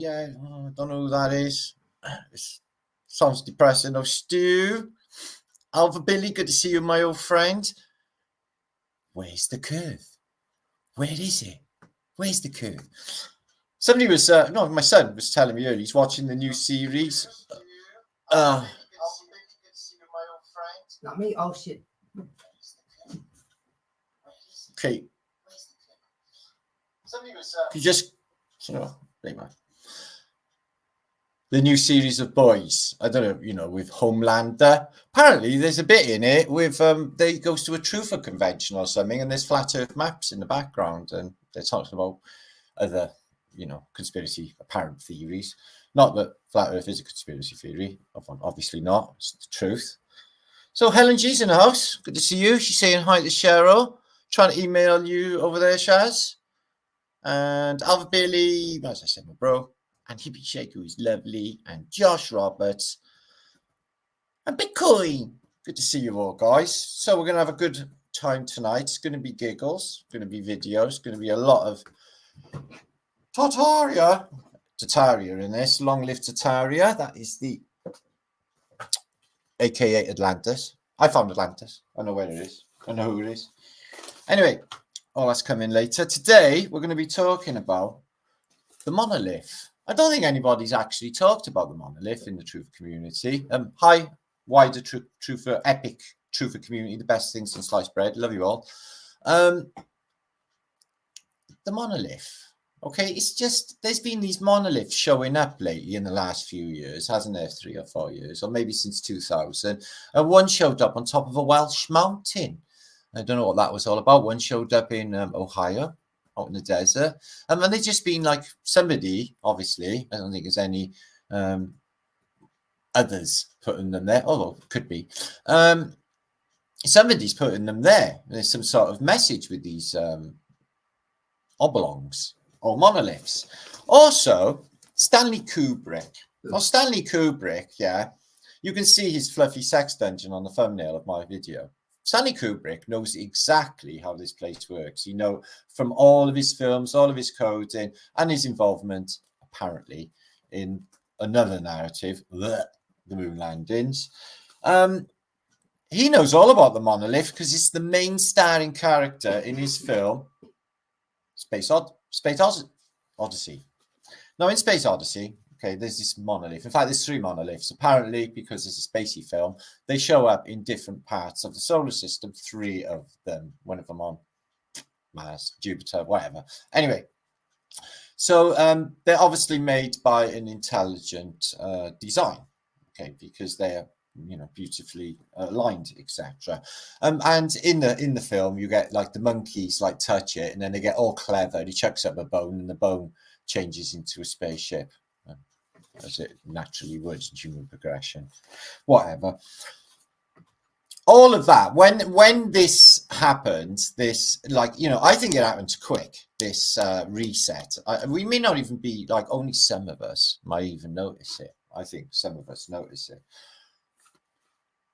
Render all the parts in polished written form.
Yeah, I don't know who that is. It sounds depressing. Oh, Stu. Alpha Billy, good to see you, my old friend. Where's the curve? Where is it? Where's the curve? Somebody was, no, my son was telling me earlier, he's watching the new series. Not me? Oh, shit. Okay. You just, the new series of Boys. I don't know, with Homelander. Apparently, there's a bit in it with they goes to a truther convention or something, and there's flat Earth maps in the background, and they're talking about other, conspiracy apparent theories. Not that flat Earth is a conspiracy theory, obviously not. It's the truth. So Helen G's in the house. Good to see you. She's saying hi to Cheryl. Trying to email you over there, Shaz. And Alva Bailey, as I said, my bro. And Hippie Shake, who is lovely, and Josh Roberts, and Bitcoin. Good to see you all, guys. So we're going to have a good time tonight. It's going to be giggles, going to be videos, going to be a lot of Tartaria in this. Long live Tartaria. That is the AKA Atlantis. I found Atlantis. I know where it is. I know who it is. Anyway, all that's coming later. Today, we're going to be talking about the Monolith. I don't think anybody's actually talked about the Monolith in the Truther community. Hi, wider Truther, epic Truther community, the best thing since sliced bread. Love you all. The Monolith. Okay, it's just, there's been these monoliths showing up lately in the last few years, hasn't there? 3 or 4 years, or maybe since 2000. And one showed up on top of a Welsh mountain. I don't know what that was all about. One showed up in Ohio, out in the desert, and they've just been like somebody, obviously, I don't think there's any others putting them there, although it could be. Somebody's putting them there. There's some sort of message with these oblongs or monoliths. Also, Stanley Kubrick. Well, Stanley Kubrick, yeah, you can see his fluffy sex dungeon on the thumbnail of my video. Stanley Kubrick knows exactly how this place works. You know, from all of his films, all of his coding, and his involvement, apparently, in another narrative, the moon landings. He knows all about the monolith because it's the main starring character in his film, Space Odyssey. Now, in Space Odyssey, okay, there's this monolith. In fact, there's 3 monoliths. Apparently, because it's a spacey film, they show up in different parts of the solar system. 3 of them, one of them on Mars, Jupiter, whatever. Anyway, so they're obviously made by an intelligent design, okay, because they're beautifully aligned, etc. And in the film, you get like the monkeys like touch it, and then they get all clever. And he chucks up a bone, and the bone changes into a spaceship, as it naturally would in human progression. Whatever. All of that. When this happened, this I think it happened quick. This reset. We may not even be like, only some of us might even notice it. I think some of us notice it.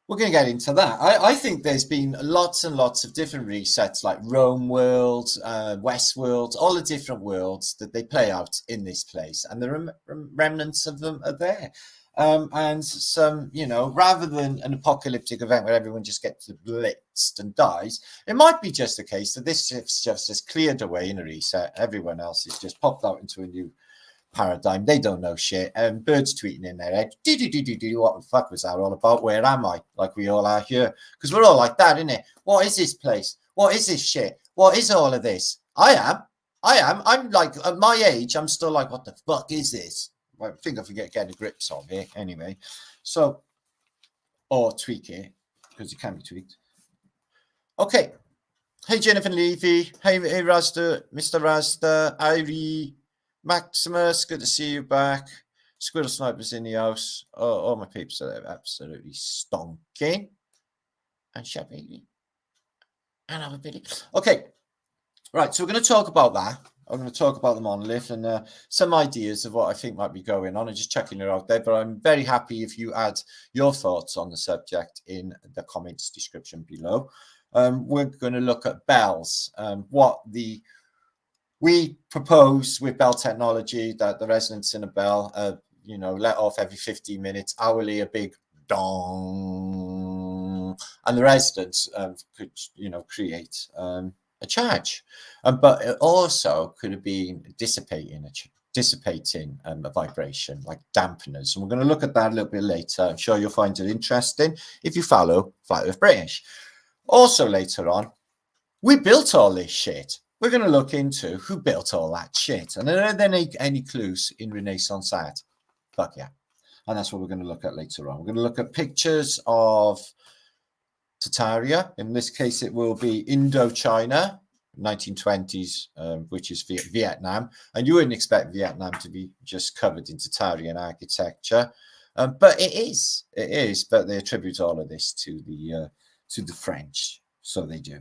We're going to get into that. I think there's been lots and lots of different resets, like Rome world, West world, all the different worlds that they play out in this place. And the remnants of them are there. And some, rather than an apocalyptic event where everyone just gets blitzed and dies, it might be just a case that this shift's just cleared away in a reset. Everyone else is just popped out into a new paradigm. They don't know shit. And birds tweeting in their head, what the fuck was that all about? Where am I? Like we all are here. Because we're all like that, innit? What is this place? What is this shit? What is all of this? I am. I'm like, at my age, I'm still like, what the fuck is this? I think I forget getting the grips of it anyway. So, or tweak it, because it can be tweaked. Okay. Hey, Jennifer Levy. Hey, Razda, Mr. Razda, Irie, Maximus, good to see you back. Squirrel Snipers in the house. Oh, all my peeps are absolutely stonking. And Shabby. And I'm a bit. Okay. Right. So we're going to talk about that. I'm going to talk about the monolith and some ideas of what I think might be going on and just checking it out there. But I'm very happy if you add your thoughts on the subject in the comments description below. We're going to look at bells, what the We propose with bell technology that the resonance in a bell, let off every 15 minutes, hourly, a big dong, and the residents could, create a charge. But it also could have been dissipating a vibration, like dampeners. And we're going to look at that a little bit later. I'm sure you'll find it interesting if you follow Flat Earth British. Also later on, we built all this shit. We're going to look into who built all that shit. And are there any clues in Renaissance art? Fuck yeah. And that's what we're going to look at later on. We're going to look at pictures of Tartaria. In this case, it will be Indochina, 1920s, which is Vietnam. And you wouldn't expect Vietnam to be just covered in Tartarian architecture. But it is. But they attribute all of this to the French. So they do.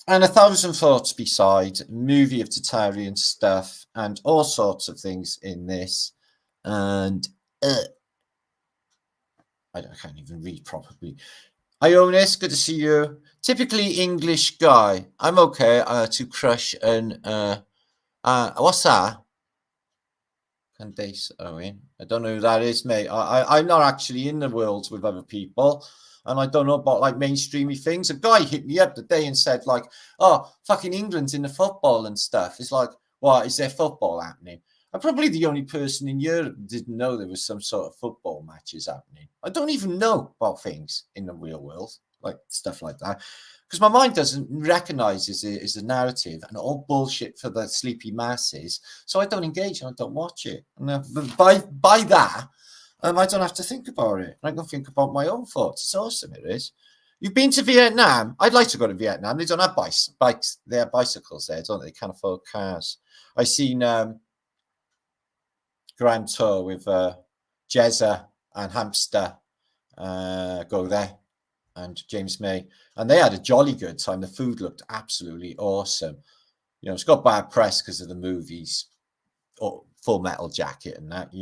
And 1,000 Thoughts Beside, movie of Tartarian stuff and all sorts of things in this. And I can't even read properly. Ionis, good to see you. Typically English guy. I'm okay to crush an what's that? Candace Owen. I don't know who that is, mate. I'm not actually in the world with other people. And I don't know about like mainstreamy things. A guy hit me up today and said like, oh, fucking England's in the football and stuff. It's like, what, is there football happening? I'm probably the only person in Europe who didn't know there was some sort of football matches happening. I don't even know about things in the real world, like stuff like that. Because my mind doesn't recognize it as a narrative and all bullshit for the sleepy masses. So I don't engage and I don't watch it. And by that, I don't have to think about it. I can think about my own thoughts. It's awesome, it is. You've been to Vietnam? I'd like to go to Vietnam. They don't have bikes. They have bicycles there, don't they? They can't afford cars. I seen Grand Tour with Jezza and Hamster go there, and James May. And they had a jolly good time. The food looked absolutely awesome. It's got bad press because of the movies, or Full Metal Jacket and that,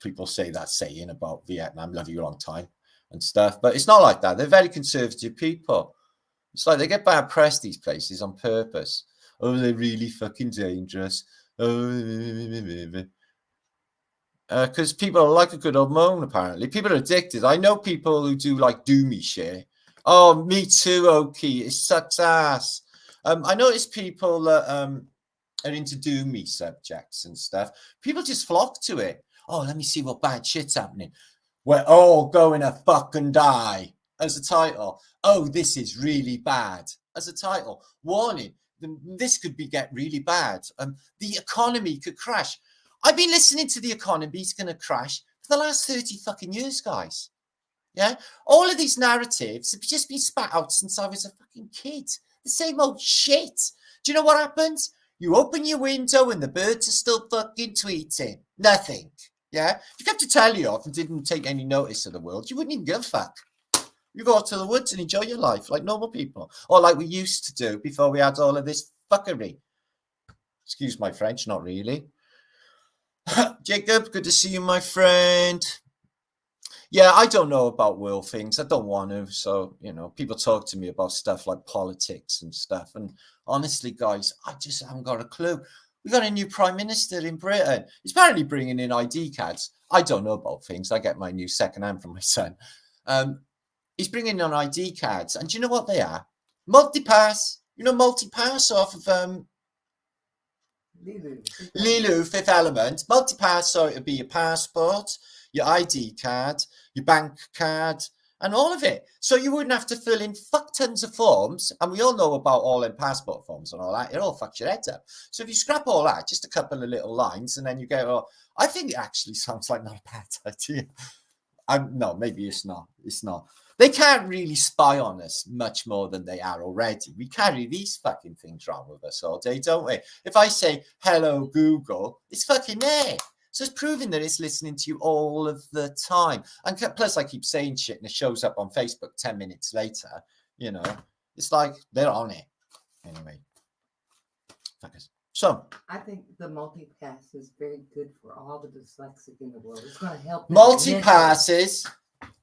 people say that saying about Vietnam, love you a long time and stuff. But it's not like that. They're very conservative people. It's like they get bad press, these places, on purpose. Oh, they're really fucking dangerous. Because people like a good old moan, apparently. People are addicted. I know people who do like doomy shit. Oh, me too, Oki. It sucks ass. I notice people that are into doomy subjects and stuff. People just flock to it. Oh, let me see what bad shit's happening. We're all going to fucking die, as a title. Oh, this is really bad, as a title. Warning, this could get really bad. The economy could crash. I've been listening to the economy's going to crash for the last 30 fucking years, guys. Yeah? All of these narratives have just been spat out since I was a fucking kid. The same old shit. Do you know what happens? You open your window and the birds are still fucking tweeting. Nothing. Yeah? If you kept your telly off and didn't take any notice of the world, you wouldn't even give a fuck. You go out to the woods and enjoy your life like normal people. Or like we used to do before we had all of this fuckery. Excuse my French, not really. Jacob, good to see you, my friend. Yeah, I don't know about world things. I don't want to. So, people talk to me about stuff like politics and stuff. And honestly, guys, I just haven't got a clue. We got a new prime minister in Britain. He's apparently bringing in ID cards. I don't know about things. I get my new secondhand from my son. He's bringing in ID cards. And do you know what they are? Multipass. Multipass off of Lilu, Fifth Element. Multipass, so it would be your passport, your ID card, your bank card, and all of it. So you wouldn't have to fill in fuck tons of forms. And we all know about all them passport forms and all that. It all fucks your head up. So if you scrap all that, just a couple of little lines, and then you go, I think it actually sounds like not a bad idea. No, maybe it's not. It's not. They can't really spy on us much more than they are already. We carry these fucking things around with us all day, don't we? If I say, hello, Google, it's fucking there. So it's proving that it's listening to you all of the time. And plus, I keep saying shit and it shows up on Facebook 10 minutes later. It's like they're on it. Anyway. So I think the multipass is very good for all the dyslexic in the world. It's going to help. Multipasses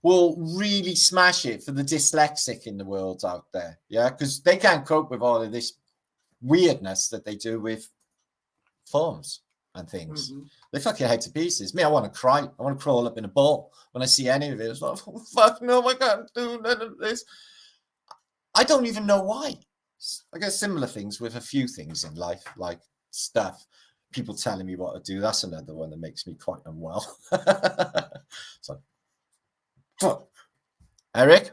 will really smash it for the dyslexic in the world out there. Yeah, because they can't cope with all of this weirdness that they do with forms and things. They fuck your head to pieces. Me, I want to cry. I want to crawl up in a ball when I see any of it. It's like, oh, fuck no, I can't do none of this. I don't even know why. I get similar things with a few things in life, like stuff. People telling me what to do. That's another one that makes me quite unwell. So, Eric?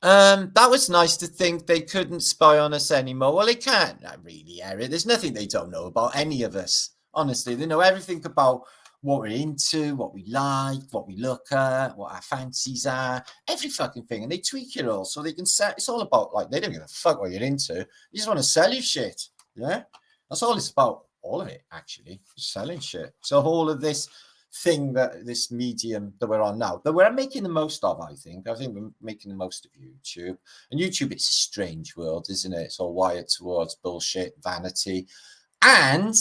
That was nice to think they couldn't spy on us anymore. Well, they can't, not really, Eric. There's nothing they don't know about any of us. Honestly, they know everything about what we're into, what we like, what we look at, what our fancies are, every fucking thing. And they tweak it all so they can sell. It's all about, like, they don't give a fuck what you're into. You just want to sell you shit. Yeah? That's all it's about. All of it, actually. Just selling shit. So all of this thing, that this medium that we're on now, that we're making the most of, I think we're making the most of YouTube. And YouTube, it's a strange world, isn't it? It's all wired towards bullshit, vanity, and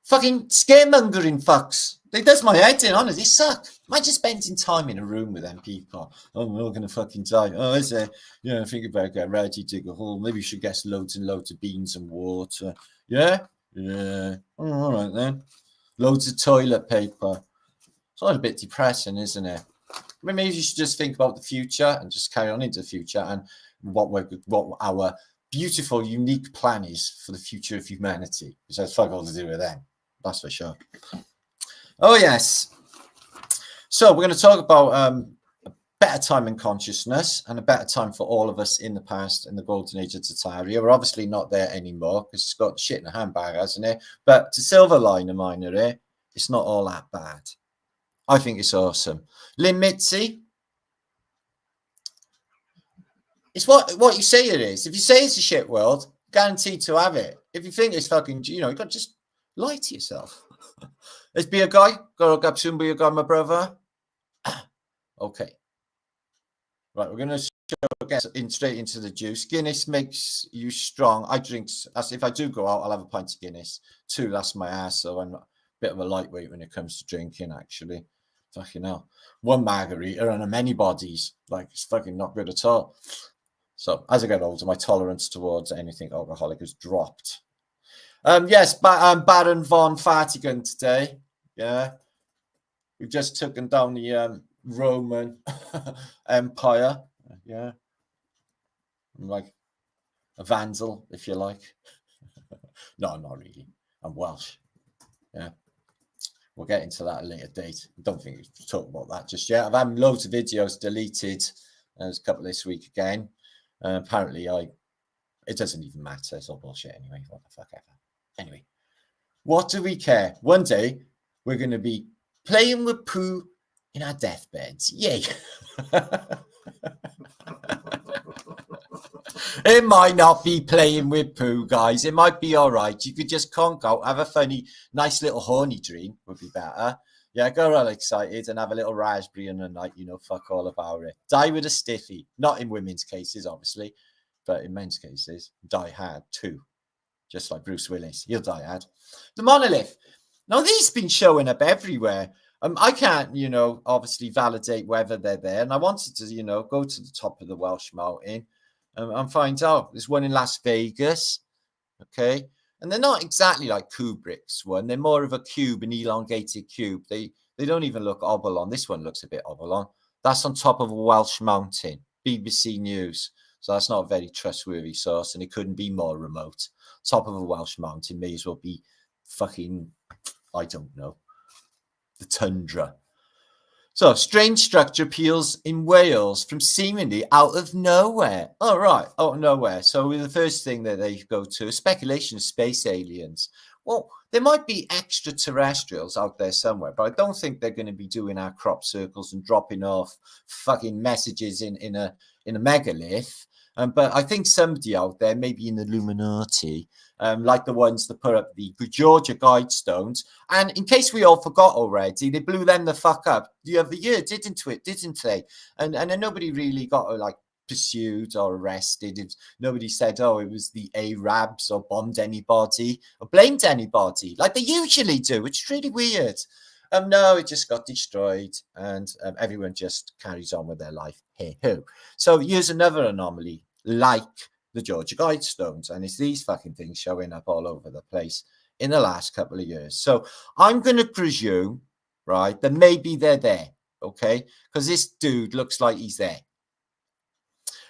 fucking scaremongering fucks. They does my head in, honestly. They suck. Imagine spending time in a room with them people. Oh, we're all gonna fucking die. Oh, is it? Think about get ready, dig a hole. Maybe we should get loads and loads of beans and water. Yeah? Yeah. Oh, all right then. Loads of toilet paper. It's all a bit depressing, isn't it? Maybe you should just think about the future and just carry on into the future and what our beautiful, unique plan is for the future of humanity. Which has fuck all to do with them. That's for sure. Oh, yes. So we're going to talk about a better time in consciousness and a better time for all of us in the past in the golden age of Tartaria. We're obviously not there anymore because it's got shit in a handbag, hasn't it? But to silver liner miner, it's not all that bad. I think it's awesome. Lynn Mitzi, it's what you say it is. If you say it's a shit world, guaranteed to have it. If you think it's fucking, you got to just lie to yourself. Let's be a guy. Go up soon, be a guy, my brother. Okay. Right, we're going to get straight into the juice. Guinness makes you strong. I drink, as if I do go out, I'll have a pint of Guinness. 2, that's my ass, so I'm a bit of a lightweight when it comes to drinking, actually. Fucking hell. 1 margarita and a many bodies. Like, it's fucking not good at all. So, as I get older, my tolerance towards anything alcoholic has dropped. Yes, Baron von Fartigan today. Yeah. We've just taken down the Roman Empire. Yeah. I'm like a Vandal, if you like. No, not really. I'm Welsh. Yeah. We'll get into that at a later date. I don't think we can talk about that just yet. I've had loads of videos deleted. There's a couple this week again. Apparently, it doesn't even matter. It's all bullshit anyway. What the fuck ever. Anyway, what do we care? One day, we're going to be playing with poo in our deathbeds. Yay. It might not be playing with poo, guys. It might be all right. You could just conk out, have a funny, nice little horny dream would be better. Yeah, go all excited and have a little raspberry in the night, fuck all about it. Die with a stiffy. Not in women's cases, obviously, but in men's cases, die hard too. Just like Bruce Willis. He'll die hard. The Monolith. Now, these been showing up everywhere. I can't, obviously validate whether they're there. And I wanted to, go to the top of the Welsh mountain and find out. There's one in Las Vegas. Okay. And they're not exactly like Kubrick's one. They're more of a cube, an elongated cube. They don't even look oblong. This one looks a bit oblong. That's on top of a Welsh mountain. BBC News. So that's not a very trustworthy source. And it couldn't be more remote. Top of a Welsh mountain may as well be fucking, I don't know, the tundra. So, strange structure appeals in Wales from seemingly out of nowhere. Oh, right, out of nowhere. So, the first thing that they go to is speculation of space aliens. Well, there might be extraterrestrials out there somewhere, but I don't think they're going to be doing our crop circles and dropping off fucking messages in a megalith. But I think somebody out there, maybe in the Illuminati, like the ones that put up the Georgia Guidestones. And in case we all forgot already, they blew them the fuck up the other year, didn't they? And then nobody really got pursued or arrested. Nobody said, oh, it was the Arabs or bombed anybody or blamed anybody like they usually do, which is really weird. No, it just got destroyed and everyone just carries on with their life. Hey ho. So here's another anomaly. like the Georgia Guidestones. And it's these fucking things showing up all over the place in the last couple of years. So I'm going to presume, right, that maybe they're there, okay? Because this dude looks like he's there.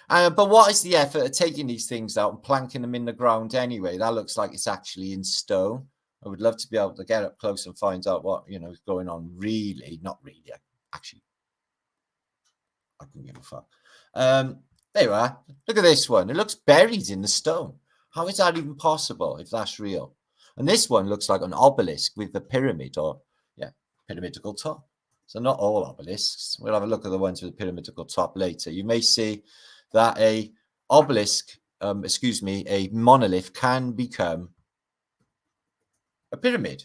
But what is the effort of taking these things out and planking them in the ground anyway? That looks like it's actually in stone. I would love to be able to get up close and find out what, you know, is going on. Really, not really. Actually, I couldn't give a fuck. There you are. Look at this one. It looks buried in the stone. How is that even possible if that's real? And this one looks like an obelisk with a pyramid or, yeah, pyramidical top. So not all obelisks. We'll have a look at the ones with a pyramidical top later. You may see that a obelisk, a monolith can become a pyramid,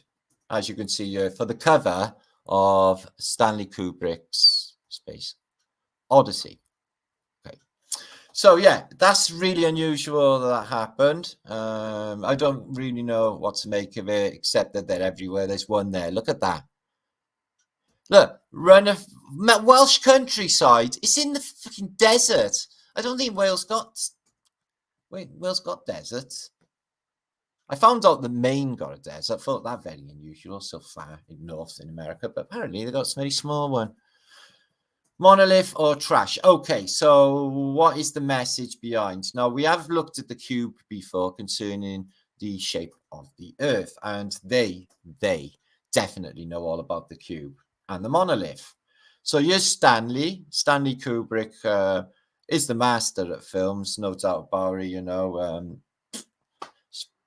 as you can see here for the cover of Stanley Kubrick's Space Odyssey. Okay, so yeah, that's really unusual that happened. I don't really know what to make of it, except that they're everywhere. There's one there. Look at that. Look, Welsh countryside. It's in the fucking desert. I don't think Wales got. Wait, Wales got deserts. I found out the Maine got a desert. I thought that very unusual, so far in North in America, but apparently they got a very small one. Monolith or trash? Okay, so what is the message behind? Now, we have looked at the cube before concerning the shape of the Earth, and they definitely know all about the cube and the monolith. So here's Stanley Kubrick is the master at films, no doubt about it, you know,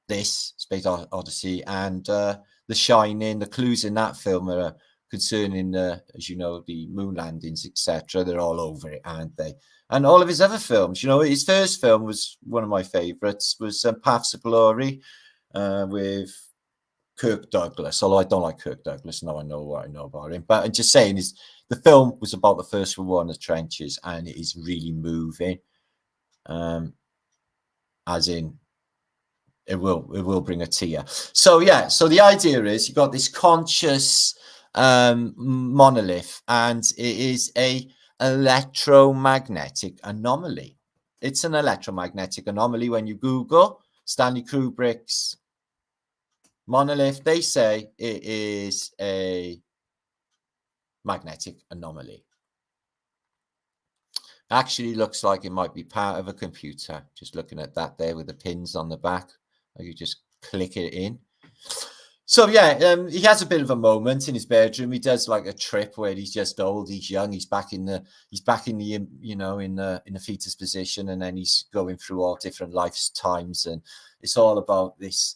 this Space Odyssey and The Shining. The clues in that film are concerning, as you know, the moon landings, etc. They're all over it, aren't they? And all of his other films, you know, his first film was one of my favorites, was Paths of Glory with Kirk Douglas. Although I don't like Kirk Douglas, now I know what I know about him. But I'm just saying, is the film was about the First World War in the trenches, and it is really moving. As in, it will bring a tear. So yeah, so the idea is you got this conscious monolith, and it is a electromagnetic anomaly. It's an electromagnetic anomaly. When you Google Stanley Kubrick's monolith, they say it is a magnetic anomaly. Actually looks like it might be part of a computer. Just looking at that there with the pins on the back. You just click it in. So yeah, he has a bit of a moment in his bedroom. He does like a trip where he's just old, he's young, he's back in the you know, in the fetus position, and then he's going through all different lifetimes, and it's all about this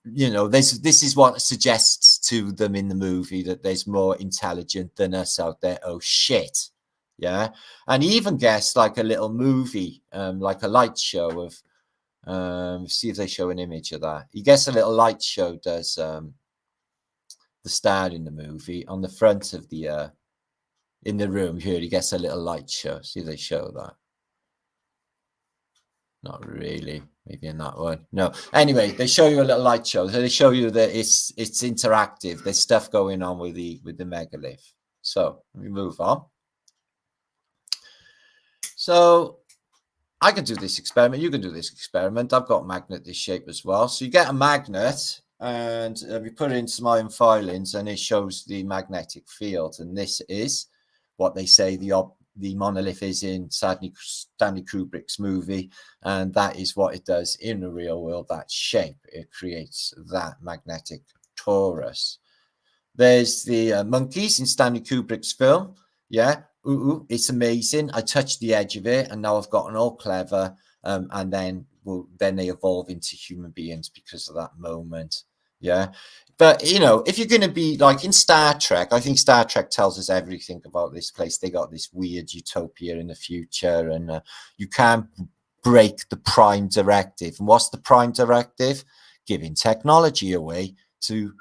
you know, this is what suggests to them in the movie that there's more intelligent than us out there. Oh shit. Yeah. And he even gets like a little movie, like a light show of see if they show an image of that. He gets a little light show, does the star in the movie on the front of the in the room here. He gets a little light show. See if they show that. Not really. Maybe in that one. No. Anyway, they show you a little light show. So they show you that it's interactive. There's stuff going on with the megalith. So let me move on. So I can do this experiment. You can do this experiment. I've got a magnet this shape as well. So you get a magnet, and we put in some iron filings, and it shows the magnetic field. And this is what they say the monolith is in Stanley Kubrick's movie, and that is what it does in the real world. That shape, it creates that magnetic torus. There's the monkeys in Stanley Kubrick's film. Yeah. It's amazing. I touched the edge of it, and now I've gotten all clever. And then they evolve into human beings because of that moment. Yeah. But, you know, if you're going to be like in Star Trek, I think Star Trek tells us everything about this place. They got this weird utopia in the future, and you can't break the prime directive. And what's the prime directive? Giving technology away to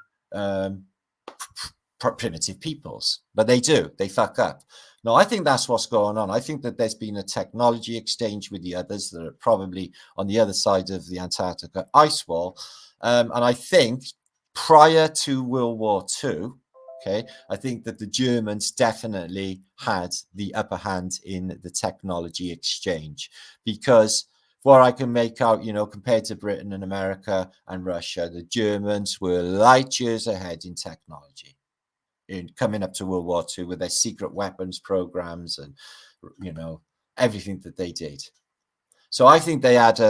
primitive peoples. But they do. They fuck up. No, I think that's what's going on. I think that there's been a technology exchange with the others that are probably on the other side of the Antarctica ice wall. And I think prior to World War II, Okay, I think that the Germans definitely had the upper hand in the technology exchange, because what I can make out, you know, compared to Britain and America and Russia, the Germans were light years ahead in technology, in coming up to World War II with their secret weapons programs and, you know, everything that they did. So I think they had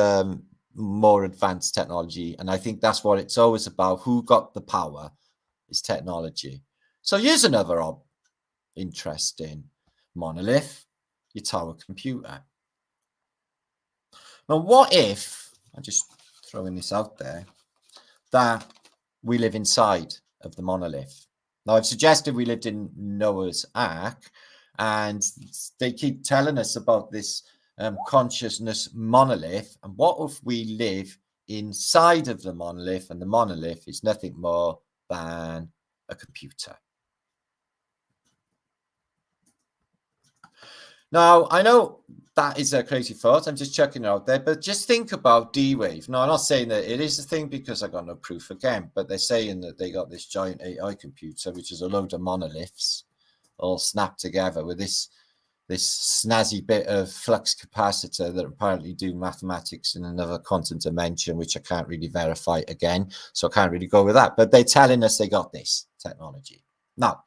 more advanced technology, and I think that's what it's always about. Who got the power is technology. So here's another interesting monolith, your tower computer. Now, what if, I'm just throwing this out there, that we live inside of the monolith? Now, I've suggested we lived in Noah's Ark, and they keep telling us about this consciousness monolith. And what if we live inside of the monolith, and the monolith is nothing more than a computer? Now, I know that is a crazy thought. I'm just chucking it out there, but just think about D-Wave. Now, I'm not saying that it is a thing because I got no proof again, but they're saying that they got this giant AI computer, which is a load of monoliths all snapped together with this snazzy bit of flux capacitor that apparently do mathematics in another quantum dimension, which I can't really verify again, so I can't really go with that. But they're telling us they got this technology. Now,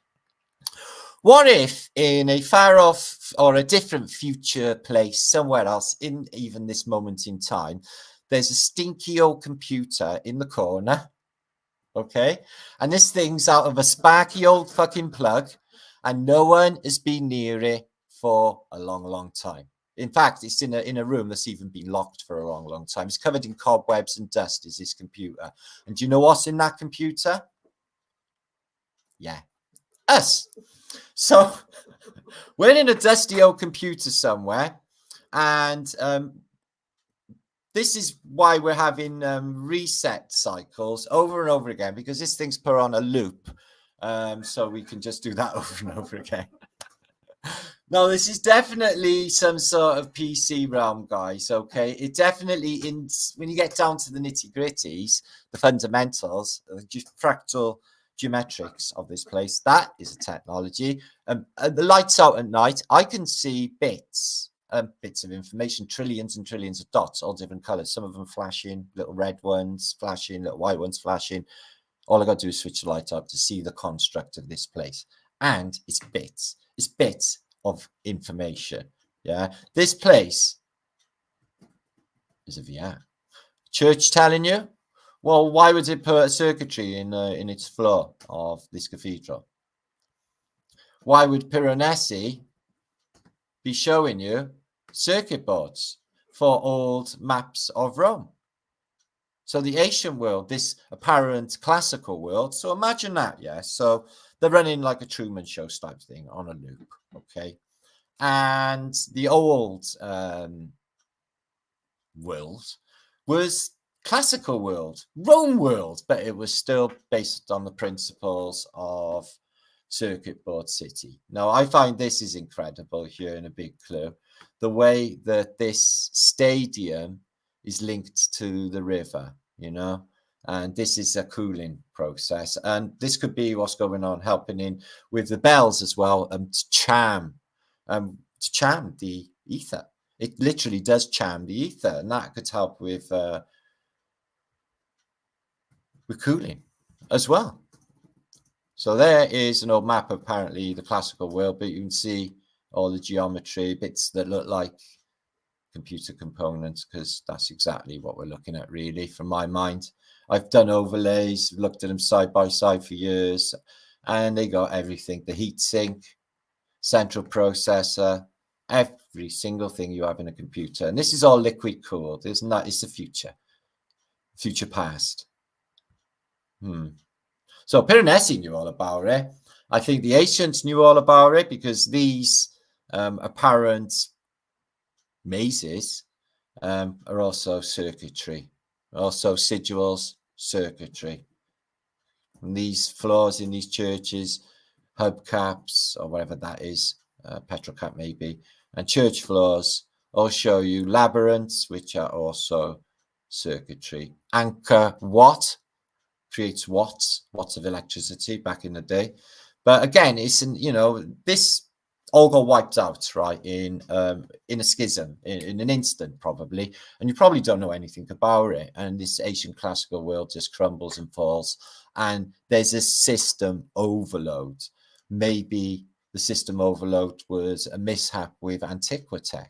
what if in a far off or a different future place somewhere else, in even this moment in time, there's a stinky old computer in the corner, okay? And this thing's out of a sparky old fucking plug, and no one has been near it for a long, long time. In fact, it's in a room that's even been locked for a long, long time. It's covered in cobwebs and dust, is this computer. And do you know what's in that computer? Yeah, us. So we're in a dusty old computer somewhere, and this is why we're having reset cycles over and over again, because this thing's put on a loop, so we can just do that over and over again. No, this is definitely some sort of PC realm, guys, okay? It definitely, when you get down to the nitty-gritties, the fundamentals, the fractal geometrics of this place, that is a technology. The lights out at night, I can see bits of information, trillions and trillions of dots, all different colors, some of them flashing, little red ones flashing, little white ones flashing. All I got to do is switch the light up to see the construct of this place. And it's bits of information. Yeah, this place is a VR. Church telling you, well, why would it put a circuitry in its floor of this cathedral? Why would Piranesi be showing you circuit boards for old maps of Rome? So the ancient world, this apparent classical world. So imagine that, yeah. So they're running like a Truman Show type thing on a loop, okay? And the old world was classical world, Rome world, but it was still based on the principles of circuit board city. Now, I find this is incredible here in a big clue. The way that this stadium is linked to the river, you know, and this is a cooling process. And this could be what's going on, helping in with the bells as well, to charm the ether. It literally does charm the ether, and that could help with cooling as well. So there is an old map, apparently the classical world, but you can see all the geometry, bits that look like computer components, because that's exactly what we're looking at, really, from my mind. I've done overlays, looked at them side by side for years, and they got everything: the heat sink, central processor, every single thing you have in a computer. And this is all liquid cooled, isn't that? It's the future past. So Piranesi knew all about it. I think the ancients knew all about it, because these apparent mazes are also circuitry, also sigils, circuitry. And these floors in these churches, hubcaps or whatever that is, petrocap maybe, and church floors all show you labyrinths, which are also circuitry. Anchor watt creates watts of electricity back in the day. But again, it's this all got wiped out, right, in a schism, in an instant, probably, and you probably don't know anything about it. And this ancient classical world just crumbles and falls, and there's a system overload. Maybe the system overload was a mishap with antiquity.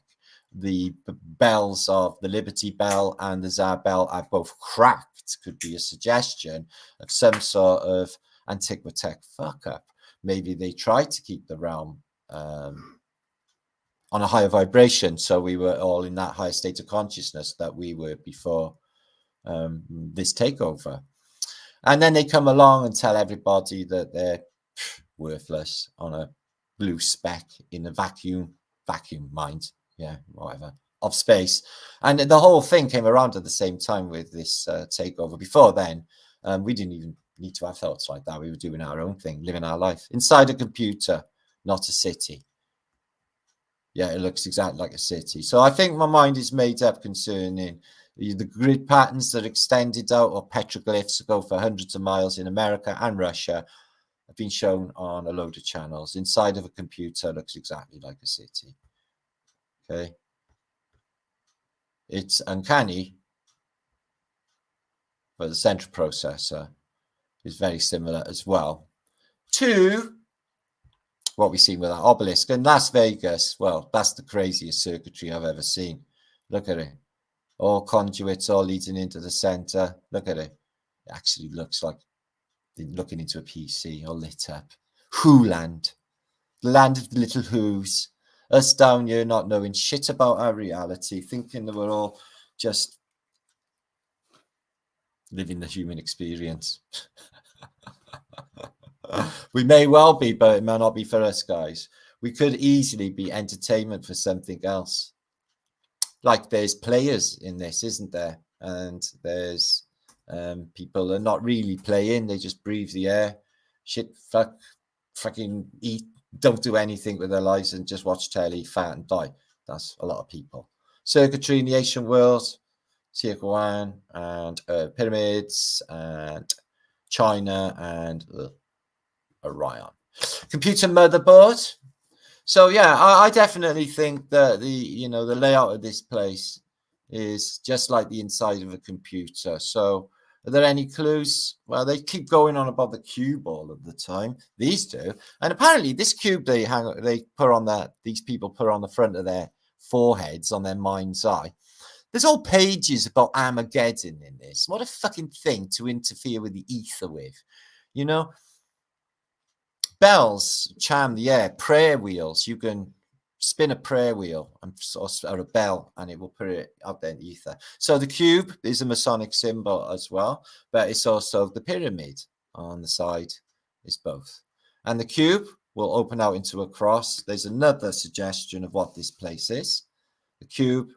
The bells of the Liberty Bell and the Tsar Bell are both cracked. Could be a suggestion of some sort of antiquity fuck up. Maybe they tried to keep the realm on a higher vibration, so we were all in that higher state of consciousness that we were before this takeover. And then they come along and tell everybody that they're worthless on a blue speck in a vacuum mind, yeah, whatever, of space. And the whole thing came around at the same time with this takeover. Before then, we didn't even need to have thoughts like that. We were doing our own thing, living our life inside a computer, not a city. Yeah, it looks exactly like a city. So I think my mind is made up concerning the grid patterns that extended out, or petroglyphs that go for hundreds of miles in America and Russia, have been shown on a load of channels. Inside of a computer looks exactly like a city. Okay. It's uncanny, but the central processor is very similar as well to what we've seen with that obelisk. And Las Vegas, well, that's the craziest circuitry I've ever seen. Look at it. All conduits, all leading into the center. Look at it. It actually looks like looking into a PC, all lit up. Who land? The land of the little who's. Us down here not knowing shit about our reality, thinking that we're all just living the human experience. We may well be, but it may not be for us, guys. We could easily be entertainment for something else. Like there's players in this, isn't there? And there's people that are not really playing. They just breathe the air. Shit, fucking eat. Don't do anything with their lives and just watch telly, fat and die. That's a lot of people. Circuitry in the ancient world, Tiahuan and pyramids and China and Orion. Computer motherboard. So yeah, I definitely think that the layout of this place is just like the inside of a computer. So are there any clues? Well, they keep going on about the cube all of the time. These do, and apparently this cube these people put on the front of their foreheads, on their mind's eye. There's all pages about Armageddon in this. What a fucking thing to interfere with the ether with, you know. Bells charm the air. Prayer wheels. You can spin a prayer wheel or a bell, and it will put it out there in the ether. So the cube is a Masonic symbol as well, but it's also the pyramid on the side. It's both. And the cube will open out into a cross. There's another suggestion of what this place is. The cube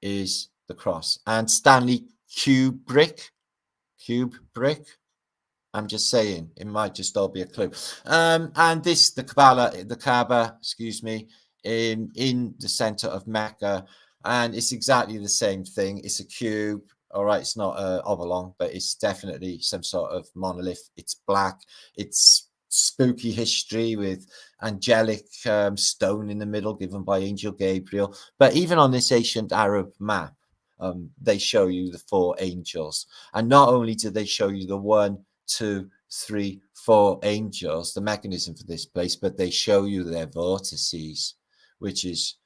is the cross. And Stanley Kubrick, I'm just saying, it might just all be a clue. And this, the Kaaba, excuse me, in the center of Mecca, and it's exactly the same thing. It's a cube. All right, it's not oblong, but it's definitely some sort of monolith. It's black. It's spooky history with angelic stone in the middle given by Angel Gabriel. But even on this ancient Arab map, they show you the 4 angels. And not only do they show you the 1, 2, 3, 4 angels, the mechanism for this place, but they show you their vortices, which is,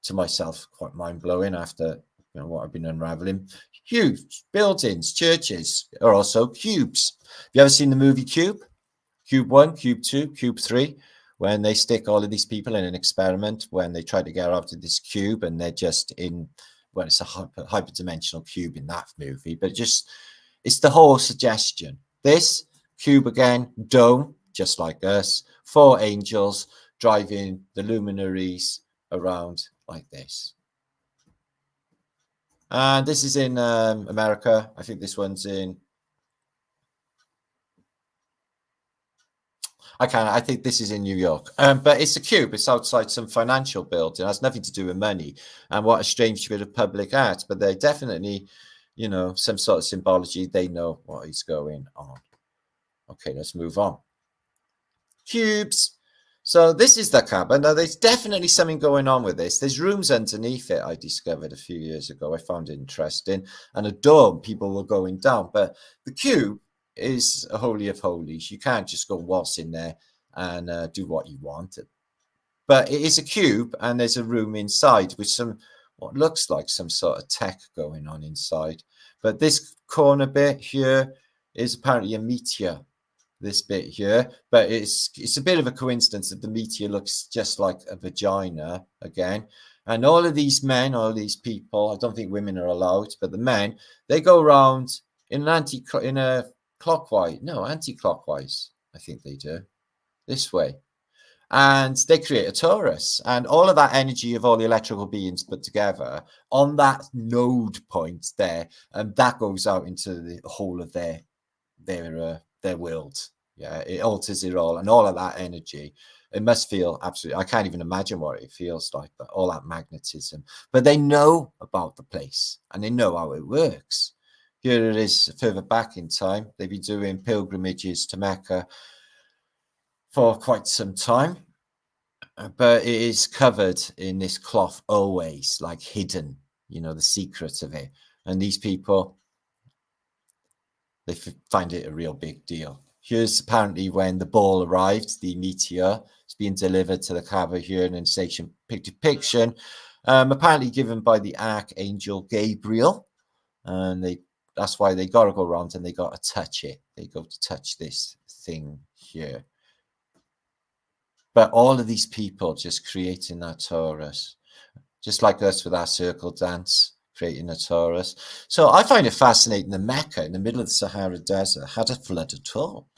to myself, quite mind-blowing after what I've been unraveling. Huge buildings, churches are also cubes. Have you ever seen the movie Cube? Cube 1, Cube 2, Cube 3, when they stick all of these people in an experiment, when they try to get out of this cube and they're just in, well, it's a hyperdimensional cube in that movie, but it's the whole suggestion. This cube again, dome, just like us, 4 angels driving the luminaries around like this. And this is in America. I think this one's in, I think this is in New York, but it's a cube. It's outside some financial building. It has nothing to do with money. And what a strange bit of public art, but they definitely, some sort of symbology. They know what is going on. Okay, let's move on. cubes. So this is the cabin. Now, there's definitely something going on with this. There's rooms underneath it, I discovered a few years ago. I found it interesting. And a dome, people were going down. But the cube is a holy of holies. You can't just go waltz in there and do what you want. But it is a cube, and there's a room inside with some, what looks like some sort of tech going on inside. But this corner bit here is apparently a meteor. This bit here, but it's a bit of a coincidence that the meteor looks just like a vagina again. And all of these men, all these people, I don't think women are allowed, but the men, they go around in an anti-clockwise, I think they do, this way. And they create a torus, and all of that energy of all the electrical beings put together on that node point there, and that goes out into the whole of their world. Yeah, it alters it all, and all of that energy, it must feel absolutely, I can't even imagine what it feels like, but all that magnetism. But they know about the place, and they know how it works. Here it is further back in time. They've been doing pilgrimages to Mecca for quite some time, but it is covered in this cloth always, like hidden, you know, the secret of it. And these people, they find it a real big deal. Here's apparently when the ball arrived, the meteor. It's being delivered to the Kaaba here in station depiction, apparently given by the Archangel Gabriel. And that's why they got to go around and they got to touch it. They go to touch this thing here. But all of these people just creating that torus, just like us with our circle dance, creating a torus. So I find it fascinating that Mecca, in the middle of the Sahara Desert, had a flood at all.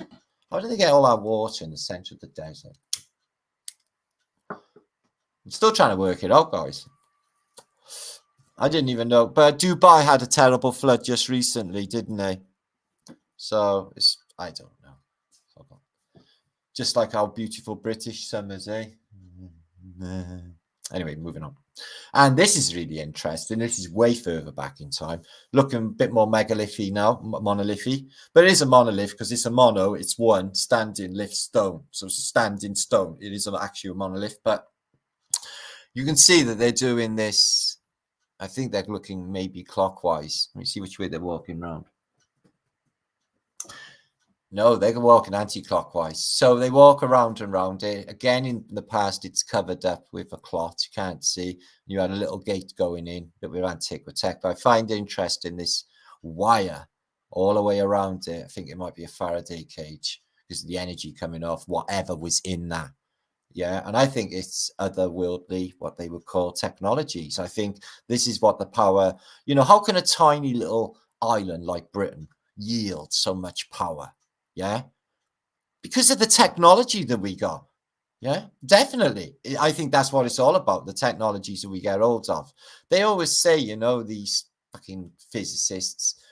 How did they get all that water in the center of the desert? I'm still trying to work it out, guys. I didn't even know. But Dubai had a terrible flood just recently, didn't they? So I don't know. Just like our beautiful British summers, eh? Anyway, moving on. And this is really interesting. This is way further back in time. Looking a bit more megalithy now, monolithy. But it is a monolith because it's a mono. It's one standing lift stone. So it's a standing stone. It is actually a monolith. But you can see that they're doing this. I think they're looking maybe clockwise. Let me see which way they're walking around. No, they're walking anti-clockwise. So they walk around and around it. Again, in the past, it's covered up with a cloth. You can't see. You had a little gate going in that with antiquity. But I find it interesting, this wire all the way around it. I think it might be a Faraday cage because of the energy coming off whatever was in that. Yeah, and I think it's otherworldly, what they would call technologies. I think this is what the power, you know, how can a tiny little island like Britain yield so much power? Yeah, because of the technology that we got. Yeah, definitely. I think that's what it's all about, the technologies that we get hold of. They always say, you know, these fucking physicists,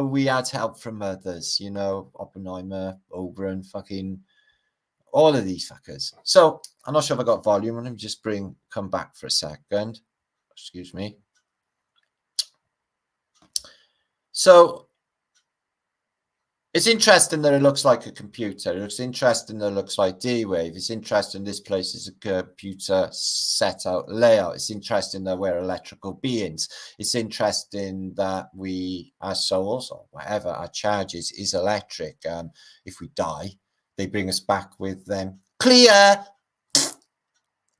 we had help from others, you know, Oppenheimer, Oberon, fucking all of these fuckers. So I'm not sure if I got volume. Let me just come back for a second. Excuse me. So it's interesting that it looks like a computer. It looks interesting that it looks like D-Wave. It's interesting this place is a computer set out layout. It's interesting that we're electrical beings. It's interesting that our souls or whatever, our charges is electric. If we die, they bring us back with them clear,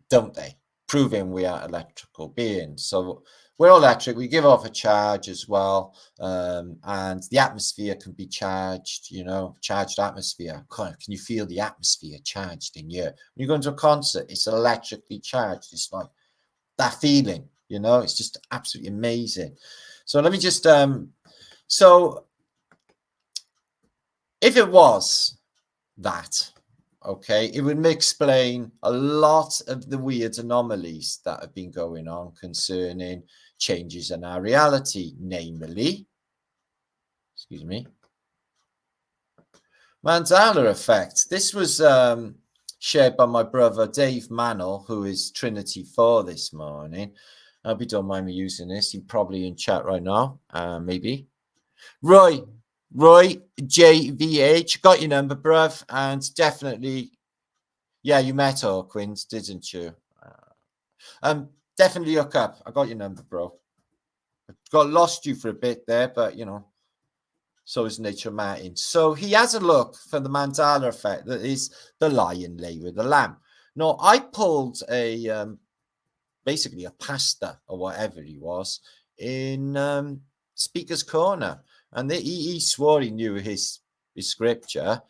don't they? Proving we are electrical beings. So we're all electric. We give off a charge as well. And the atmosphere can be charged, you know, charged atmosphere. Can you feel the atmosphere charged in you? When you go into a concert, it's electrically charged. It's like that feeling, you know, it's just absolutely amazing. So let me just, so if it was that, okay, it would explain a lot of the weird anomalies that have been going on concerning changes in our reality, namely, excuse me, Mandela effect. This was shared by my brother Dave Mannell, who is Trinity 4 this morning. I hope you don't mind me using this. He's probably in chat right now, maybe. Roy JVH, got your number, bruv, and definitely Yeah, you met Hawkins, didn't you? Definitely look up. I got your number, bro. Got lost you for a bit there, but you know, so is Nature Martin. So he has a look for the Mandela effect, that is the lion lay with the lamb. Now, I pulled a basically a pastor or whatever he was in Speaker's Corner, and he swore he knew his scripture.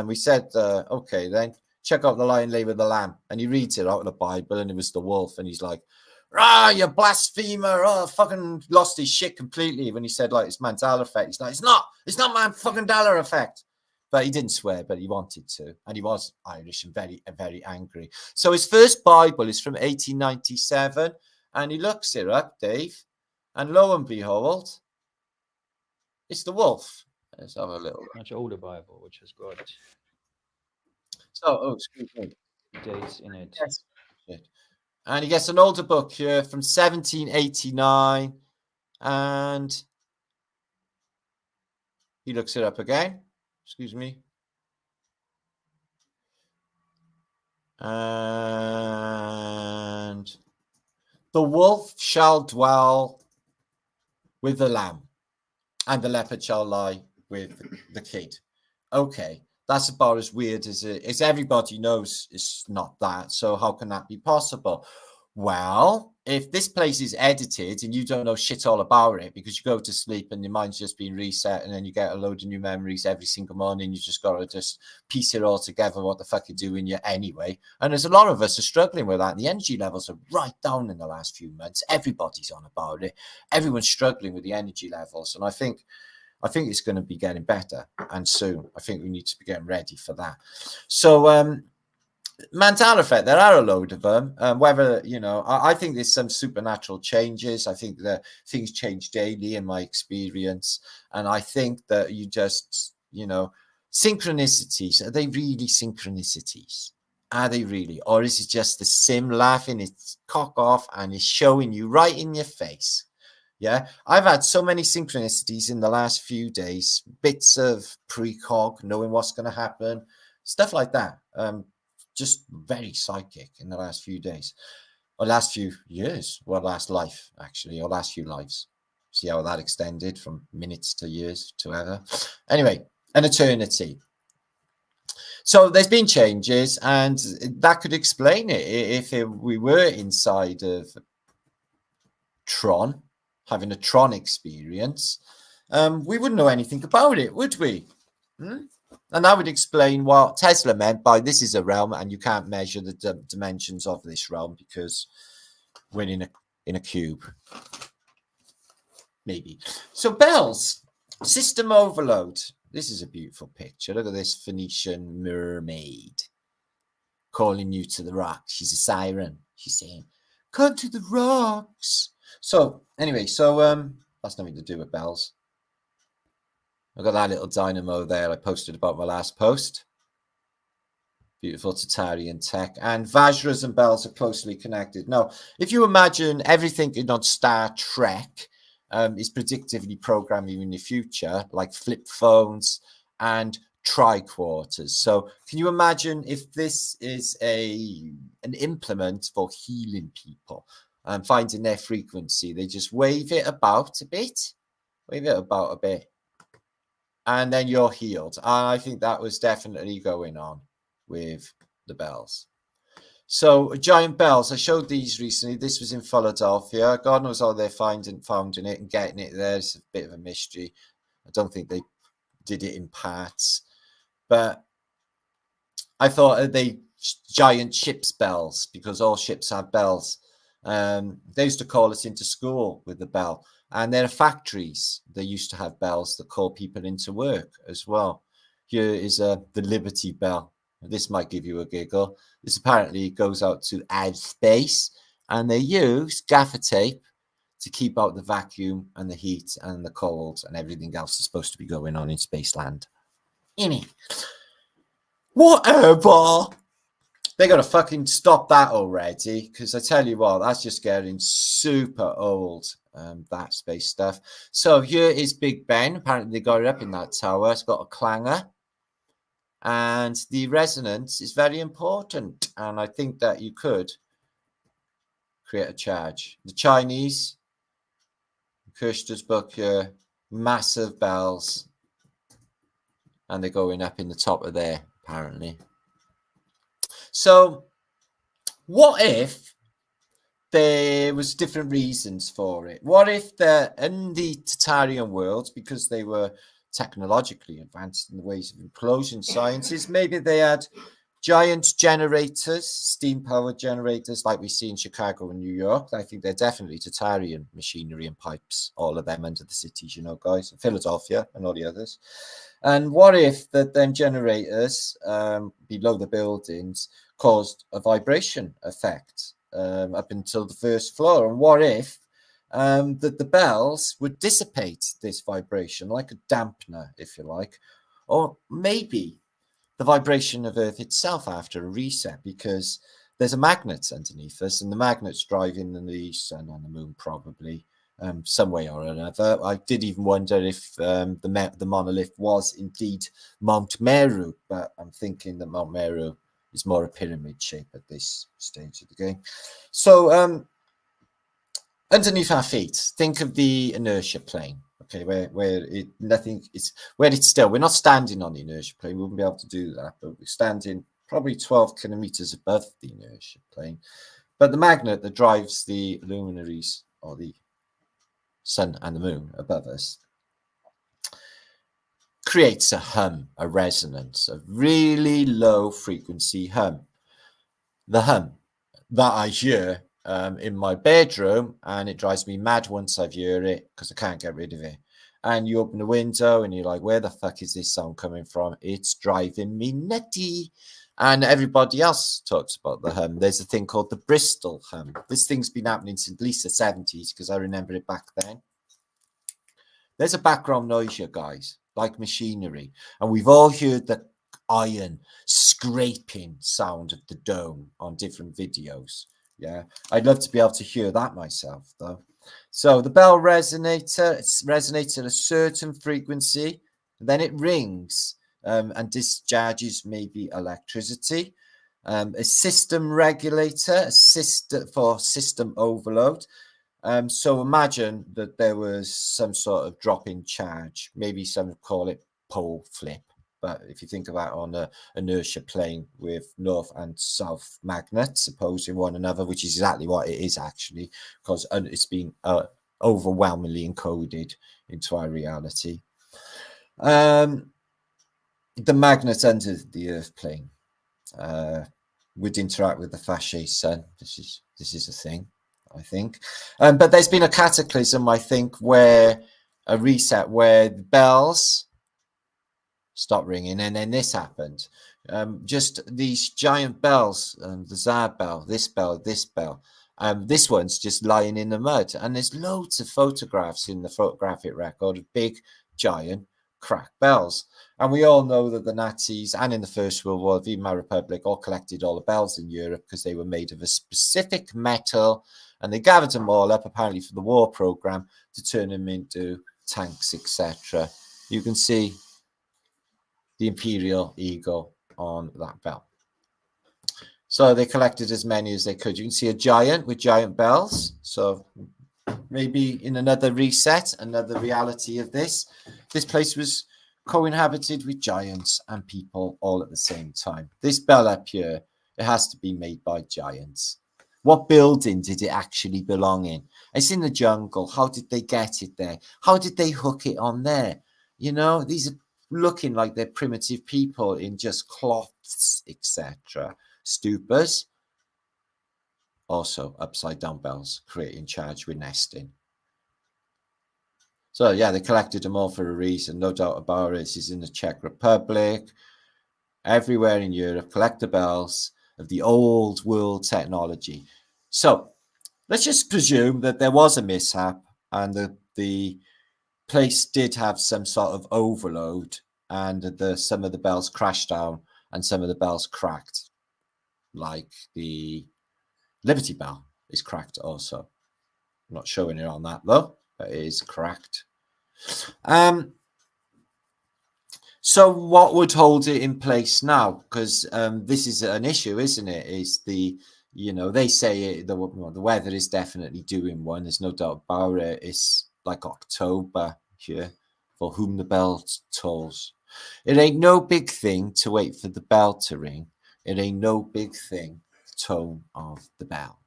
We said, okay, then check out the lion lay with the lamb, and he reads it out of the Bible, and it was the wolf, and he's like, "Ah, you blasphemer!" Oh, fucking lost his shit completely when he said like it's Mandela effect. He's like, it's not man fucking dollar effect. But he didn't swear, but he wanted to, and he was Irish and very angry. So his first Bible is from 1897, and he looks it up, Dave, and lo and behold, it's the wolf. Let's have a little much older Bible, which has got excuse me, dates in it. yes. And he gets an older book here from 1789, and he looks it up again. Excuse me. And the wolf shall dwell with the lamb, and the leopard shall lie with the kid. Okay, that's about as weird as it is. Everybody knows it's not that. So how can that be possible? Well, if this place is edited and you don't know shit all about it because you go to sleep and your mind's just been reset and then you get a load of new memories every single morning, you just got to just piece it all together what the fuck you're doing you anyway. And there's a lot of us are struggling with that. And the energy levels are right down in the last few months. Everybody's on about it. Everyone's struggling with the energy levels. And I think it's going to be getting better and soon. I think we need to be getting ready for that. So, Mandela effect, there are a load of them. Whether, you know, I think there's some supernatural changes. I think that things change daily in my experience. And I think that you just, you know, synchronicities, are they really synchronicities? Are they really? Or is it just the sim laughing its cock off and is showing you right in your face? Yeah, I've had so many synchronicities in the last few days, bits of precog, knowing what's going to happen, stuff like that. Just very psychic in the last few days, or last few years, well, last life, actually, or last few lives. See how that extended from minutes to years to ever. Anyway, an eternity. So there's been changes, and that could explain it. If we were inside of Tron, having a Tron experience, we wouldn't know anything about it, would we? And that would explain what Tesla meant by this is a realm and you can't measure the dimensions of this realm because we're in a cube. Maybe. So bells, system overload. This is a beautiful picture. Look at this Phoenician mermaid calling you to the rocks. She's a siren. She's saying, come to the rocks. So anyway, that's nothing to do with bells. I've got that little dynamo there I posted about my last post. Beautiful Tartarian tech. And Vajras and bells are closely connected. Now, if you imagine everything on Star Trek is predictively programming in the future, like flip phones and tricorders. So can you imagine if this is an implement for healing people and finding their frequency? They just wave it about a bit. And then you're healed. And I think that was definitely going on with the bells. So giant bells, I showed these recently. This was in Philadelphia. God knows how they're finding it and getting it there. It's a bit of a mystery. I don't think they did it in parts. But I thought they giant ships bells because all ships have bells. They used to call us into school with the bell. And there are factories. They used to have bells that call people into work as well. Here is the Liberty Bell. This might give you a giggle. This apparently goes out to add space. And they use gaffer tape to keep out the vacuum and the heat and the cold and everything else that's supposed to be going on in Spaceland. Whatever. They got to fucking stop that already. Because I tell you what, that's just getting super old. That space stuff. So here is Big Ben. Apparently they got it up in that tower. It's got a clanger. and the resonance is very important. And I think that you could create a charge. The Chinese, Kirsten's book here, massive bells, and they're going up in the top of there, apparently. So what if there was different reasons for it? What if in the Tartarian world, because they were technologically advanced in the ways of implosion sciences, maybe they had giant generators, steam-powered generators like we see in Chicago and New York. I think they're definitely Tartarian machinery and pipes, all of them under the cities, you know, guys, and Philadelphia and all the others. And what if that them generators below the buildings caused a vibration effect up until the first floor? And what if that the bells would dissipate this vibration like a dampener, if you like, or maybe the vibration of Earth itself after a reset, because there's a magnet underneath us, and the magnet's driving the sun and the moon probably some way or another. I did even wonder if the monolith was indeed Mount Meru, but I'm thinking that Mount Meru is more a pyramid shape at this stage of the game. So underneath our feet, think of the inertia plane. Okay, where it's still. We're not standing on the inertia plane. We wouldn't be able to do that, but we're standing probably 12 kilometers above the inertia plane. But the magnet that drives the luminaries, or the sun and the moon above us, creates a hum, a resonance, a really low frequency hum. The hum that I hear in my bedroom, and it drives me mad once I hear it because I can't get rid of it. And you open the window and you're like, where the fuck is this sound coming from? It's driving me nutty. And everybody else talks about the hum. There's a thing called the Bristol hum. This thing's been happening since at least the 70s, because I remember it back then. There's a background noise here, guys, like machinery. And we've all heard the iron scraping sound of the dome on different videos. Yeah, I'd love to be able to hear that myself, though. So the bell resonator, it resonates at a certain frequency, and then it rings and discharges maybe electricity. A system regulator, a system for system overload. So imagine that there was some sort of drop in charge, maybe some call it pole flip. But if you think about on an inertia plane with north and south magnets opposing one another, which is exactly what it is actually, because it's been overwhelmingly encoded into our reality. The magnet under the Earth plane would interact with the Faché sun. This is a thing, I think. But there's been a cataclysm, I think, where a reset where the bells stopped ringing, and then this happened. Just these giant bells, the Tsar bell, this bell, this bell. This one's just lying in the mud, and there's loads of photographs in the photographic record of big, giant, cracked bells. And we all know that the Nazis, and in the First World War, the Weimar Republic, all collected all the bells in Europe because they were made of a specific metal, and they gathered them all up, apparently for the war program, to turn them into tanks, etc. You can see the imperial eagle on that bell. So they collected as many as they could. You can see a giant with giant bells. So maybe in another reset, another reality of this place was co-inhabited with giants and people all at the same time. This bell up here, it has to be made by giants. What building did it actually belong in? It's in the jungle. How did they get it there? How did they hook it on there? You know, these are looking like they're primitive people in just cloths, etc. Stupas, also upside down bells, creating charge with nesting. So yeah, they collected them all for a reason, no doubt about it. This is in the Czech Republic, everywhere in Europe, collect the bells of the old world technology. So let's just presume that there was a mishap and that the place did have some sort of overload, and some of the bells crashed down and some of the bells cracked, like the Liberty Bell is cracked also. I'm not showing it on that though, but it is cracked. So what would hold it in place now? Because this is an issue, isn't it? Is the, they say the weather is definitely doing one. There's no doubt about it. It's like October here, for whom the bell tolls. It ain't no big thing to wait for the bell to ring. It ain't no big thing, the tone of the bell.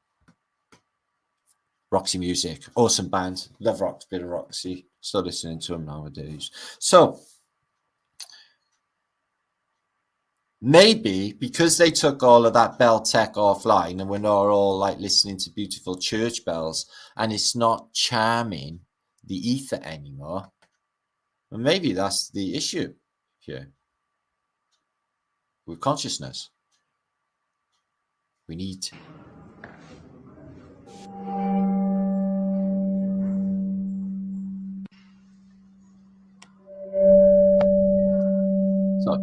Roxy Music, awesome band. Love Rox, bit of Roxy. Still listening to them nowadays. So maybe because they took all of that bell tech offline and we're not all like listening to beautiful church bells and it's not charming the ether anymore, well, maybe that's the issue here with consciousness. We need so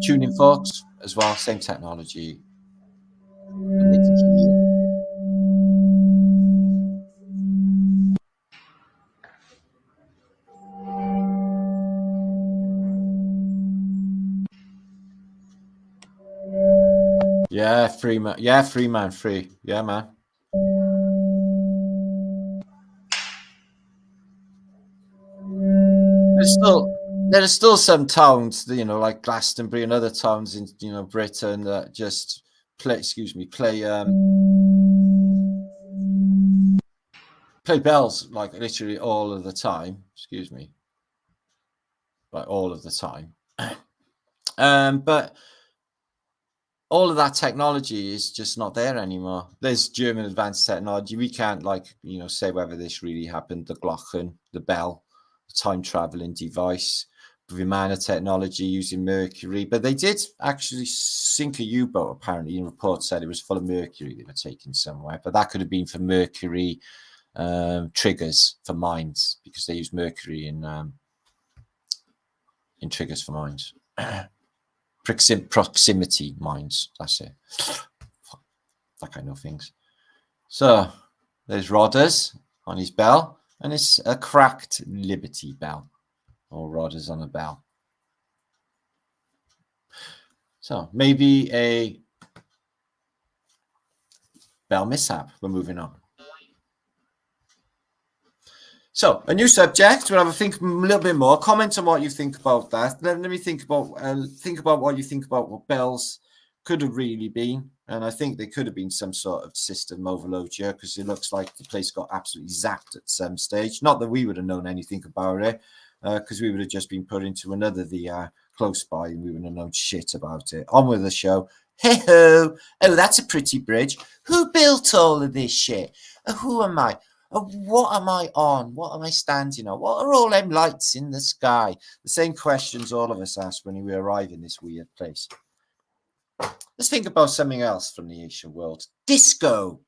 tuning forks as well, same technology. And they can heal. Yeah, free man. Yeah, free man, free. Yeah, man. There are still some towns, like Glastonbury and other towns in, Britain that just play bells like literally all of the time. Like all of the time. But all of that technology is just not there anymore. There's German advanced technology. We can't say whether this really happened. The Glocken, the bell, the time traveling device, Vimana technology using mercury. But they did actually sink a U-boat, apparently. In reports said it was full of mercury they were taking somewhere. But that could have been for mercury triggers for mines, because they use mercury in triggers for mines. Proximity mines, that's it. Like I know things. So there's Rodders on his bell, and it's a cracked Liberty bell, or Rodders on a bell. So maybe a bell mishap. We're moving on. So a new subject. We'll have a think a little bit more. Comment on what you think about that. Let me think about what you think about what bells could have really been. And I think they could have been some sort of system overload here, because it looks like the place got absolutely zapped at some stage. Not that we would have known anything about it, because we would have just been put into another VR close by and we wouldn't have known shit about it. On with the show. Hey-ho! Oh, that's a pretty bridge. Who built all of this shit? Who am I? What am I on? What am I standing on? What are all them lights in the sky? The same questions all of us ask when we arrive in this weird place. Let's think about something else from the ancient world. Disco.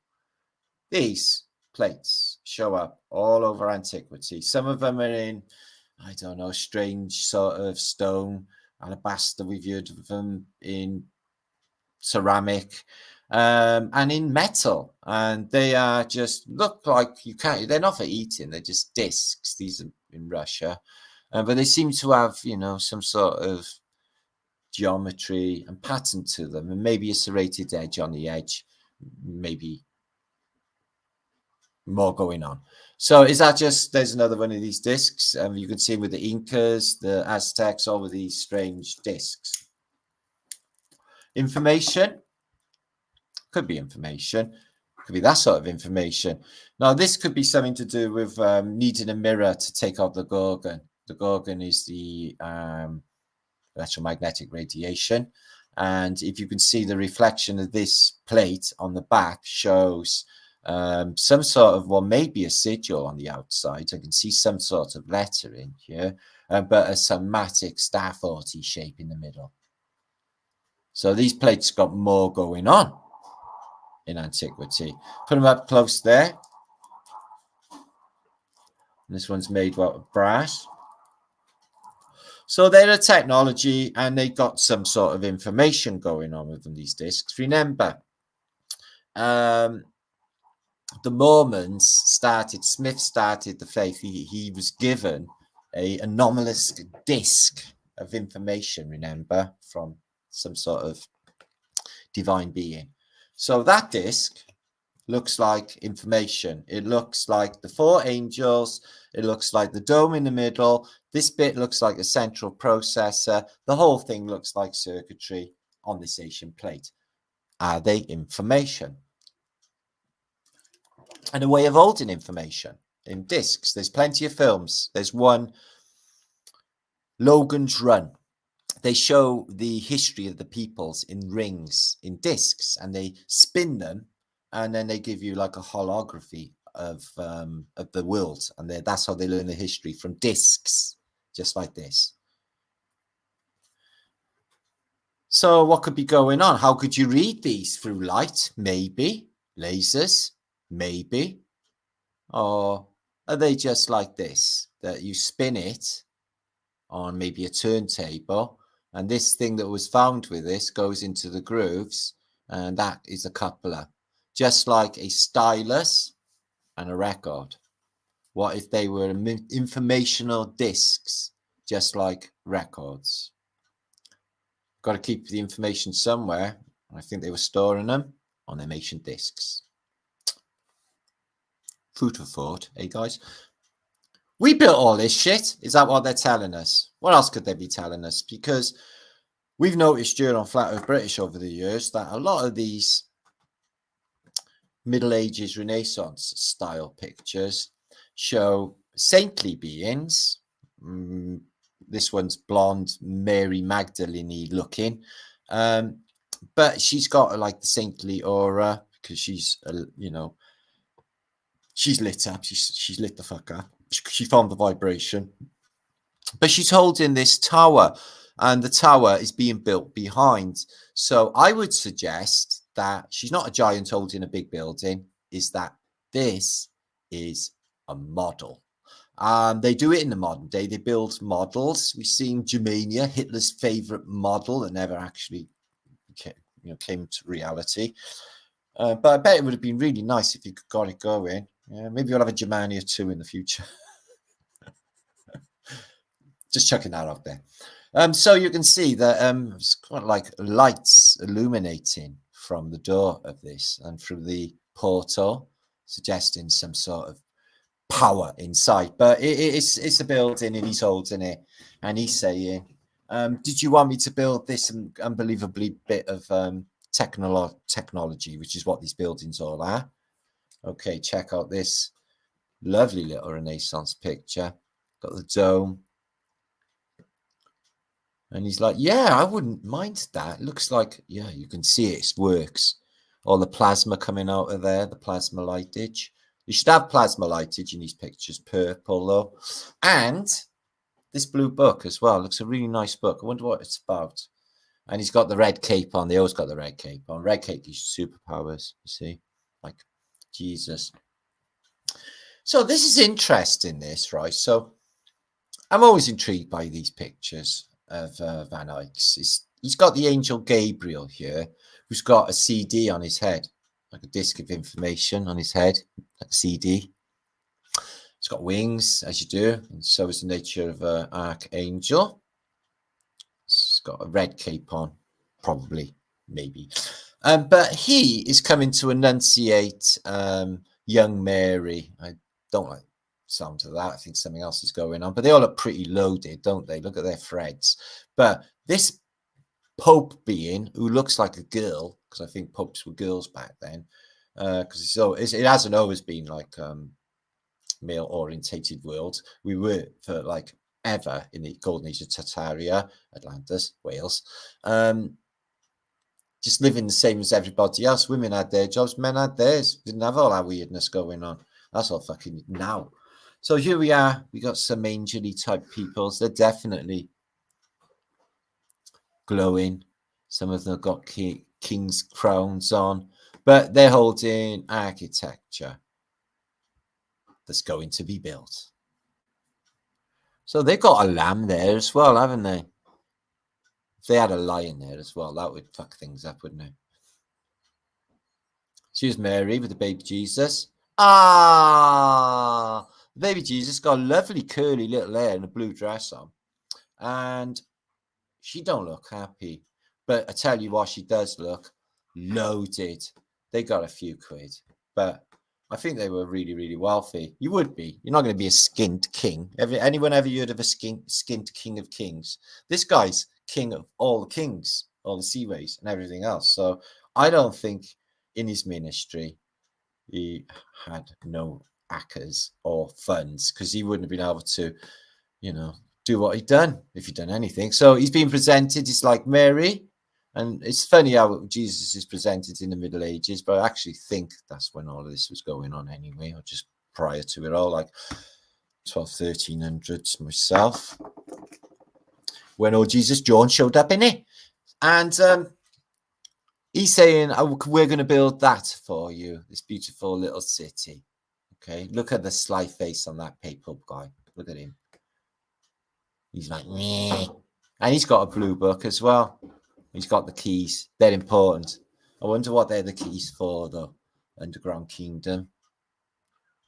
These plates show up all over antiquity. Some of them are in, I don't know, strange sort of stone, alabaster. We've heard of them in ceramic. And in metal, and they are just look like they're not for eating, they're just discs. These are in Russia, but they seem to have some sort of geometry and pattern to them, and maybe a serrated edge on the edge, maybe more going on. So is that just, there's another one of these discs, you can see them with the Incas, the Aztecs, all with these strange discs. Information. Could be information, could be that sort of information. Now, this could be something to do with needing a mirror to take out the Gorgon. The Gorgon is the electromagnetic radiation. And if you can see the reflection of this plate on the back shows some sort of, well, maybe a sigil on the outside. I can see some sort of lettering here, but a somatic Starforty shape in the middle. So these plates got more going on in antiquity. Put them up close there. And this one's made out of brass. So they're a technology, and they got some sort of information going on with them, these discs. Remember, the Mormons Smith started the faith. He was given an anomalous disc of information, remember, from some sort of divine being. So that disc looks like information. It looks like the 4 angels. It looks like the dome in the middle. This bit looks like a central processor. The whole thing looks like circuitry on this ancient plate. Are they information? And a way of holding information in discs. There's plenty of films. There's one, Logan's Run. They show the history of the peoples in rings, in discs, and they spin them, and then they give you like a holography of the world, and that's how they learn the history, from discs, just like this. So what could be going on? How could you read these? Through light? Maybe. Lasers? Maybe. Or are they just like this, that you spin it on maybe a turntable, and this thing that was found with this goes into the grooves, and that is a coupler, just like a stylus and a record. What if they were informational discs, just like records? Got to keep the information somewhere. I think they were storing them on them ancient discs. Food for thought, eh, guys? We built all this shit. Is that what they're telling us? What else could they be telling us? Because we've noticed during Flat Earth British over the years that a lot of these Middle Ages Renaissance style pictures show saintly beings. This one's blonde, Mary Magdalene looking. But she's got like the saintly aura because she's, you know, she's lit up. She's lit the fuck up. She found the vibration. But she's holding this tower, and the tower is being built behind. So I would suggest that she's not a giant holding a big building, is that this is a model. They do it in the modern day. They build models. We've seen Germania, Hitler's favorite model, that never actually came to reality. But I bet it would have been really nice if you could got it going. Yeah, maybe we'll have a Germania 2 in the future. Just chucking that out there. So you can see that it's quite like lights illuminating from the door of this and through the portal, suggesting some sort of power inside. But it's a building, and he's holding it, and he's saying, did you want me to build this unbelievably bit of technology, which is what these buildings all are? Okay, check out this lovely little Renaissance picture. Got the dome. And he's like, yeah, I wouldn't mind that. It looks like, yeah, you can see it works. All the plasma coming out of there, the plasma lightage. You should have plasma lightage in these pictures, purple though. And this blue book as well. Looks a really nice book. I wonder what it's about. And he's got the red cape on. They always got the red cape on. Red cape gives you superpowers, you see. Like Jesus. So this is interesting, this, right? So I'm always intrigued by these pictures of Van Eyck's. He's got the angel Gabriel here, who's got a CD on his head, like a disc of information on his head, like a CD. It's got wings, as you do, and so is the nature of an archangel. It's got a red cape on, probably, maybe. But he is coming to enunciate young Mary. I don't like the sound of that. I think something else is going on. But they all look pretty loaded, don't they? Look at their threads. But this Pope being, who looks like a girl, because I think popes were girls back then, because it hasn't always been like male-orientated world. We were for like ever in the golden age of Tartaria, Atlantis, Wales. Just living the same as everybody else. Women had their jobs, men had theirs. Didn't have all that weirdness going on. That's all fucking now. So here we are. We got some angely type peoples. They're definitely glowing. Some of them have got king's crowns on, but they're holding architecture that's going to be built. So they've got a lamb there as well, haven't they? If they had a lion there as well, that would fuck things up, wouldn't it? Here's Mary with the baby Jesus. Ah, the baby Jesus got a lovely curly little hair and a blue dress on. And She don't look happy. But I tell you what, she does look loaded. They got a few quid. But I think they were really, really wealthy. You would be. You're not going to be a skint king. Anyone ever heard of a skint king of kings? This guy's king of all the kings, all the seaways and everything else. So I don't think in his ministry he had no acres or funds, because he wouldn't have been able to, you know, do what he'd done if he'd done anything. So he's being presented, it's like Mary. And it's funny how Jesus is presented in the Middle Ages, but I actually think that's when all of this was going on anyway, or just prior to it all, like 1300s myself, when old Jesus John showed up in it. And he's saying, oh, we're going to build that for you, this beautiful little city. Okay, look at the sly face on that papal guy. Look at him. He's like, meh. And he's got a blue book as well. He's got the keys. They're important. I wonder what they're the keys for, though. Underground Kingdom.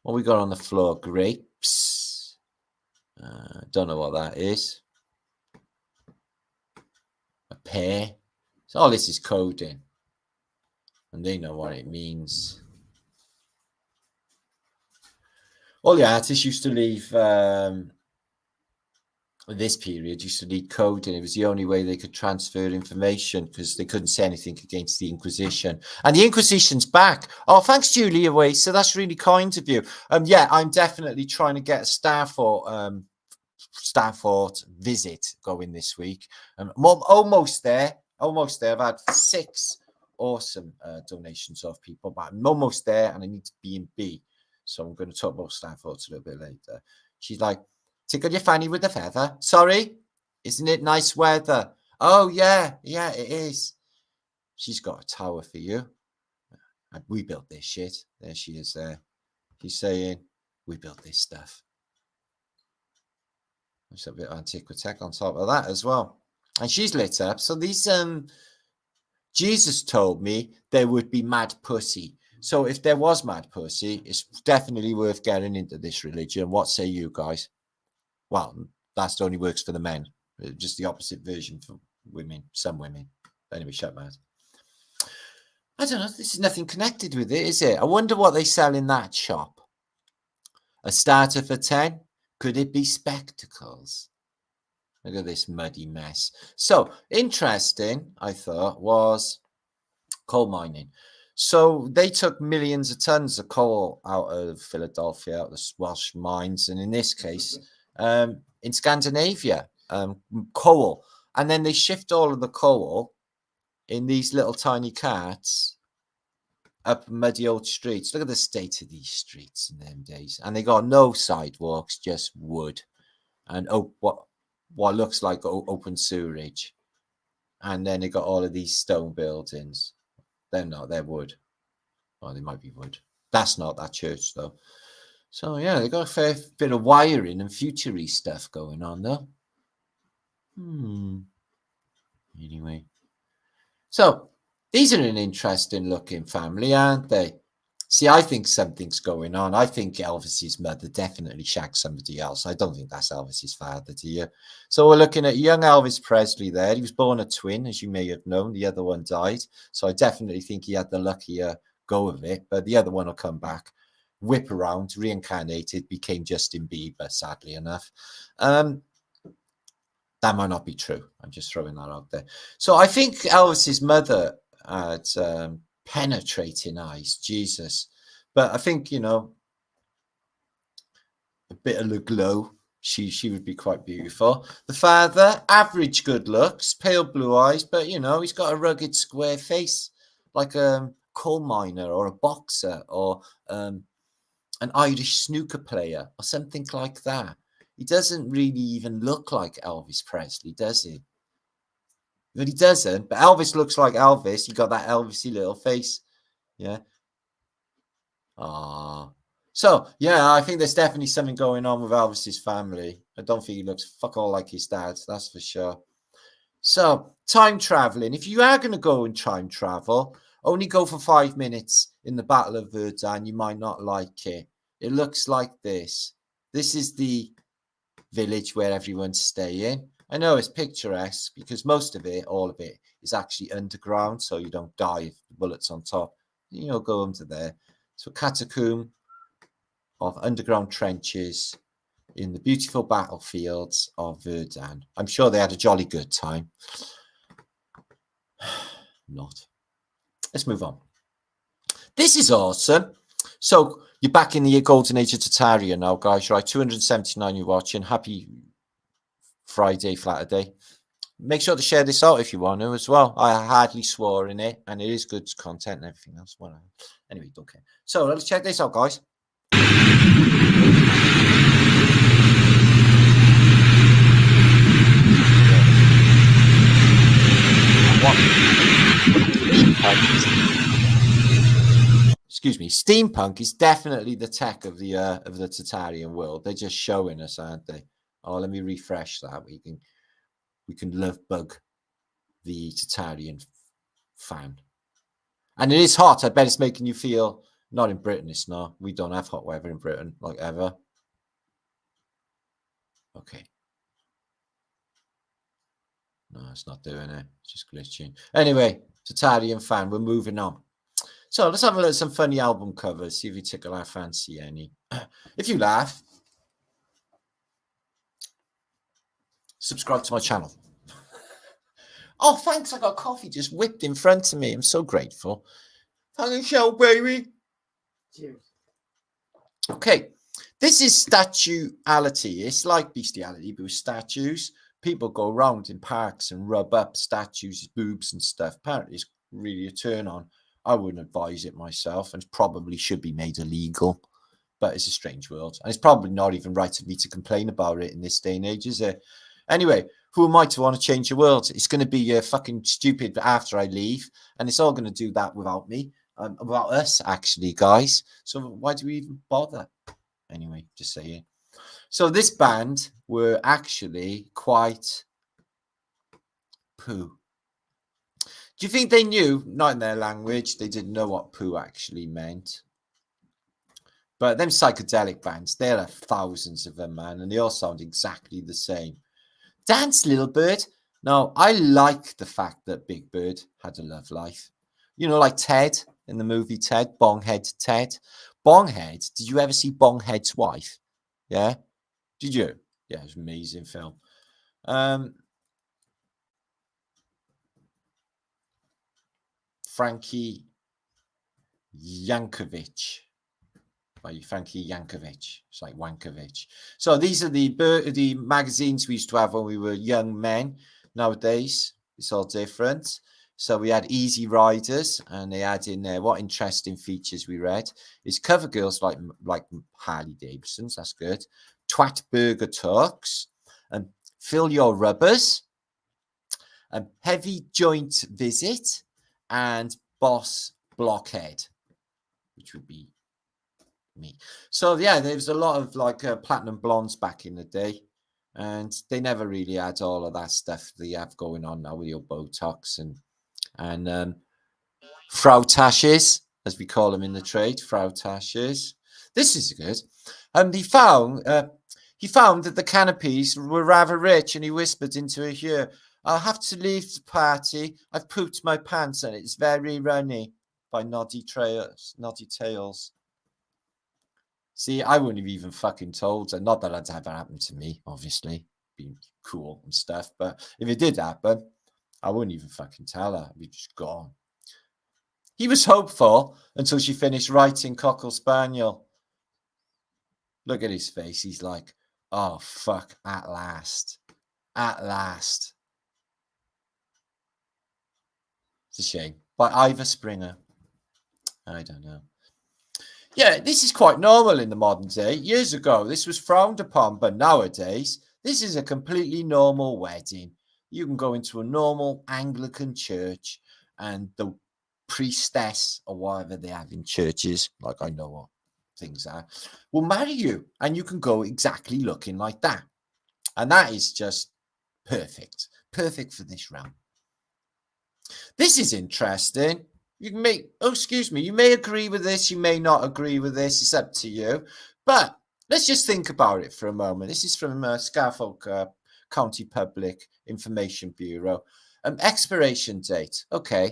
What we got on the floor? Grapes. Don't know what that is. A pear. So all this is coding. And they know what it means. All the artists used to leave... this period used to need coding. It was the only way they could transfer information, because they couldn't say anything against the Inquisition. And the Inquisition's back. Oh, thanks, Julie, away. So that's really kind of you. Yeah, I'm definitely trying to get a Starfort visit going this week. I'm almost there. Almost there. I've had 6 awesome donations of people, but I'm almost there, and I need to be in B. So I'm going to talk about Starfort a little bit later. She's like, tickle your fanny with a feather. Sorry, isn't it nice weather? Oh, yeah, it is. She's got a tower for you. We built this shit. There she is there. She's saying, we built this stuff. There's a bit of antiquity on top of that as well. And she's lit up. So these, Jesus told me there would be mad pussy. So if there was mad pussy, it's definitely worth getting into this religion. What say you guys? Well, that only works for the men. Just the opposite version for women, some women. Anyway, shut my mouth. I don't know. This is nothing connected with it, is it? I wonder what they sell in that shop. A starter for 10? Could it be spectacles? Look at this muddy mess. So, interesting, I thought, was coal mining. So they took millions of tons of coal out of Philadelphia, out of the Welsh mines, and in this case... in Scandinavia, coal, and then they shift all of the coal in these little tiny carts up muddy old streets. Look at the state of these streets in them days, and they got no sidewalks, just wood, and what looks like open sewerage, and then they got all of these stone buildings. They're not, they're wood. Oh, they might be wood. That's not that church though. So, yeah, they got a fair bit of wiring and future-y stuff going on, though. Anyway. So, these are an interesting-looking family, aren't they? See, I think something's going on. I think Elvis's mother definitely shagged somebody else. I don't think that's Elvis's father, do you? So, we're looking at young Elvis Presley there. He was born a twin, as you may have known. The other one died. So, I definitely think he had the luckier go of it. But the other one will come back. Whip around, reincarnated, became Justin Bieber, sadly enough. That might not be true. I'm just throwing that out there. So I think Elvis's mother had penetrating eyes, Jesus. But I think, you know, a bit of the glow, she would be quite beautiful. The father, average good looks, pale blue eyes, but, you know, he's got a rugged square face, like a coal miner or a boxer or... an Irish snooker player or something like that. He doesn't really even look like Elvis Presley, does he? But he doesn't. But Elvis looks like Elvis. He got that Elvis-y little face. Yeah. So, yeah, I think there's definitely something going on with Elvis's family. I don't think he looks fuck all like his dad. That's for sure. So, time traveling. If you are going to go and time travel, only go for 5 minutes in the Battle of Verdun. You might not like it. It looks like this. This is the village where everyone's staying. I know it's picturesque because most of it, all of it, is actually underground, so you don't die if the bullet's on top. You know, go into there. So catacomb of underground trenches in the beautiful battlefields of Verdun. I'm sure they had a jolly good time. Not. Let's move on. This is awesome. So you're back in the golden age of Tartarian now, guys, right? 279 you're watching. Happy Friday, Flatterday. Make sure to share this out if you want to as well. I hardly swore in it, and it is good content and everything else. Well, anyway, don't care. So let's check this out, guys. Excuse me, steampunk is definitely the tech of the Tartarian world. They're just showing us, aren't they? Oh, let me refresh that. We can love bug the Tartarian fan. And it is hot. I bet it's making you feel, not in Britain, it's not. We don't have hot weather in Britain, like ever. Okay. No, it's not doing it. It's just glitching. Anyway, Tartarian fan, we're moving on. So let's have a look at some funny album covers, see if you tickle our fancy any. If you laugh, subscribe to my channel. Oh, thanks. I got coffee just whipped in front of me. I'm so grateful. Thanks, show, baby. Cheers. Okay. This is statuality. It's like bestiality, but with statues. People go around in parks and rub up statues' boobs and stuff. Apparently, it's really a turn on. I wouldn't advise it myself, and it probably should be made illegal. But it's a strange world. And it's probably not even right of me to complain about it in this day and age, is it? Anyway, who am I to want to change the world? It's going to be fucking stupid after I leave. And it's all going to do that without me. Without us, actually, guys. So why do we even bother? Anyway, just saying. So this band were actually quite poo. Do you think they knew? Not in their language. They didn't know what poo actually meant. But them psychedelic bands, there are thousands of them, man. And they all sound exactly the same. Dance, Little Bird. No, I like the fact that Big Bird had a love life. You know, like Ted in the movie Ted, Bonghead Ted. Bonghead, did you ever see Bonghead's wife? Yeah? Did you? Yeah, it was an amazing film. Frankie Yankovic. By Frankie Yankovic. It's like Wankovic. So these are the magazines we used to have when we were young men. Nowadays, it's all different. So we had Easy Riders, and they had in there what interesting features we read. Is cover girls like Harley Davidson's, that's good. Twat Burger Talks, and Fill Your Rubbers, and Heavy Joint Visit, and Boss Blockhead, which would be me. So yeah, there was a lot of like platinum blondes back in the day, and they never really had all of that stuff that you have going on now with your Botox and Frau Tashes, as we call them in the trade, Frau Tashes. This is good. And he found that the canopies were rather rich, and he whispered into her ear, "I'll have to leave the party. I've pooped my pants and it's very runny." By Noddy Tails. See, I wouldn't have even fucking told her. Not that that's ever happened to me, obviously. Being cool and stuff. But if it did happen, I wouldn't even fucking tell her. I'd be just gone. He was hopeful until she finished writing Cockle Spaniel. Look at his face. He's like, oh, fuck, at last. At last. It's a shame. By Ivor Springer. I don't know. Yeah, this is quite normal in the modern day. Years ago, this was frowned upon, but nowadays, this is a completely normal wedding. You can go into a normal Anglican church, and the priestess or whatever they have in churches, like I know what things are, will marry you, and you can go exactly looking like that. And that is just perfect. Perfect for this realm. This is interesting. You can make, you may agree with this, you may not agree with this, it's up to you. But let's just think about it for a moment. This is from Starfort County Public Information Bureau. Expiration date. Okay.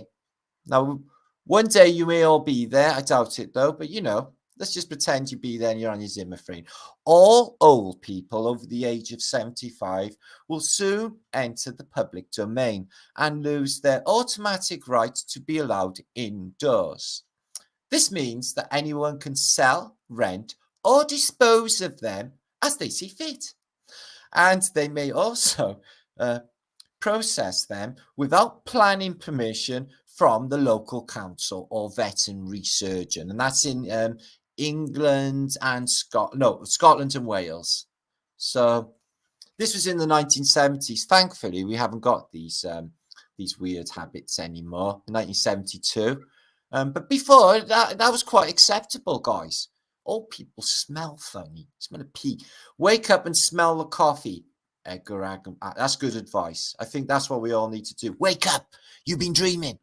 Now, one day you may all be there. I doubt it, though. But, you know, let's just pretend you be there and you're on your Zimmer frame. All old people over the age of 75 will soon enter the public domain and lose their automatic right to be allowed indoors. This means that anyone can sell, rent, or dispose of them as they see fit. And they may also process them without planning permission from the local council or veterinary surgeon. And that's in England and Scotland and Wales. So this was in the 1970s. Thankfully, we haven't got these weird habits anymore. 1972. But before, that was quite acceptable, guys. Old people smell funny. Smell a pee. Wake up and smell the coffee. Edgar Allan. That's good advice. I think that's what we all need to do. Wake up. You've been dreaming.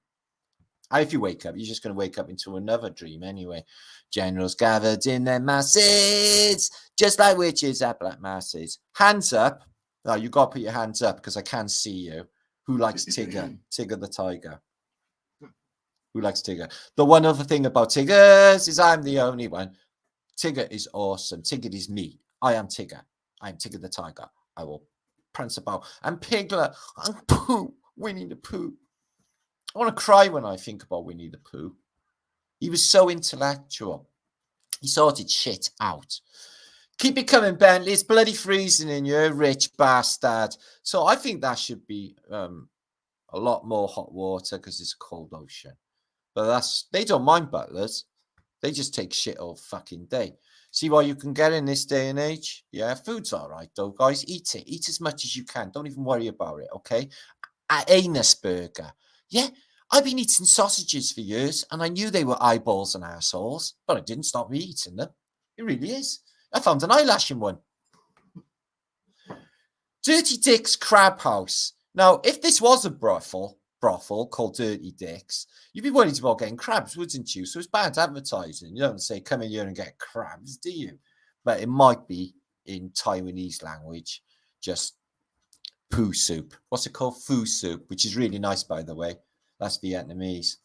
If you wake up, you're just going to wake up into another dream anyway. Generals gathered in their masses, just like witches at black masses. Hands up. Now, you got to put your hands up because I can't see you. Who likes Tigger? Tigger the tiger. Who likes Tigger? The one other thing about Tiggers is I'm the only one. Tigger is awesome. Tigger is me. I am Tigger. I am Tigger the tiger. I will prance about. And Piglet and Pooh. Winnie the Pooh. I want to cry when I think about Winnie the Pooh. He was so intellectual. He sorted shit out. Keep it coming, Bentley. It's bloody freezing in here, rich bastard. So I think that should be a lot more hot water because it's a cold ocean. But they don't mind butlers. They just take shit all fucking day. See what you can get in this day and age? Yeah, food's all right, though, guys. Eat it. Eat as much as you can. Don't even worry about it, okay? Anus burger. Yeah, I've been eating sausages for years, and I knew they were eyeballs and assholes, but I didn't stop me eating them. It really is. I found an eyelash in one. Dirty Dick's Crab House. Now, if this was a brothel called Dirty Dick's, you'd be worried about getting crabs, wouldn't you? So it's bad advertising. You don't say, come in here and get crabs, do you? But it might be in Taiwanese language, just poo soup. What's it called? Poo soup, which is really nice, by the way. That's Vietnamese.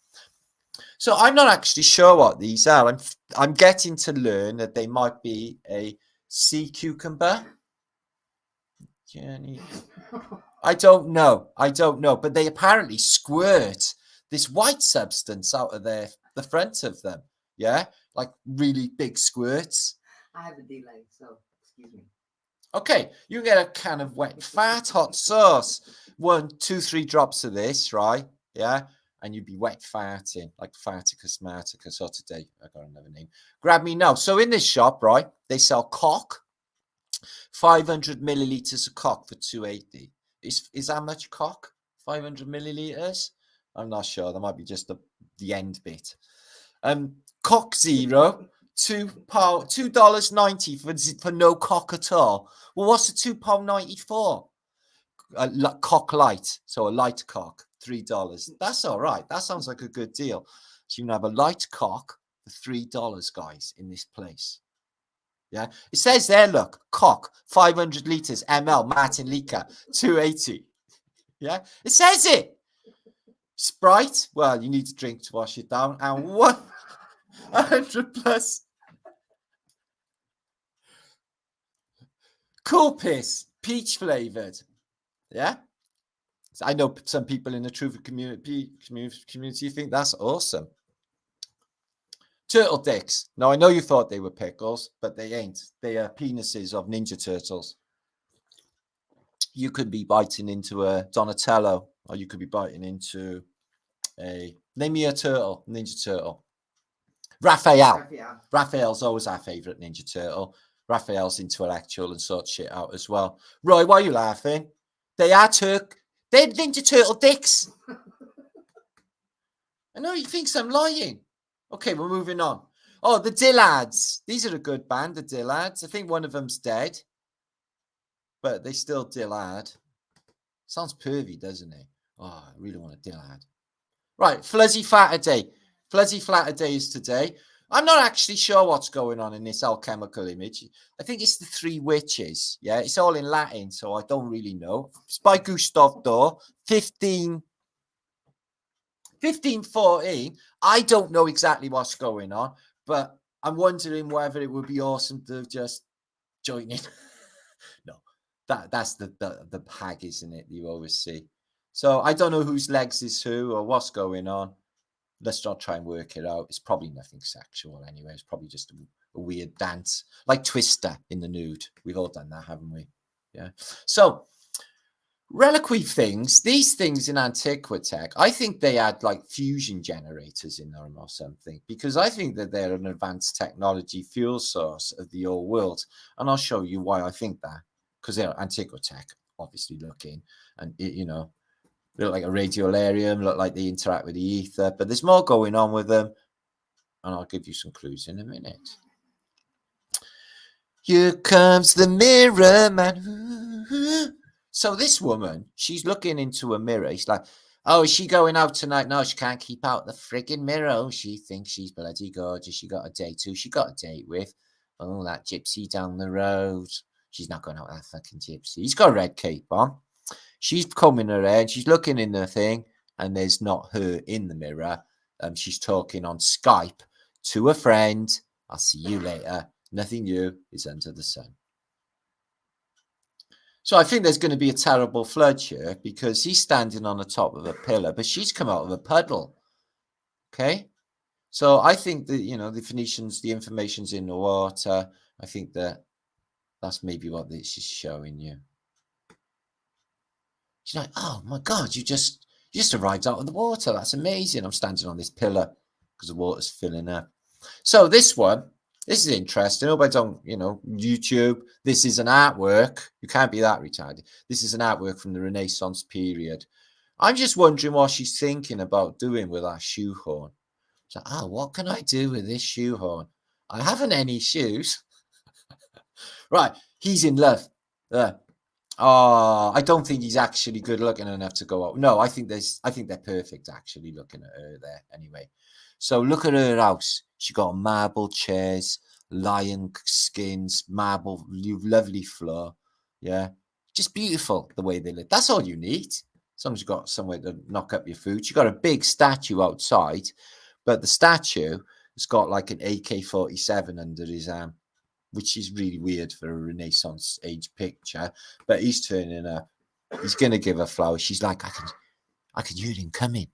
So I'm not actually sure what these are. I'm getting to learn that they might be a sea cucumber. Jenny. I don't know. But they apparently squirt this white substance out of the front of them. Yeah? Like really big squirts. I have a delay, so excuse me. Okay, you get a can of wet fat hot sauce. 1, 2, 3 drops of this, right? Yeah? And you'd be wet farting, like Farticus Marticus, or today, I got another name. Grab me now. So in this shop, right, they sell cock, 500 milliliters of cock for $2.80. Is that much cock? 500 milliliters? I'm not sure. That might be just the end bit. Cock Zero, $2.90 for no cock at all. Well, what's the £2.90 for? Cock light, so a light cock, $3. That's all right. That sounds like a good deal. So you can have a light cock for $3, guys, in this place. Yeah, it says there, look, cock, 500 liters, ml, Martin Liedtkes, $2.80. Yeah, it says it. Sprite, well, you need to drink to wash it down, and 100 plus. Cool Piss, peach flavored. Yeah, so I know some people in the Truth community think that's awesome. Turtle dicks. Now, I know you thought they were pickles, but they ain't. They are penises of Ninja Turtles. You could be biting into a Donatello, or you could be biting into name me a turtle, Ninja Turtle. Raphael. Raphael's always our favourite Ninja Turtle. Raphael's intellectual and sorts shit out as well. Roy, why are you laughing? They're Ninja Turtle dicks. I know he thinks I'm lying. Okay, we're moving on. Oh, the Dillads. These are a good band, the Dillads. I think one of them's dead, but they still Dillad. Sounds pervy, doesn't it? Oh, I really want a Dillad. Right, Fluzzy Flatterday. Fluzzy Flatterday is today. I'm not actually sure what's going on in this alchemical image. I think it's the three witches. Yeah, it's all in Latin, so I don't really know. It's by Gustav Dor, 1514. I don't know exactly what's going on, but I'm wondering whether it would be awesome to just join in. No, that's the hag, isn't it? You always see. So I don't know whose legs is who or what's going on. Let's not try and work it out. It's probably nothing sexual anyway. It's probably just a weird dance, like Twister in the nude. We've all done that, haven't we? Yeah. So reliquary things, these things in antiquity, I think they had like fusion generators in them or something, because I think that they're an advanced technology fuel source of the old world. And I'll show you why I think that, because they're antiquity, obviously looking, and you know, they look like a radiolarium, look like they interact with the ether, but there's more going on with them. And I'll give you some clues in a minute. Here comes the mirror man. So this woman, she's looking into a mirror. He's like, oh, is she going out tonight? No, she can't keep out the frigging mirror. Oh, she thinks she's bloody gorgeous. She got a date too. She got a date with, oh, that gypsy down the road. She's not going out with that fucking gypsy. He's got a red cape on. She's combing her hair and she's looking in the thing, and there's not her in the mirror. She's talking on Skype to a friend. I'll see you later. Nothing new is under the sun. So I think there's going to be a terrible flood here, because he's standing on the top of a pillar, but she's come out of a puddle. Okay. So I think that, you know, the Phoenicians, the information's in the water. I think that that's maybe what this is showing you. She's like, oh my God, you just arrived out of the water. That's amazing. I'm standing on this pillar because the water's filling up. So this one, this is interesting. I hope I don't, you know, YouTube. This is an artwork. You can't be that retarded. This is an artwork from the Renaissance period. I'm just wondering what she's thinking about doing with that shoehorn. So, oh, what can I do with this shoehorn? I haven't any shoes. Right, he's in love. Oh, I don't think he's actually good looking enough to go out. No, I think they're perfect actually looking at her there anyway. So look at her house. She got marble chairs, lion skins, marble, lovely floor. Yeah, just beautiful the way they live. That's all you need. As long as you've got somewhere to knock up your food. You've got a big statue outside, but the statue has got like an AK-47 under his arm, which is really weird for a Renaissance age picture. But he's turning up. He's going to give her flowers. She's like, I can hear him coming.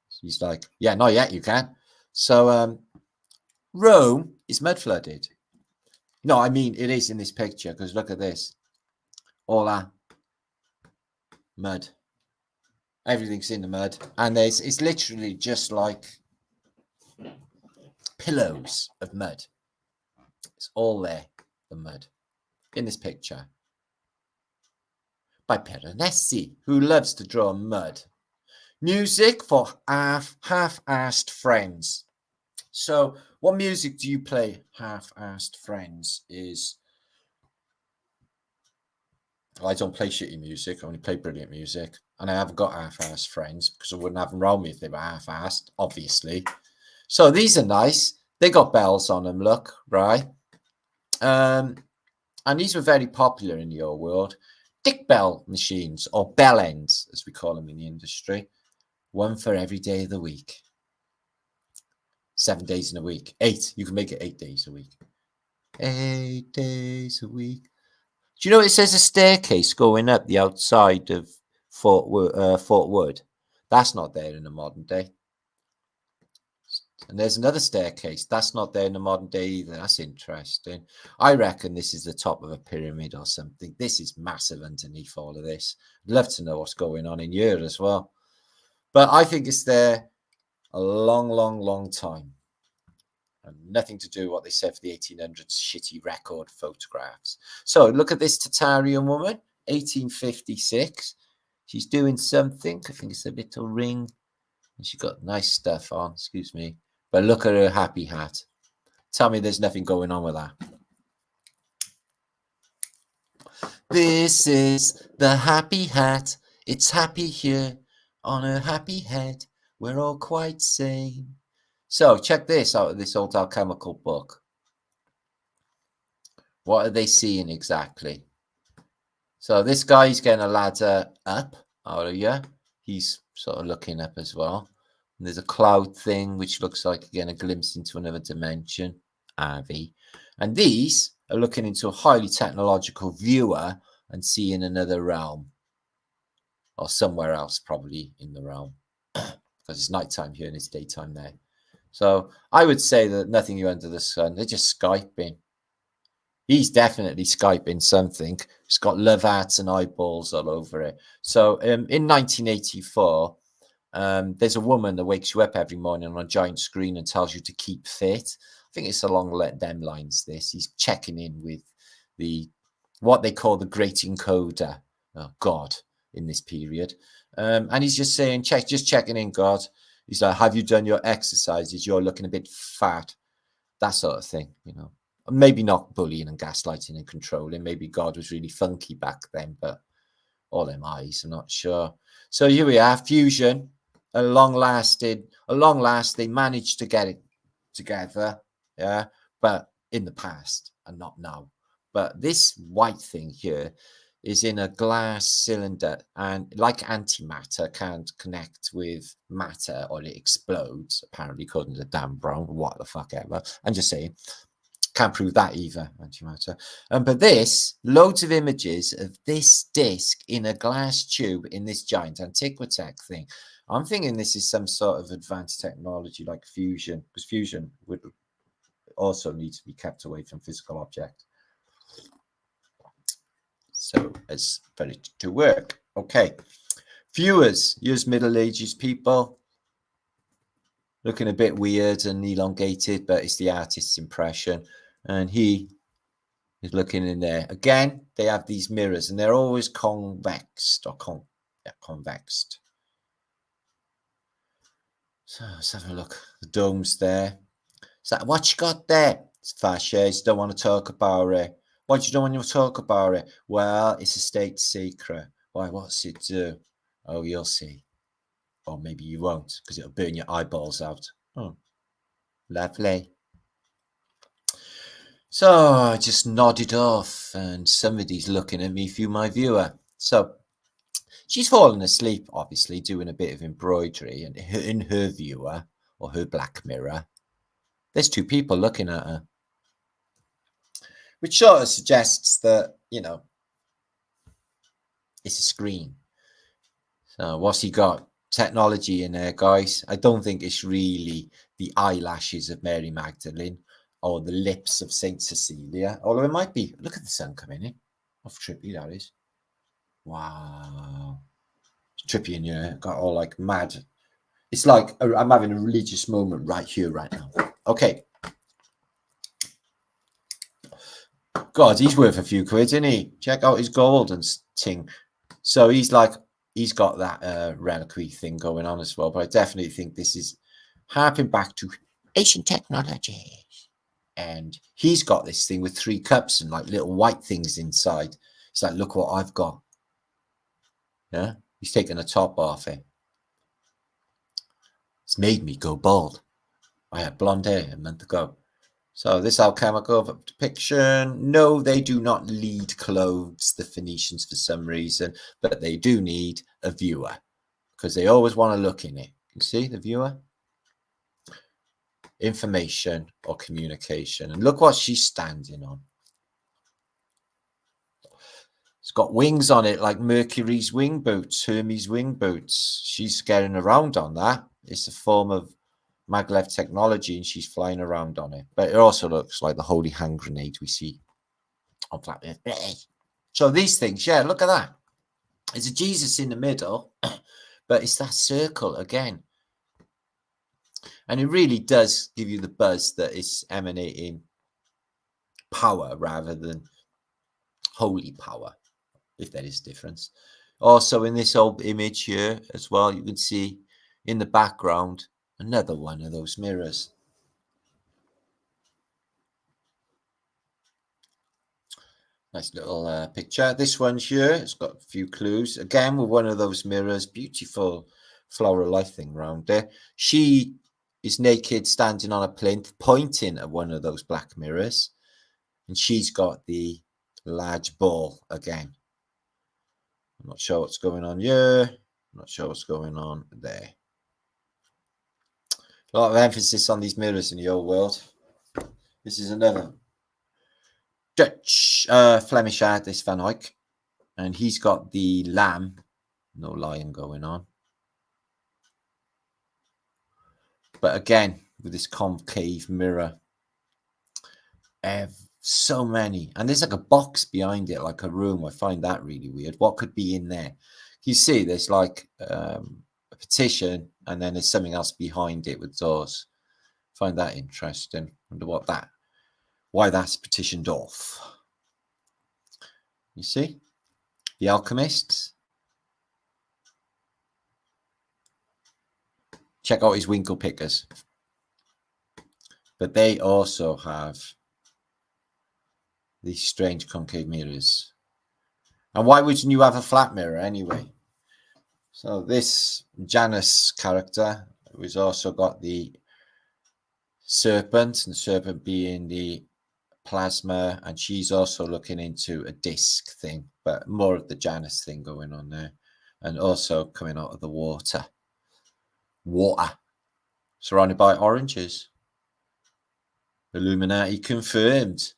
She's like, yeah, not yet, you can. So Rome is mud flooded. No, I mean, it is in this picture, because look at this. All that mud. Everything's in the mud. And it's literally just like pillows of mud. It's all there, the mud, in this picture. By Piranesi, who loves to draw mud. Music for half-assed friends. So what music do you play, half-assed friends, is... Well, I don't play shitty music. I only play brilliant music. And I haven't got half-assed friends, because I wouldn't have them around me if they were half-assed, obviously. So these are nice. They got bells on them, look, right? And these were very popular in the old world. Dick bell machines, or bell ends, as we call them in the industry. One for every day of the week. 7 days in a week. 8. You can make it 8 days a week. 8 days a week. Do you know it says a staircase going up the outside of Fort Wood? That's not there in the modern day. And there's another staircase. That's not there in the modern day either. That's interesting. I reckon this is the top of a pyramid or something. This is massive underneath all of this. I'd love to know what's going on in here as well. But I think it's there a long, long, long time. And nothing to do with what they said for the 1800s shitty record photographs. So look at this Tartarian woman, 1856. She's doing something. I think it's a little ring. And she's got nice stuff on. Excuse me. But look at her happy hat. Tell me there's nothing going on with that. This is the happy hat. It's happy here on her happy head. We're all quite sane. So check this out of this old alchemical book. What are they seeing exactly? So this guy's getting a ladder up out of here. He's sort of looking up as well. And there's a cloud thing, which looks like, again, a glimpse into another dimension, RV. And these are looking into a highly technological viewer and seeing another realm. Or somewhere else, probably in the realm. Because it's nighttime here and it's daytime there. So I would say that nothing new under the sun. They're just Skyping. He's definitely Skyping something. It's got love hearts and eyeballs all over it. So in 1984, there's a woman that wakes you up every morning on a giant screen and tells you to keep fit. I think it's along them lines, this. He's checking in with what they call the great encoder, God, in this period. And he's just saying, just checking in, God. He's like, have you done your exercises? You're looking a bit fat. That sort of thing, you know. Maybe not bullying and gaslighting and controlling. Maybe God was really funky back then, but all them eyes, I'm not sure. So here we are, fusion. At long last, they managed to get it together, yeah, but in the past and not now. But this white thing here is in a glass cylinder, and like antimatter can't connect with matter or it explodes, apparently, according to Dan Brown, what the fuck ever. I'm just saying, can't prove that either, antimatter. But this, loads of images of this disc in a glass tube in this giant antiquity thing. I'm thinking this is some sort of advanced technology like fusion, because fusion would also need to be kept away from physical objects. So it's for it to work. Okay. Viewers, use Middle Ages people. Looking a bit weird and elongated, but it's the artist's impression. And he is looking in there. Again, they have these mirrors and they're always convexed or convexed. So let's have a look. The dome's there. So what you got there? It's fascist. Don't want to talk about it. Why do you don't want to talk about it? Well, it's a state secret. Why? What's it do? Oh, you'll see. Or maybe you won't, because it'll burn your eyeballs out. Oh, lovely. So I just nodded off, and somebody's looking at me through my viewer. So she's fallen asleep, obviously, doing a bit of embroidery, and in her viewer, or her black mirror, there's two people looking at her. Which sort of suggests that, you know, it's a screen. So what's he got? Technology in there, guys. I don't think it's really the eyelashes of Mary Magdalene or the lips of Saint Cecilia. Although it might be. Look at the sun coming in. How trippy that is. Wow. It's trippy in here. Got all like mad. It's like I'm having a religious moment right here, right now. Okay. God, he's worth a few quid, isn't he? Check out his gold and ting. So he's like, he's got that reliquary thing going on as well. But I definitely think this is harping back to ancient technology. And he's got this thing with 3 cups and like little white things inside. It's like, look what I've got. Yeah, he's taking the top off it. It's made me go bald. I had blonde hair a month ago. So this alchemical depiction, no, they do not lead clothes, the Phoenicians, for some reason, but they do need a viewer because they always want to look in it. You see the viewer? Information or communication. And look what she's standing on. It's got wings on it like Mercury's wing boots, Hermes wing boots. She's getting around on that. It's a form of maglev technology and she's flying around on it. But it also looks like the holy hand grenade we see on Flat Earth. So these things, yeah, look at that. There's a Jesus in the middle, but it's that circle again. And it really does give you the buzz that it's emanating power rather than holy power, if there is a difference. Also in this old image here as well, you can see in the background another one of those mirrors. Nice little picture. This one's here. It's got a few clues. Again, with one of those mirrors. Beautiful floral life thing around there. She is naked, standing on a plinth, pointing at one of those black mirrors. And she's got the large ball again. I'm not sure what's going on here. I'm not sure what's going on there. A lot of emphasis on these mirrors in the old world. This is another Dutch Flemish artist, Van Eyck. And he's got the lamb. No lion going on. But again, with this concave mirror. So many. And there's like a box behind it, like a room. I find that really weird. What could be in there? You see, there's like a petition, and then there's something else behind it with doors. Find that interesting. Wonder why that's petitioned off. You see? The alchemists. Check out his winkle pickers. But they also have these strange concave mirrors. And why wouldn't you have a flat mirror anyway? So this Janus character has also got the serpent, and the serpent being the plasma, and she's also looking into a disc thing, but more of the Janus thing going on there, and also coming out of the water. Surrounded by oranges. Illuminati confirmed.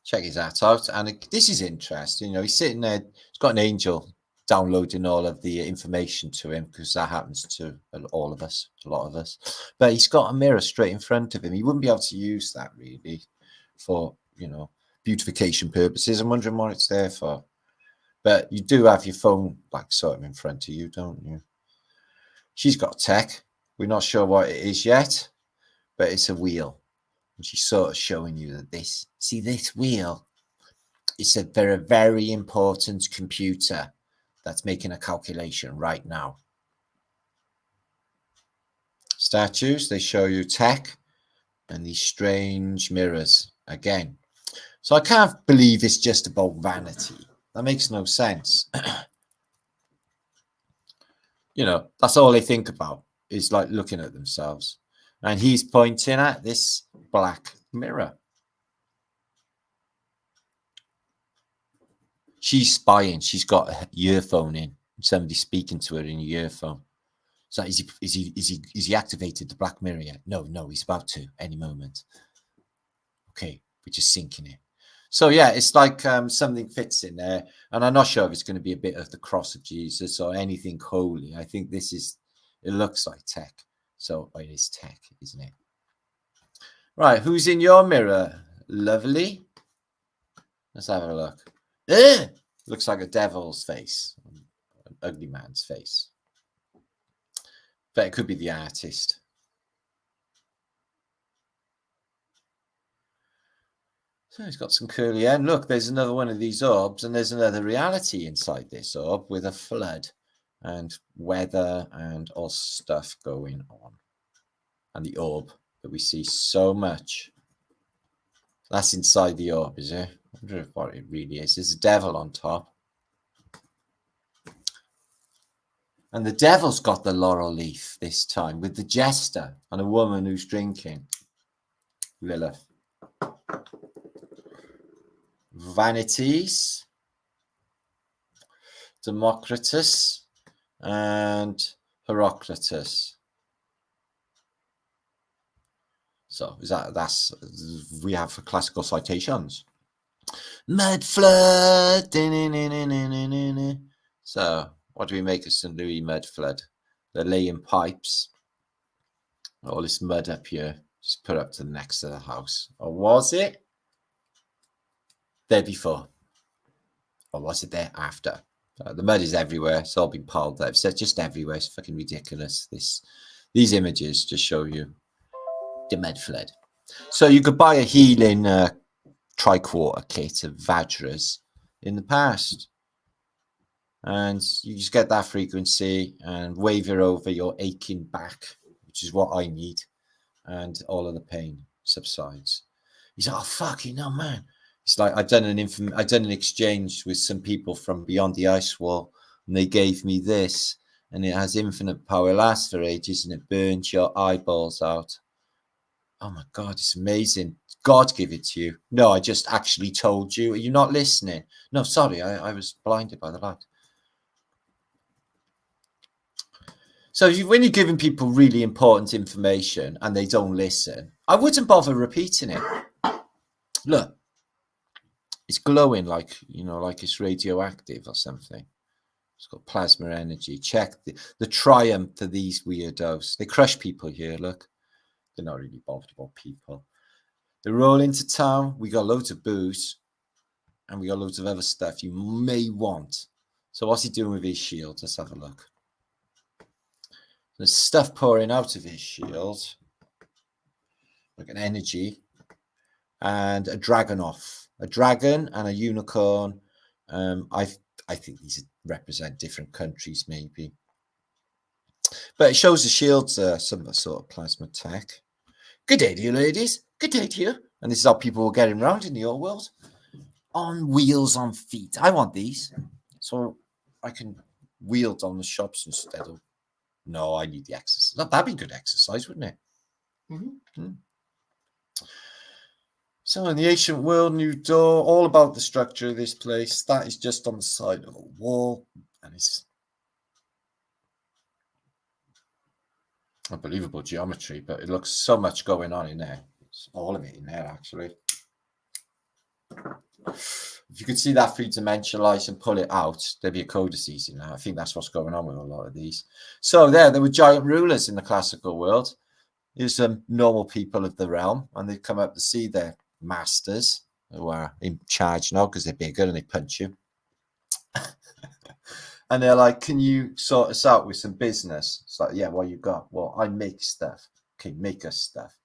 Check his art out, and this is interesting. You know, he's sitting there. He's got an angel downloading all of the information to him, because that happens to all of us, a lot of us. But he's got a mirror straight in front of him. He wouldn't be able to use that really for, you know, beautification purposes. I'm wondering what it's there for. But you do have your phone like sort of in front of you, don't you? She's got tech. We're not sure what it is yet, but it's a wheel. And she's sort of showing you that this wheel is a very, very important computer that's making a calculation right now. Statues, they show you tech and these strange mirrors again. So I can't believe it's just about vanity. That makes no sense. You know, that's all they think about, is like looking at themselves. And he's pointing at this black mirror. She's spying. She's got a earphone in. Somebody speaking to her in a earphone. So is he activated the black mirror yet? No, he's about to any moment. Okay, we're just syncing it. So yeah, it's like something fits in there, and I'm not sure if it's going to be a bit of the cross of Jesus or anything holy. I think this is. It looks like tech, so it is tech, isn't it? Right, who's in your mirror? Lovely. Let's have a look. Ugh! Looks like a devil's face, an ugly man's face. But it could be the artist. So he's got some curly hair. And look, there's another one of these orbs, and there's another reality inside this orb with a flood and weather and all stuff going on. And the orb that we see so much. That's inside the orb, is it? I wonder what it really is. There's a devil on top. And the devil's got the laurel leaf this time with the jester and a woman who's drinking. Lilith. Vanities. Democritus and Heraclitus. So is that's we have for classical citations. Mud flood. So what do we make of St. Louis mud flood? They're laying pipes. All this mud up here, just put up to the next to the house. Or was it there before? Or was it there after? The mud is everywhere. It's all been piled up. So it's just everywhere. It's fucking ridiculous. These images just show you the mud flood. So you could buy a healing triquarter kit of Vajras in the past. And you just get that frequency and wave it over your aching back, which is what I need. And all of the pain subsides. He's like, oh, fucking no, man. It's like I've done an exchange with some people from beyond the ice wall, and they gave me this, and it has infinite power. It lasts for ages, and it burns your eyeballs out. Oh my God, it's amazing. God give it to you. No, I just actually told you. Are you not listening? No, sorry, I was blinded by the light. So when you're giving people really important information and they don't listen, I wouldn't bother repeating it. Look, it's glowing like, you know, like it's radioactive or something. It's got plasma energy. Check the triumph of these weirdos. They crush people here, look. They're not really bothered about people. They roll into town. We got loads of booze. And we got loads of other stuff you may want. So what's he doing with his shield? Let's have a look. There's stuff pouring out of his shield. Like an energy. And a dragon off. A dragon and a unicorn. I think these represent different countries, maybe. But it shows the shields some sort of plasma tech. Good day to you, ladies. Good day to you. And this is how people were getting around in the old world. On wheels, on feet. I want these. So I can wield on the shops instead of... No, I need the exercise. That'd be good exercise, wouldn't it? Mm-hmm. So in the ancient world, new door, all about the structure of this place. That is just on the side of a wall. And it's unbelievable geometry, but it looks so much going on in there. It's all of it in there, actually. If you could see that three-dimensionalized and pull it out, there'd be a codices in there. I think that's what's going on with a lot of these. So there were giant rulers in the classical world. There's some normal people of the realm, and they come up to see their masters who are in charge now because they're bigger and they punch you. And they're like, can you sort us out with some business? It's like, yeah, what you got? Well, I make stuff. Okay, make us stuff.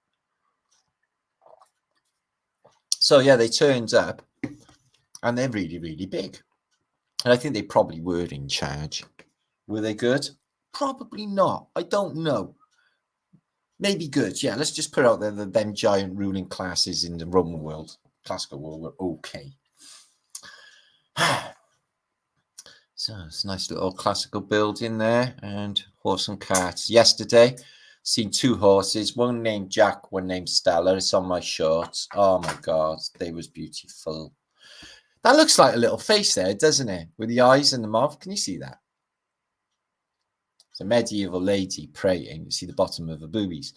So yeah, they turned up and they're really, really big. And I think they probably were in charge. Were they good? Probably not. I don't know. Maybe good. Yeah, let's just put out there that them giant ruling classes in the Roman world, classical world, were okay. So it's a nice little classical building there, and horse and carts. Yesterday, seen two horses, one named Jack, one named Stella. It's on my shorts. Oh my God, they was beautiful. That looks like a little face there, doesn't it? With the eyes and the mouth. Can you see that? It's a medieval lady praying. You see the bottom of her boobies.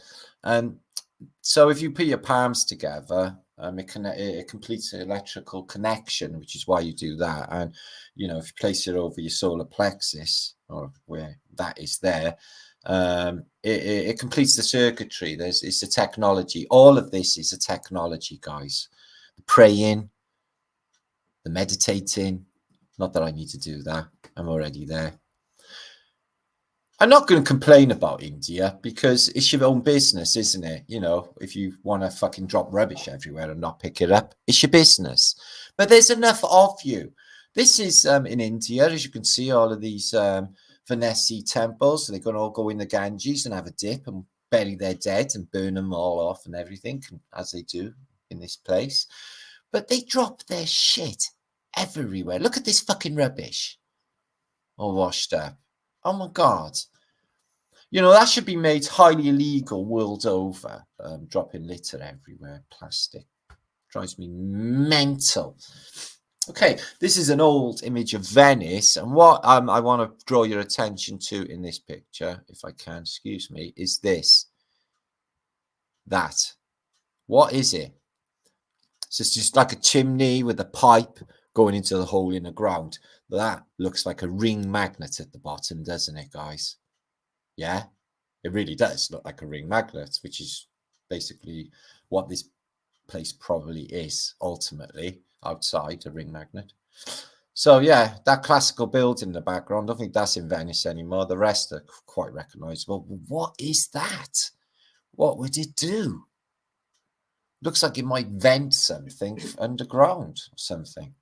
So if you put your palms together, it completes an electrical connection, which is why you do that. And, you know, if you place it over your solar plexus, or where that is there, it completes the circuitry. It's a technology. All of this is a technology, guys. The praying, the meditating. Not that I need to do that. I'm already there. I'm not going to complain about India because it's your own business, isn't it? You know, if you want to fucking drop rubbish everywhere and not pick it up, it's your business. But there's enough of you. This is in India, as you can see, all of these Venesi temples. They're going to all go in the Ganges and have a dip and bury their dead and burn them all off and everything, as they do in this place. But they drop their shit everywhere. Look at this fucking rubbish. All washed up. Oh my God. You know, that should be made highly illegal world over. Dropping litter everywhere. Plastic. Drives me mental. Okay, this is an old image of Venice. And what I want to draw your attention to in this picture, if I can, excuse me, is this. That. What is it? So it's just like a chimney with a pipe going into the hole in the ground. That looks like a ring magnet at the bottom, doesn't it, guys? Yeah, it really does look like a ring magnet, which is basically what this place probably is, ultimately, outside a ring magnet. So, yeah, that classical building in the background, I don't think that's in Venice anymore. The rest are quite recognizable. What is that? What would it do? Looks like it might vent something underground or something.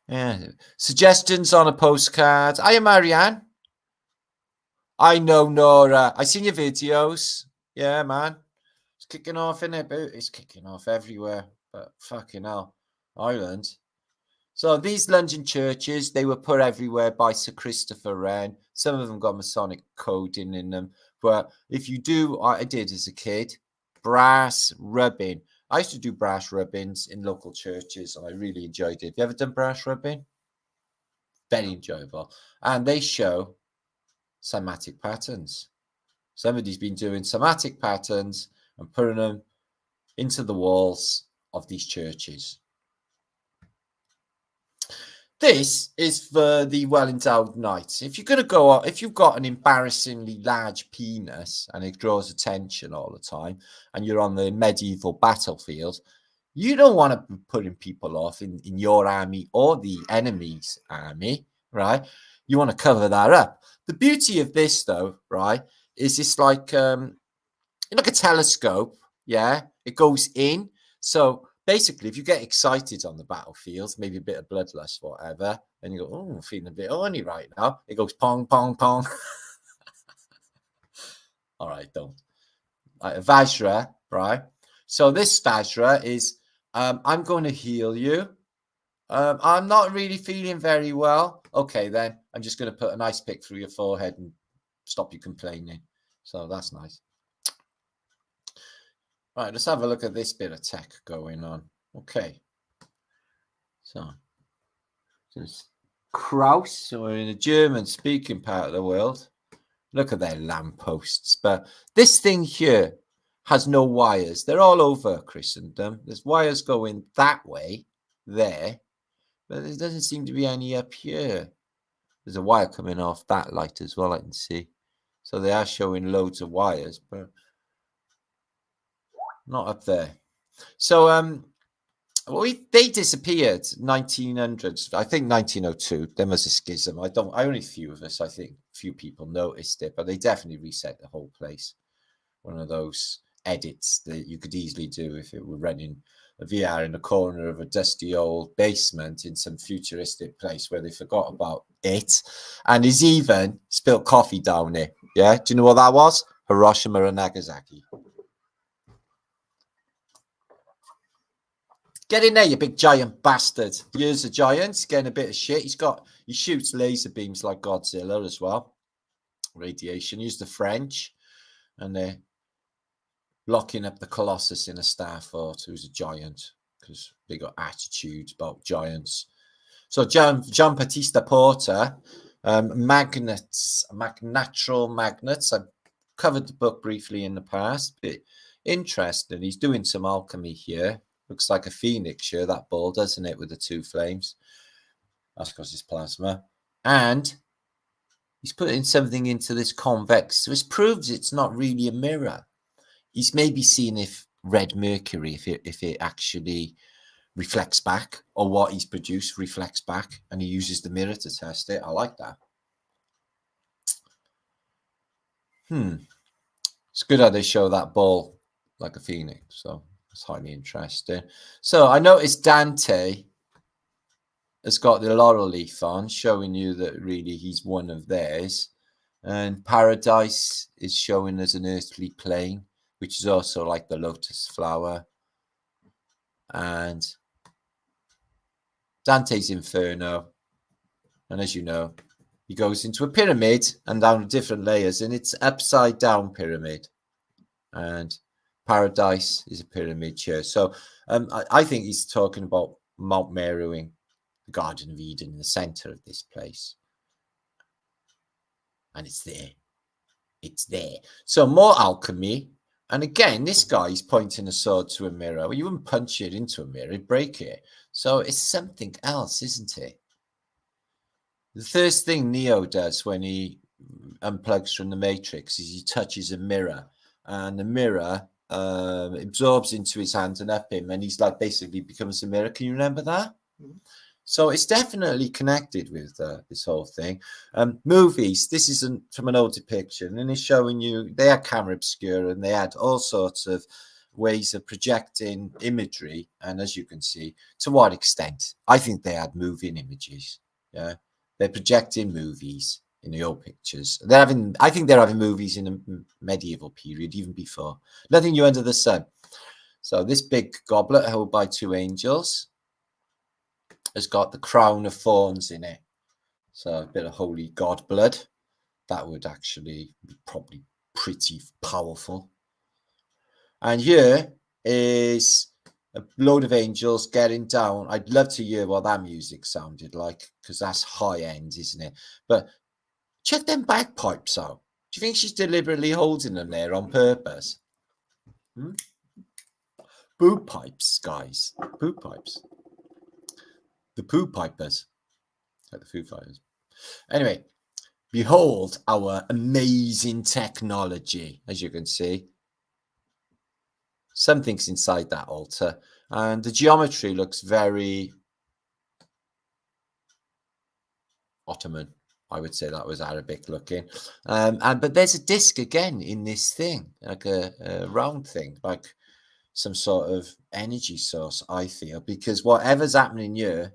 Yeah. Suggestions on a postcard. Hiya, Marianne. I know, Nora. I seen your videos. Yeah, man. It's kicking off in it, but it's kicking off everywhere. But fucking hell. Ireland. So these London churches, they were put everywhere by Sir Christopher Wren. Some of them got Masonic coding in them. But if you do, I did as a kid, brass rubbing. I used to do brass rubbings in local churches, and I really enjoyed it. Have you ever done brass rubbing? Very enjoyable. And they show cymatic patterns. Somebody's been doing cymatic patterns and putting them into the walls of these churches. This is for the well-endowed knights. If you're going to go out, if you've got an embarrassingly large penis and it draws attention all the time, and you're on the medieval battlefield, you don't want to be putting people off in your army or the enemy's army, right? You want to cover that up. The beauty of this, though, right, is it's like a telescope. Yeah, it goes in. So basically, if you get excited on the battlefield, maybe a bit of bloodlust, whatever, and you go, oh, I'm feeling a bit horny right now. It goes pong, pong, pong. All right, don't. Vajra, right? So this Vajra is, I'm going to heal you. I'm not really feeling very well. Okay, then I'm just going to put a nice pick through your forehead and stop you complaining. So that's nice. Right, let's have a look at this bit of tech going on. Okay. So, just Kraus, so we're in a German-speaking part of the world. Look at their lampposts. But this thing here has no wires. They're all over Christendom. There's wires going that way, there. But there doesn't seem to be any up here. There's a wire coming off that light as well, I can see. So they are showing loads of wires, but not up there. So they disappeared 1900s. I think 1902. There was a schism. Only a few of us, I think, few people noticed it, but they definitely reset the whole place. One of those edits that you could easily do if it were running a VR in the corner of a dusty old basement in some futuristic place where they forgot about it. And he's even spilled coffee down it. Yeah, do you know what that was? Hiroshima and Nagasaki. Get in there, you big giant bastard. Here's a giant. He's getting a bit of shit. He shoots laser beams like Godzilla as well. Radiation. Use the French. And they're locking up the Colossus in a Starfort, who's a giant, because they got attitudes about giants. So John Battista Porter, natural magnets. I've covered the book briefly in the past. But interesting. He's doing some alchemy here. Looks like a phoenix here, that ball, doesn't it, with the two flames? That's because it's plasma. And he's putting something into this convex. So this proves it's not really a mirror. He's maybe seeing if red mercury, if it actually reflects back, or what he's produced reflects back, and he uses the mirror to test it. I like that. It's good how they show that ball like a phoenix. So it's highly interesting. So I noticed Dante has got the laurel leaf on, showing you that really he's one of theirs. And paradise is showing as an earthly plane, which is also like the lotus flower. And Dante's Inferno. And as you know, he goes into a pyramid and down different layers, and it's upside down pyramid. And paradise is a pyramid here. So I think he's talking about Mount Meruing, the Garden of Eden, in the center of this place. And it's there. It's there. So more alchemy. And again, this guy is pointing a sword to a mirror. Well, you wouldn't punch it into a mirror, it'd break it. So it's something else, isn't it? The first thing Neo does when he unplugs from the Matrix is he touches a mirror. And the mirror absorbs into his hand and up him, and he's like basically becomes a mirror. Can you remember that? Mm-hmm. So it's definitely connected with this whole thing. Movies. This is from an old depiction, and it's showing you they had camera obscura, and they had all sorts of ways of projecting imagery. And as you can see, to what extent? I think they had moving images. Yeah, they're projecting movies in the old pictures. I think they're having movies in the medieval period, even before. Nothing new under the sun. So this big goblet held by two angels. has got the crown of thorns in it. So a bit of holy god blood. That would actually be probably pretty powerful. And here is a load of angels getting down. I'd love to hear what that music sounded like, because that's high end, isn't it? But check them bagpipes out. Do you think she's deliberately holding them there on purpose? Boo pipes, guys. Boo pipes. The poo pipers. Like the Foo Fighters. Anyway, behold our amazing technology, as you can see. Something's inside that altar. And the geometry looks very Ottoman. I would say that was Arabic looking. But there's a disc again in this thing, like a round thing, like some sort of energy source, I feel, because whatever's happening here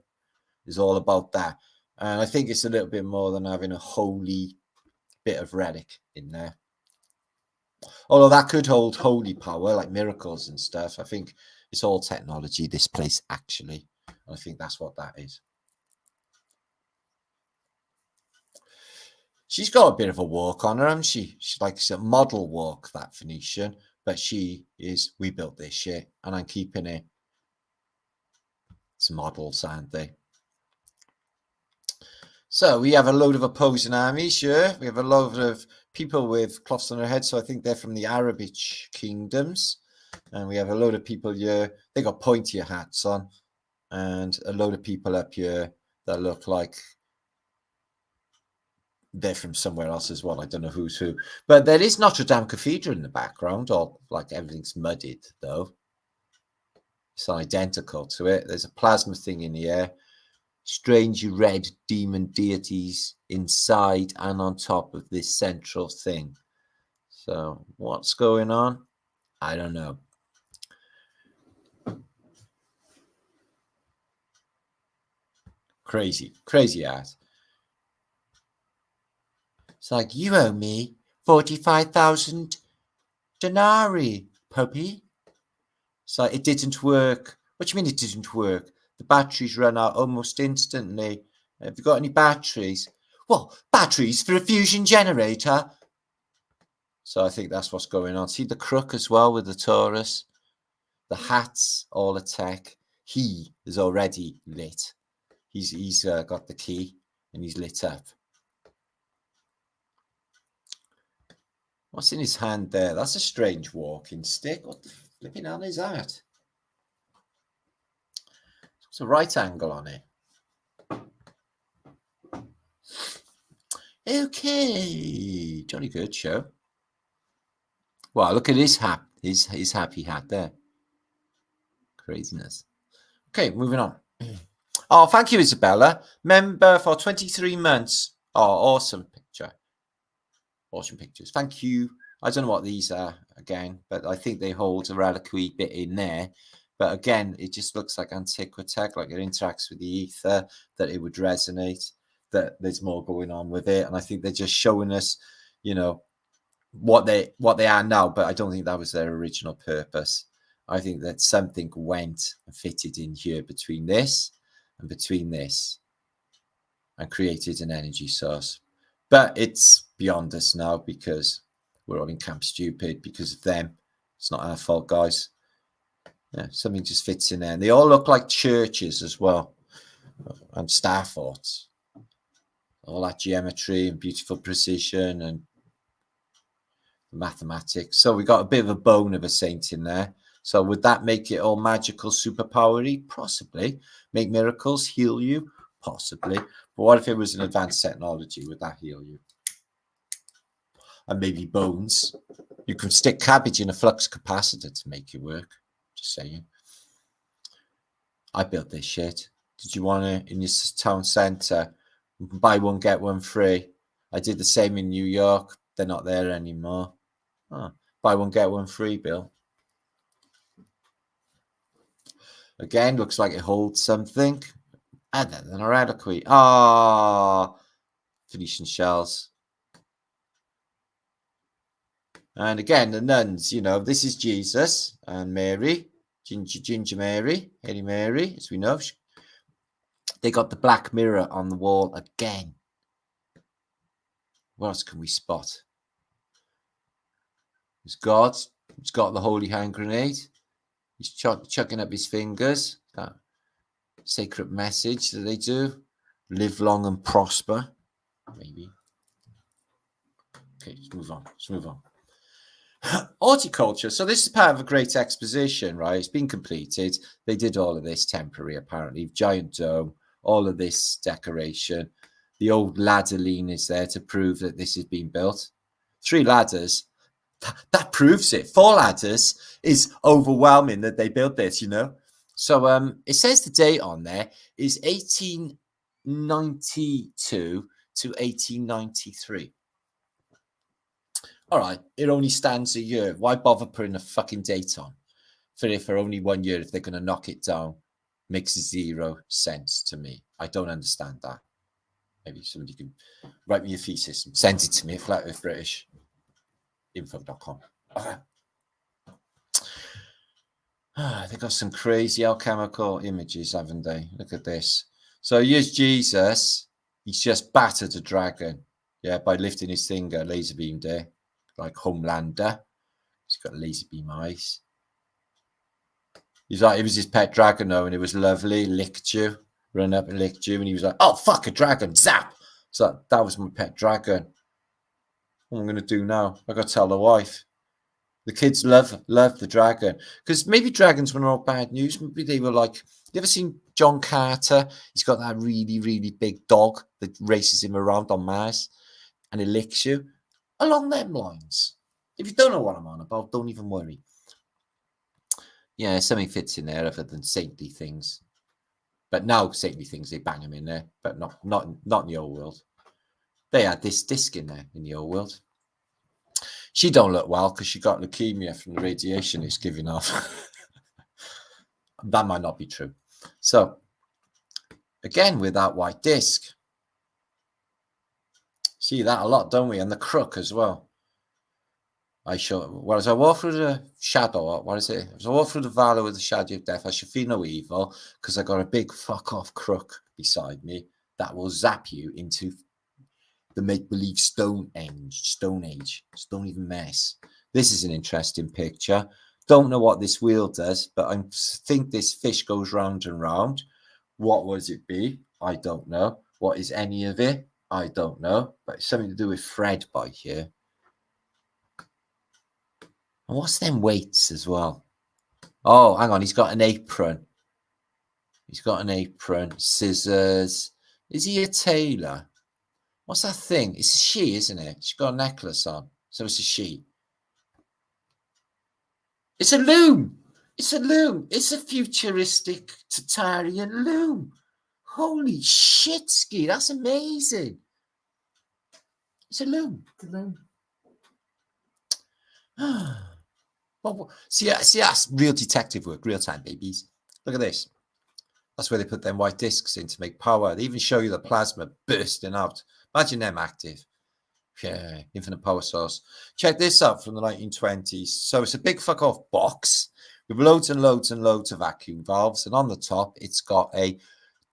is all about that. And I think it's a little bit more than having a holy bit of relic in there. Although that could hold holy power, like miracles and stuff. I think it's all technology, this place, actually. I think that's what that is. She's got a bit of a walk on her, hasn't she? She's like a model walk, that Phoenician. But she is, we built this shit, and I'm keeping it. It's models, aren't they? So we have a load of opposing armies here. We have a load of people with cloths on their heads. So I think they're from the Arabic kingdoms. And we have a load of people here. They got pointier hats on. And a load of people up here that look like they're from somewhere else as well. I don't know who's who. But there is Notre Dame Cathedral in the background. Or like everything's mudded, though. It's identical to it. There's a plasma thing in the air. Strange red demon deities inside and on top of this central thing. So what's going on? I don't know. Crazy art. It's like, you owe me 45,000 denarii, puppy. It's like, it didn't work. What do you mean it didn't work? The batteries run out almost instantly. Have you got any batteries? Well, batteries for a fusion generator. So I think that's what's going on. See the crook as well with the Taurus. The hats, all a tech. He is already lit. He's got the key and he's lit up. What's in his hand there? That's a strange walking stick. What the flipping hell is that? It's a right angle on it. Okay, jolly good show. Wow, look at his hat, his happy hat there. Craziness. Okay, moving on. Oh, thank you, Isabella. Member for 23 months. Oh, awesome picture. Awesome pictures. Thank you. I don't know what these are again, but I think they hold a reliquary bit in there. But again, it just looks like antiquity, like it interacts with the ether, that it would resonate, that there's more going on with it. And I think they're just showing us, you know, what they are now, but I don't think that was their original purpose. I think that something went and fitted in here between this and between this and created an energy source. But it's beyond us now because we're all in Camp Stupid because of them. It's not our fault, guys. Yeah, something just fits in there. And they all look like churches as well. And Starforts. All that geometry and beautiful precision and mathematics. So we got a bit of a bone of a saint in there. So would that make it all magical, superpowery? Possibly. Make miracles, heal you? Possibly. But what if it was an advanced technology? Would that heal you? And maybe bones. You could stick cabbage in a flux capacitor to make it work. Just saying. I built this shit. Did you want it in your town centre? Buy one, get one free. I did the same in New York. They're not there anymore. Oh, buy one, get one free, Bill. Again, looks like it holds something. Other than a reliquary. Ah, Phoenician shells. And again, the nuns, you know, this is Jesus and Mary, Ginger Mary, Lady Mary, as we know. They got the black mirror on the wall again. What else can we spot? There's God. He's got the holy hand grenade. He's chucking up his fingers. That sacred message that they do. Live long and prosper. Maybe. Okay, let's move on. Let's move on. Horticulture. So this is part of a great exposition, right? It's been completed. They did all of this temporary, apparently. Giant dome, all of this decoration. The old ladder lean is there to prove that this has been built. 3 ladders. That proves it. 4 ladders is overwhelming that they built this, you know. So it says the date on there is 1892 to 1893. All right, it only stands a year. Why bother putting a fucking date on for only 1 year if they're going to knock it down? Makes 0 sense to me. I don't understand that. Maybe somebody can write me a thesis and send it to me, flatearthbritishinfo.com. They got some crazy alchemical images, haven't they? Look at this. So here's Jesus. He's just battered a dragon, yeah, by lifting his finger, laser beamed there, like Homelander. He's got laser beam eyes. He's like, it was his pet dragon, though, and it was lovely. Licked you, run up and licked you, and he was like, "Oh fuck, a dragon!" Zap. So that was my pet dragon. What am I going to do now? I got to tell the wife. The kids love the dragon because maybe dragons were not bad news. Maybe they were like, you ever seen John Carter? He's got that really, really big dog that races him around on Mars and it licks you. Along them lines. If you don't know what I'm on about, don't even worry. Yeah, something fits in there other than saintly things. But now saintly things, they bang them in there, but not in the old world. They had this disc in there in the old world. She don't look well because she got leukemia from the radiation it's giving off. That might not be true. So, again, with that white disc, see that a lot, don't we? And the crook as well. As I walk through the shadow, what is it? As I walk through the valley with the shadow of death, I shall feel no evil because I got a big fuck off crook beside me that will zap you into the make-believe Stone Age. Just don't even mess. This is an interesting picture. Don't know what this wheel does, but I think this fish goes round and round. What would it be? I don't know. What is any of it? I don't know. But it's something to do with Fred by here. And what's them weights as well? Oh, hang on. He's got an apron. Scissors. Is he a tailor? What's that thing? It's a she, isn't it? She's got a necklace on. So it's a she. It's a loom. It's a futuristic Tartarian loom. Holy shit, Ski. That's amazing. It's a loom. Well, see, that's real detective work, real time, babies. Look at this. That's where they put them white discs in to make power. They even show you the plasma bursting out. Imagine them active. Yeah, infinite power source. Check this out from the 1920s. So it's a big fuck off box with loads and loads and loads of vacuum valves. And on the top, it's got a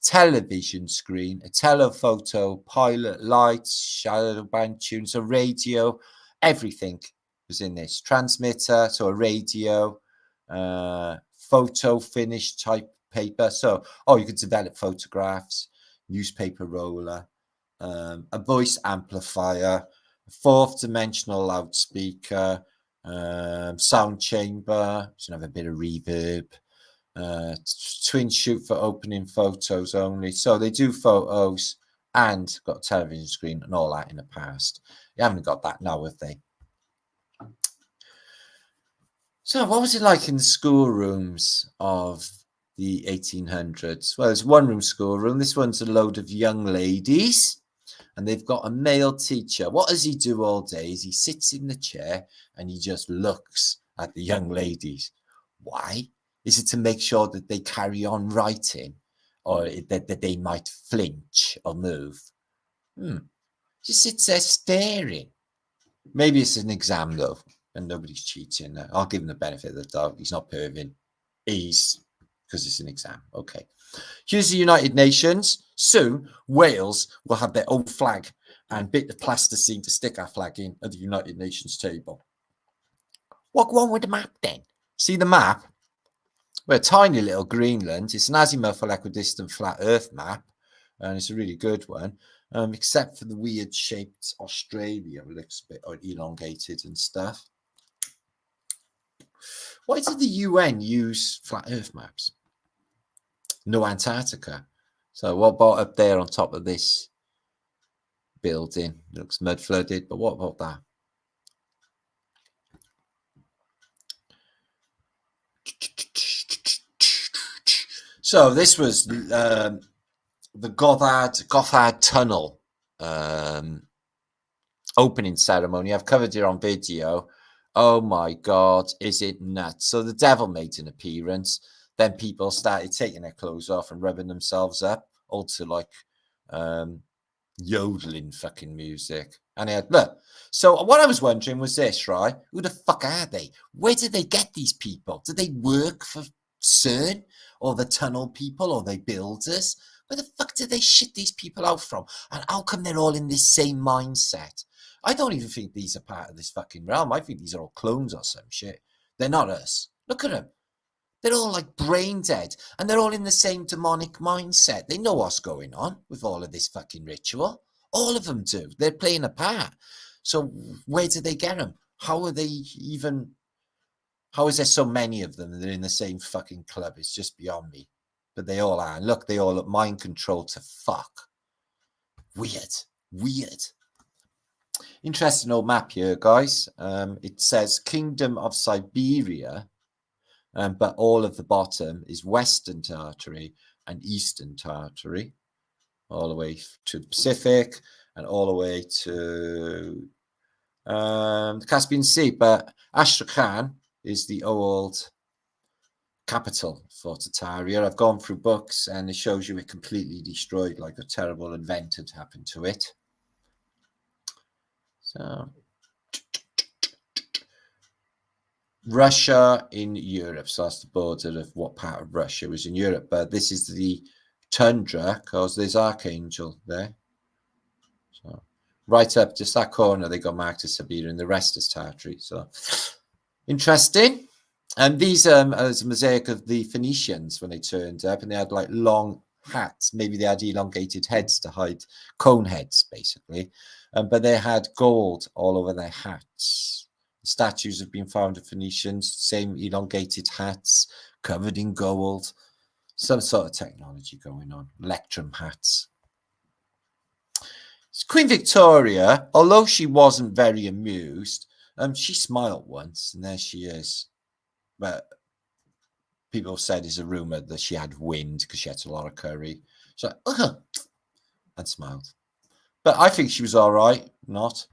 television screen, a telephoto, pilot lights, shadow band tunes, a radio, everything was in this. Transmitter, so a radio, photo finish type paper. So, you could develop photographs, newspaper roller, a voice amplifier, a 4th dimensional loudspeaker, sound chamber, so have a bit of reverb, twin shoot for opening photos only. So they do photos and got a television screen and all that in the past. You haven't got that now, have they? So what was it like in the schoolrooms of the 1800s? Well, there's one room schoolroom. This one's a load of young ladies. And they've got a male teacher. What does he do all day? Is he sits in the chair and he just looks at the young ladies. Why? Is it to make sure that they carry on writing or that they might flinch or move? Just sits there staring. Maybe it's an exam, though, and nobody's cheating. I'll give him the benefit of the doubt. He's not perving. He's because it's an exam. Okay. Here's the United Nations. Soon, Wales will have their own flag and bit of plasticine to stick our flag in at the United Nations table. What go on with the map then? See the map? We're a tiny little Greenland. It's an azimuth for equidistant flat Earth map, and it's a really good one. Except for the weird shaped Australia, it looks a bit elongated and stuff. Why did the UN use flat Earth maps? No Antarctica. So what about up there on top of this building? It looks mud flooded, but what about that? So this was the Gothard Tunnel opening ceremony. I've covered it on video. Oh my God, is it nuts? So the devil made an appearance. Then people started taking their clothes off and rubbing themselves up, all to like yodeling fucking music. And they had, look. So what I was wondering was this, right? Who the fuck are they? Where did they get these people? Do they work for CERN or the tunnel people or they builders? Where the fuck did they shit these people out from? And how come they're all in this same mindset? I don't even think these are part of this fucking realm. I think these are all clones or some shit. They're not us. Look at them. They're all like brain dead. And they're all in the same demonic mindset. They know what's going on with all of this fucking ritual. All of them do. They're playing a part. So where did they get them? How are they even... How is there so many of them and they're in the same fucking club? It's just beyond me. But they all are. And look, they all look mind controlled to fuck. Weird. Weird. Interesting old map here, guys. It says Kingdom of Siberia, but all of the bottom is Western Tartary and Eastern Tartary, all the way to the Pacific and all the way to the Caspian Sea. But Astrakhan is the old capital for Tartaria. I've gone through books and it shows you it completely destroyed, like a terrible event had happened to it. So Russia in Europe. So that's the border of what part of Russia was in Europe. But this is the tundra because there's Archangel there. So right up just that corner, they got marked as Siberia and the rest is Tartary. So interesting. And these is a mosaic of the Phoenicians when they turned up and they had like long hats. Maybe they had elongated heads to hide cone heads, basically. But they had gold all over their hats. Statues have been found of Phoenicians, same elongated hats, covered in gold. Some sort of technology going on. Electrum hats. Queen Victoria, although she wasn't very amused, she smiled once, and there she is. But people said it's a rumor that she had wind because she had a lot of curry. So, and smiled. But I think she was all right, not.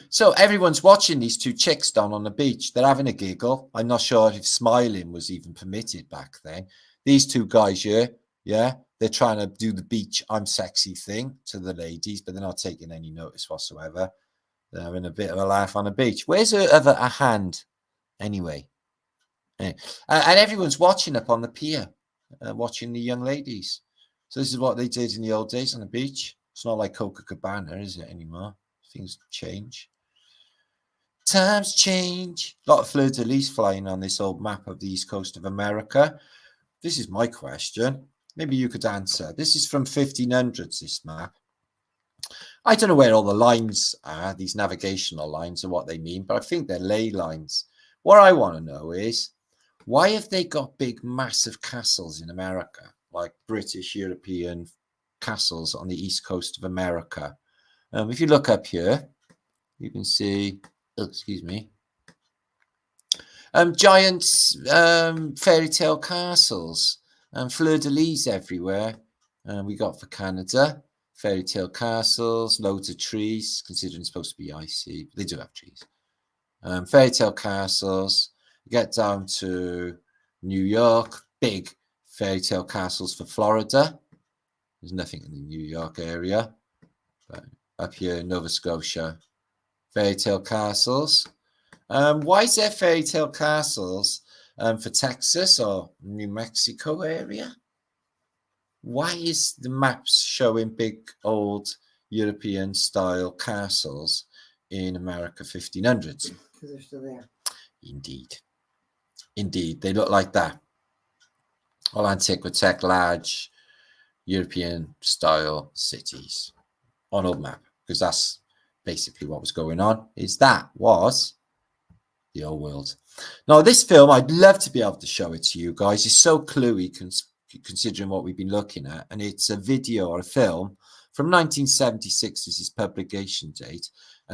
So everyone's watching these two chicks down on the beach. They're having a giggle. I'm not sure if smiling was even permitted back then. These two guys here, yeah, they're trying to do the beach I'm sexy thing to the ladies, but they're not taking any notice whatsoever. They're having a bit of a laugh on the beach. Where's her other hand anyway? And everyone's watching up on the pier, watching the young ladies. So this is what they did in the old days on the beach. It's not like Copacabana, is it, anymore? Things change. Times change. A lot of fleur-de-lis flying on this old map of the east coast of America. This is my question. Maybe you could answer. This is from 1500s, this map. I don't know where all the lines are, these navigational lines and what they mean, but I think they're ley lines. What I want to know is, why have they got big, massive castles in America, like British, European castles on the east coast of America? If you look up here, you can see, oh, excuse me, giant fairy tale castles and fleur-de-lis everywhere. We got for Canada, fairy tale castles, loads of trees, considering it's supposed to be icy. They do have trees. Fairy tale castles. You get down to New York, big fairy tale castles for Florida. There's nothing in the New York area. But up here in Nova Scotia, fairy tale castles. Why is there fairy tale castles for Texas or New Mexico area. Why is the maps showing big old European style castles in America 1500s? Because they're still there. Indeed. Indeed, they look like that. All antiquity, large European style cities on old map, because that's basically what was going on. That was the old world. Now, this film, I'd love to be able to show it to you guys. It's so cluey considering what we've been looking at, and it's a video or a film from 1976 is its publication date,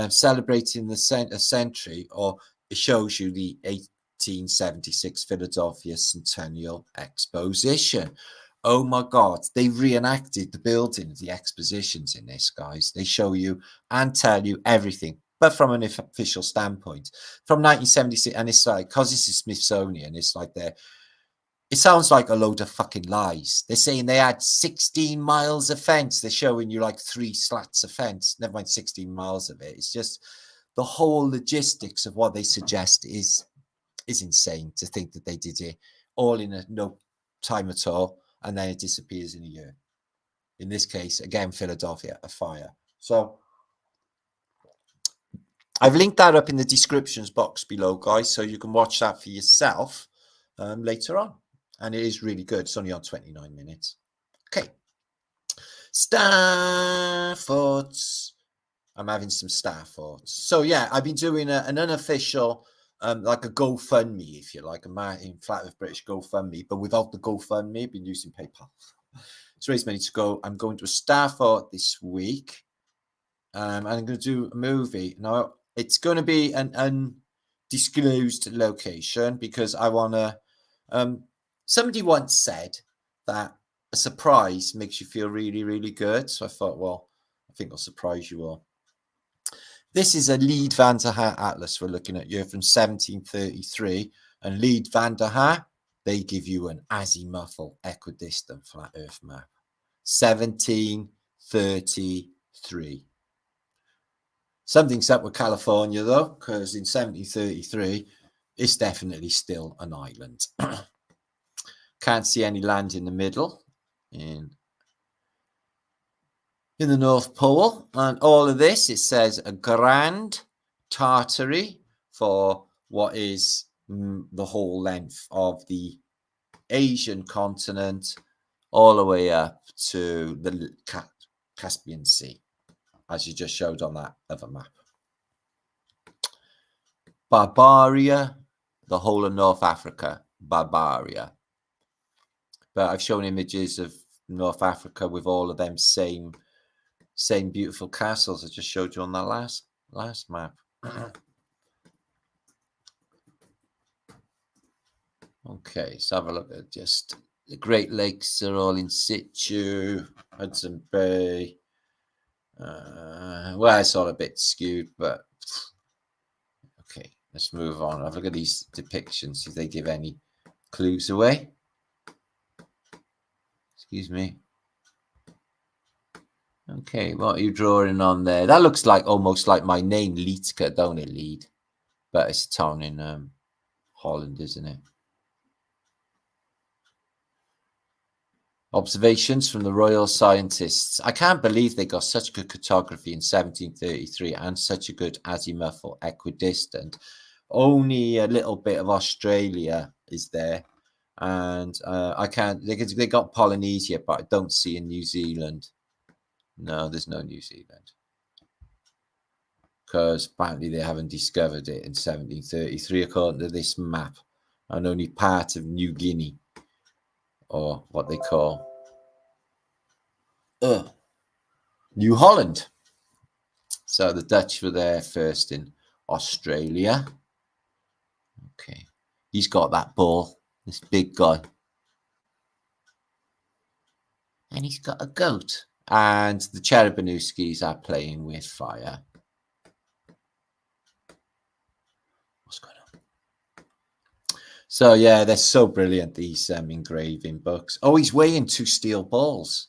celebrating a century, or it shows you the 1876 Philadelphia Centennial Exposition. Oh my God, they reenacted the building of the expositions in this, guys. They show you and tell you everything, but from an official standpoint. From 1976, and it's like, because this is Smithsonian, it's like it sounds like a load of fucking lies. They're saying they had 16 miles of fence. They're showing you like 3 slats of fence, never mind 16 miles of it. It's just the whole logistics of what they suggest is insane, to think that they did it all in no time at all, and then it disappears in a year. In this case, again, Philadelphia, a fire. So I've linked that up in the descriptions box below, guys, so you can watch that for yourself later on. And it is really good. It's only on 29 minutes. Okay. Starfort. I'm having some Starfort. So, yeah, I've been doing an unofficial, like a GoFundMe, if you like, a Martin Flat Earth British GoFundMe, but without the GoFundMe, I've been using PayPal. To raise money to go. I'm going to a Starfort this week. And I'm going to do a movie. Now, it's going to be an undisclosed location because I want to... somebody once said that a surprise makes you feel really, really good. So I thought, well, I think I'll surprise you all. This is a Lead van der Haar atlas we're looking at here from 1733. And Lead van der Haar, they give you an azimuthal equidistant flat earth map. 1733. Something's up with California, though, because in 1733, it's definitely still an island. Can't see any land in the middle, in the North Pole. And all of this, it says a Grand Tartary for what is the whole length of the Asian continent, all the way up to the Caspian Sea, as you just showed on that other map. Barbaria, the whole of North Africa, Barbaria. But I've shown images of North Africa with all of them same beautiful castles I just showed you on that last map. Okay, so have a look at just the Great Lakes are all in situ, Hudson Bay. Well, it's all a bit skewed, but okay, let's move on. Have a look at these depictions, see if they give any clues away. Excuse me. Okay, what are you drawing on there? That looks like almost like my name, Liedtkes, don't it, Lead? But it's a town in Holland, isn't it? Observations from the Royal Scientists. I can't believe they got such good cartography in 1733 and such a good azimuthal equidistant. Only a little bit of Australia is there. And I can't, they got Polynesia, but I don't see in New Zealand. No, there's no New Zealand. Because apparently they haven't discovered it in 1733, according to this map. And only part of New Guinea, or what they call New Holland. So the Dutch were there first in Australia. Okay. He's got that ball, this big guy. And he's got a goat. And the Cherubanuskis are playing with fire. What's going on? So, yeah, they're so brilliant, these engraving books. Oh, he's weighing 2 steel balls.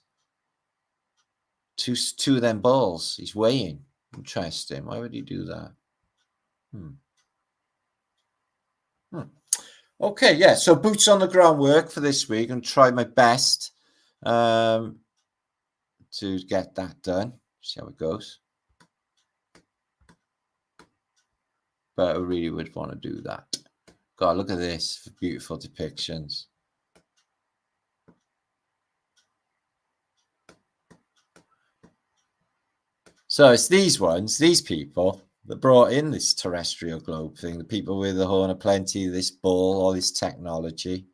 Two of them balls. He's weighing. Interesting. Why would he do that? Okay, yeah. So boots on the ground work for this week, and try my best to get that done. See how it goes. But I really would want to do that. God, look at this. Beautiful depictions. So it's these ones, these people that brought in this terrestrial globe thing, the people with the horn of plenty, this ball, all this technology.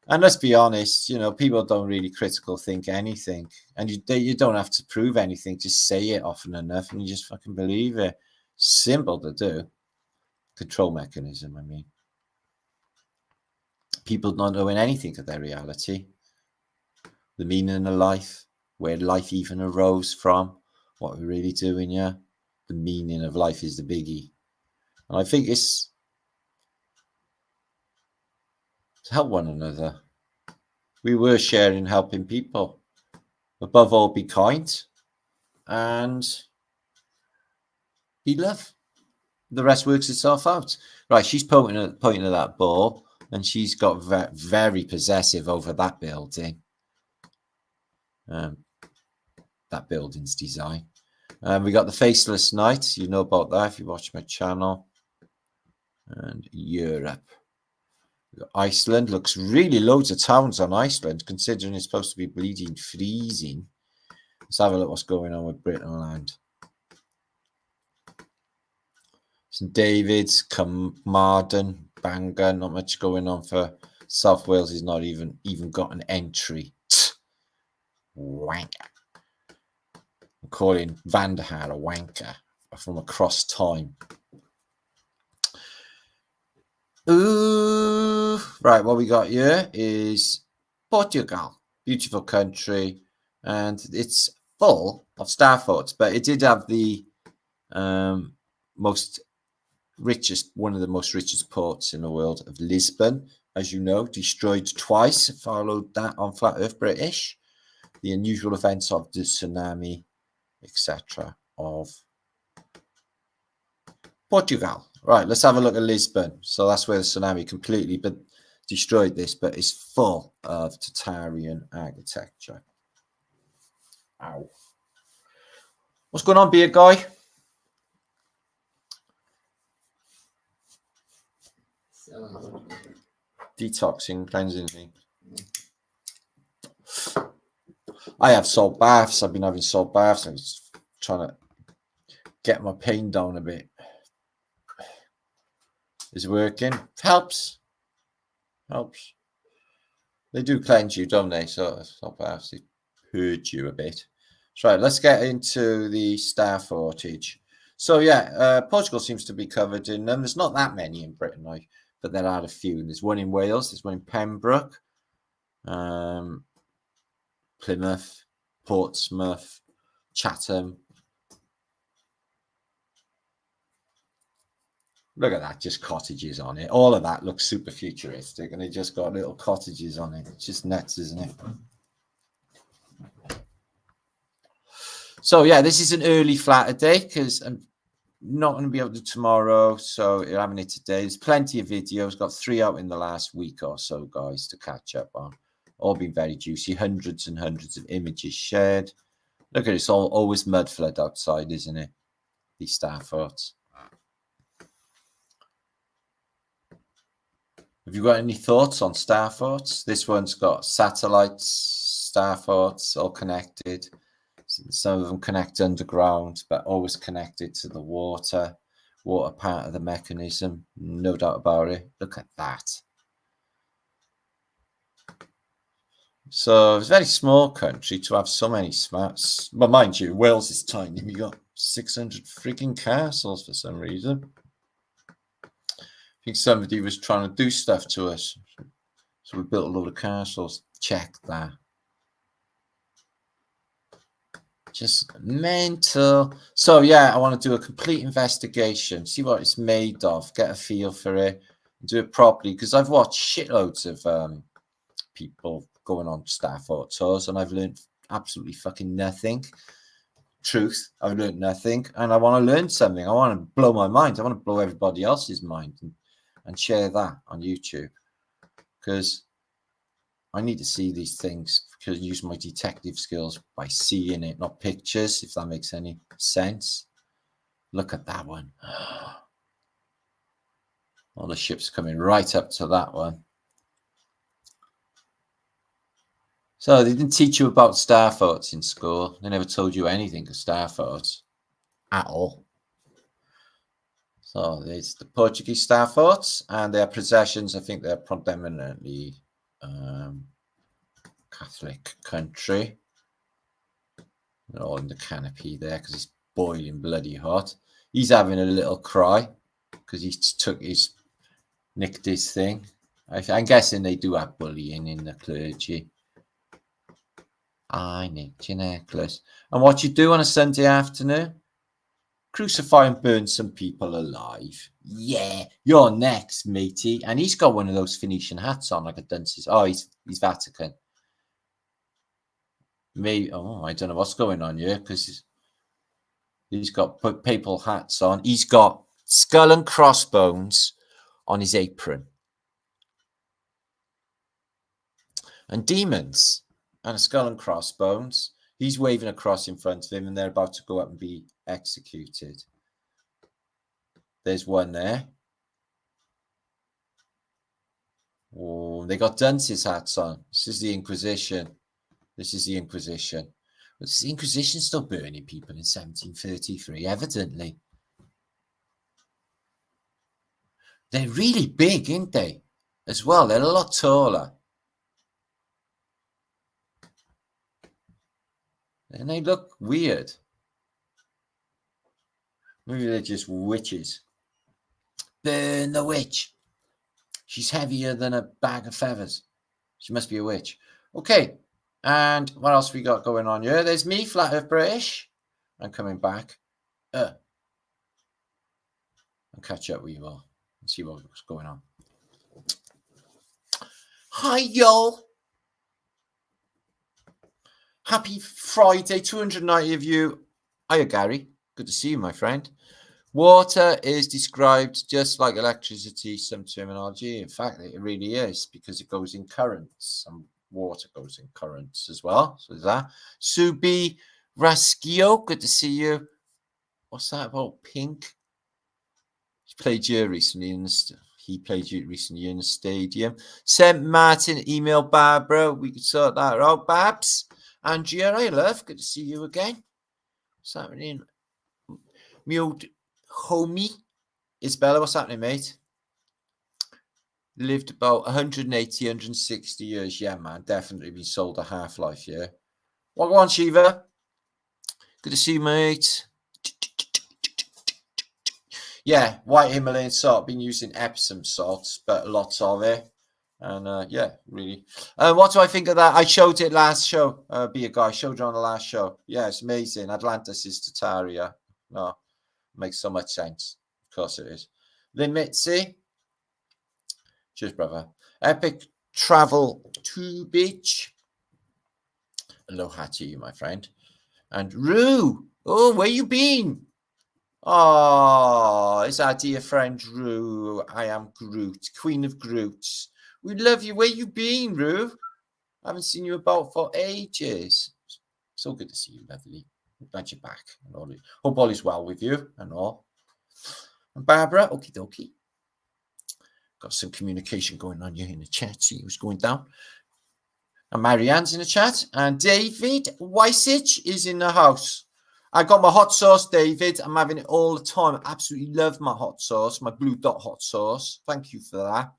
And let's be honest, you know, people don't really critical think anything. And you don't have to prove anything. Just say it often enough and you just fucking believe it. Simple to do. Control mechanism, I mean. People not knowing anything of their reality. The meaning of life. Where life even arose from. What we're really doing here. The meaning of life is the biggie. And I think it's to help one another. We were sharing, helping people. Above all, be kind and be love. The rest works itself out. Right, she's pointing at that ball, and she's got very possessive over that building. That building's design. We got the Faceless Knight. You know about that if you watch my channel. And Europe. Iceland looks really loads of towns on Iceland, considering it's supposed to be bleeding freezing. Let's have a look what's going on with Britain land. St David's, Carmarthen, Bangor, not much going on for South Wales. Is not even got an entry. Wanker. I'm calling Vanderhaar a wanker from across time. Ooh, right, what we got here is Portugal, beautiful country, and it's full of Starforts, but it did have the one of the most richest ports in the world of Lisbon, as you know, destroyed twice, followed that on Flat Earth British, the unusual events of the tsunami, etc. of Portugal. Right, let's have a look at Lisbon. So that's where the tsunami completely destroyed this, but it's full of Tartarian architecture. Ow. What's going on, beard guy? So, Detoxing, cleansing me. I have salt baths. I've been having salt baths. I'm just trying to get my pain down a bit. Is it working? Helps. Helps. They do cleanse you, don't they? So salt baths, they purge you a bit. So right, let's get into the Starfortage. So yeah, Portugal seems to be covered in them. There's not that many in Britain, but there are a few. There's one in Wales. There's one in Pembroke, Plymouth, Portsmouth, Chatham. Look at that, just cottages on it. All of that looks super futuristic, and they just got little cottages on it. It's just nuts, isn't it? So yeah, this is an early flatter day because I'm not going to be able to tomorrow, so you're having it today. There's plenty of videos. Got 3 out in the last week or so, guys, to catch up on. All been very juicy. Hundreds and hundreds of images shared. Look at it, it's always mud flood outside, isn't it? These Starforts. Have you got any thoughts on Starforts? This one's got satellites, Starforts, all connected. Some of them connect underground, but always connected to the water. Water part of the mechanism, no doubt about it. Look at that. So it's a very small country to have so many smarts. But mind you, Wales is tiny. We got 600 freaking castles for some reason. I think somebody was trying to do stuff to us. So we built a load of castles. Check that. Just mental. So yeah, I want to do a complete investigation, see what it's made of, get a feel for it, do it properly. Because I've watched shitloads of people going on Starfort tours, and I've learned absolutely fucking nothing. Truth, I've learned nothing, and I want to learn something. I want to blow my mind. I want to blow everybody else's mind and and share that on YouTube, because I need to see these things, because I use my detective skills by seeing it, not pictures, if that makes any sense. Look at that one. All the ships coming right up to that one. So they didn't teach you about Starforts in school. They never told you anything of Starforts at all. So there's the Portuguese Starforts, and their possessions, I think they're predominantly Catholic country. They're all in the canopy there because it's boiling bloody hot. He's having a little cry because he's nicked his thing. I'm guessing they do have bullying in the clergy. I nicked your necklace. And what you do on a Sunday afternoon? Crucify and burn some people alive. Yeah, you're next, matey. And he's got one of those Phoenician hats on, like a dunce's. Oh, he's Vatican. Maybe. Oh, I don't know what's going on here, because he's got papal hats on. He's got skull and crossbones on his apron. And demons and a skull and crossbones. He's waving a cross in front of him, and they're about to go up and be executed. There's one there. Oh, they got dunce's hats on. This is the Inquisition. This is the Inquisition. But the Inquisition still burning people in 1733, evidently. They're really big, aren't they? As well, they're a lot taller. And they look weird. Maybe they're just witches. Burn the witch. She's heavier than a bag of feathers. She must be a witch. Okay. And what else we got going on here? There's me, Flat Earth British. I'm coming back. I'll catch up with you all and see what's going on. Hi, y'all. Happy Friday, 290 of you. Hiya, Gary. Good to see you, my friend. Water is described just like electricity, some terminology. In fact, it really is, because it goes in currents, and water goes in currents as well. So there's that. Subi Raskio, good to see you. What's that about? Pink. He played you recently in the stadium. St. Martin, email Barbara. We can sort that out, Babs. Andrea, I love. Good to see you again. What's happening? My old homie, Isabella, what's happening, mate? Lived about 180, 160 years. Yeah, man. Definitely been sold a half-life, yeah. Well, go on, Shiva. Good to see you, mate. Yeah, white Himalayan salt. Been using Epsom salts, but lots of it. And yeah, really. What do I think of that? I showed it last show. Be a guy. I showed it on the last show. Yeah, it's amazing. Atlantis is Tartaria. No, makes so much sense. Of course it is. Lynn Mitzi. Cheers, brother. Epic travel to beach. Aloha to you, my friend. And Rue. Oh, where you been? Oh, it's our dear friend Rue. I am Groot, Queen of Groots. We love you. Where you been, Rue? I haven't seen you about for ages. So good to see you, lovely. Glad you're back. And all. Hope all is well with you and all. And Barbara, okie dokie. Got some communication going on here in the chat. See what's going down. And Marianne's in the chat. And David Weissich is in the house. I got my hot sauce, David. I'm having it all the time. I absolutely love my hot sauce, my blue dot hot sauce. Thank you for that.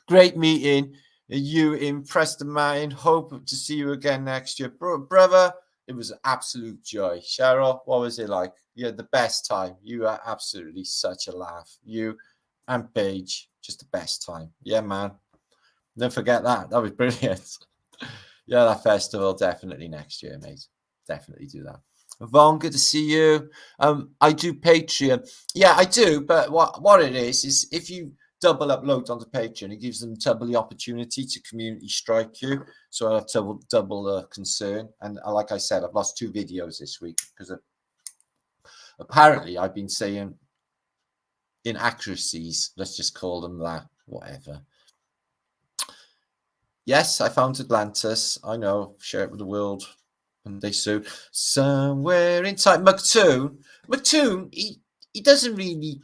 Great meeting you in Preston Mountain. Hope to see you again next year. Brother, it was an absolute joy. Cheryl, what was it like? You had the best time. You are absolutely such a laugh. You and Paige, just the best time. Yeah, man. Don't forget that. That was brilliant. Yeah, that festival, definitely next year, mate. Definitely do that. Vaughn, good to see you. I do Patreon. Yeah, I do. But what it is if you double upload onto Patreon, it gives them double the opportunity to community strike you. So I have to double the concern. And like I said, I've lost 2 videos this week because apparently I've been saying inaccuracies. Let's just call them that. Whatever. Yes, I found Atlantis. I know. Share it with the world. And they soon. Somewhere in time. McToon, he doesn't really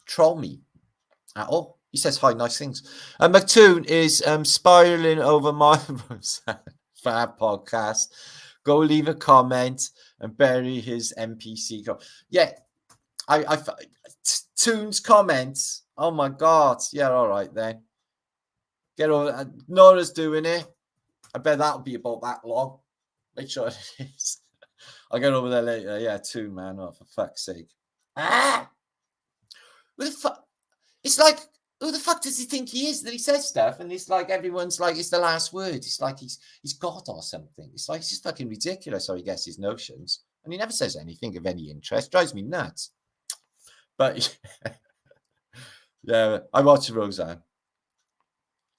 troll me at all. He says hi, nice things. McToon is spiraling over my Fab podcast. Go leave a comment and bury his NPC. Yeah, I Toon's comments. Oh my God. Yeah, all right then. Get over. Nora's doing it. I bet that'll be about that long. Make sure it is. I'll get over there later. Yeah, Toon, man. Oh, for fuck's sake. Ah! Who the fuck? It's like, who the fuck does he think he is that he says stuff? And it's like everyone's like, it's the last word. It's like he's God or something. It's like, it's just fucking ridiculous how he gets his notions. And he never says anything of any interest. Drives me nuts. But yeah, I watch Roseanne.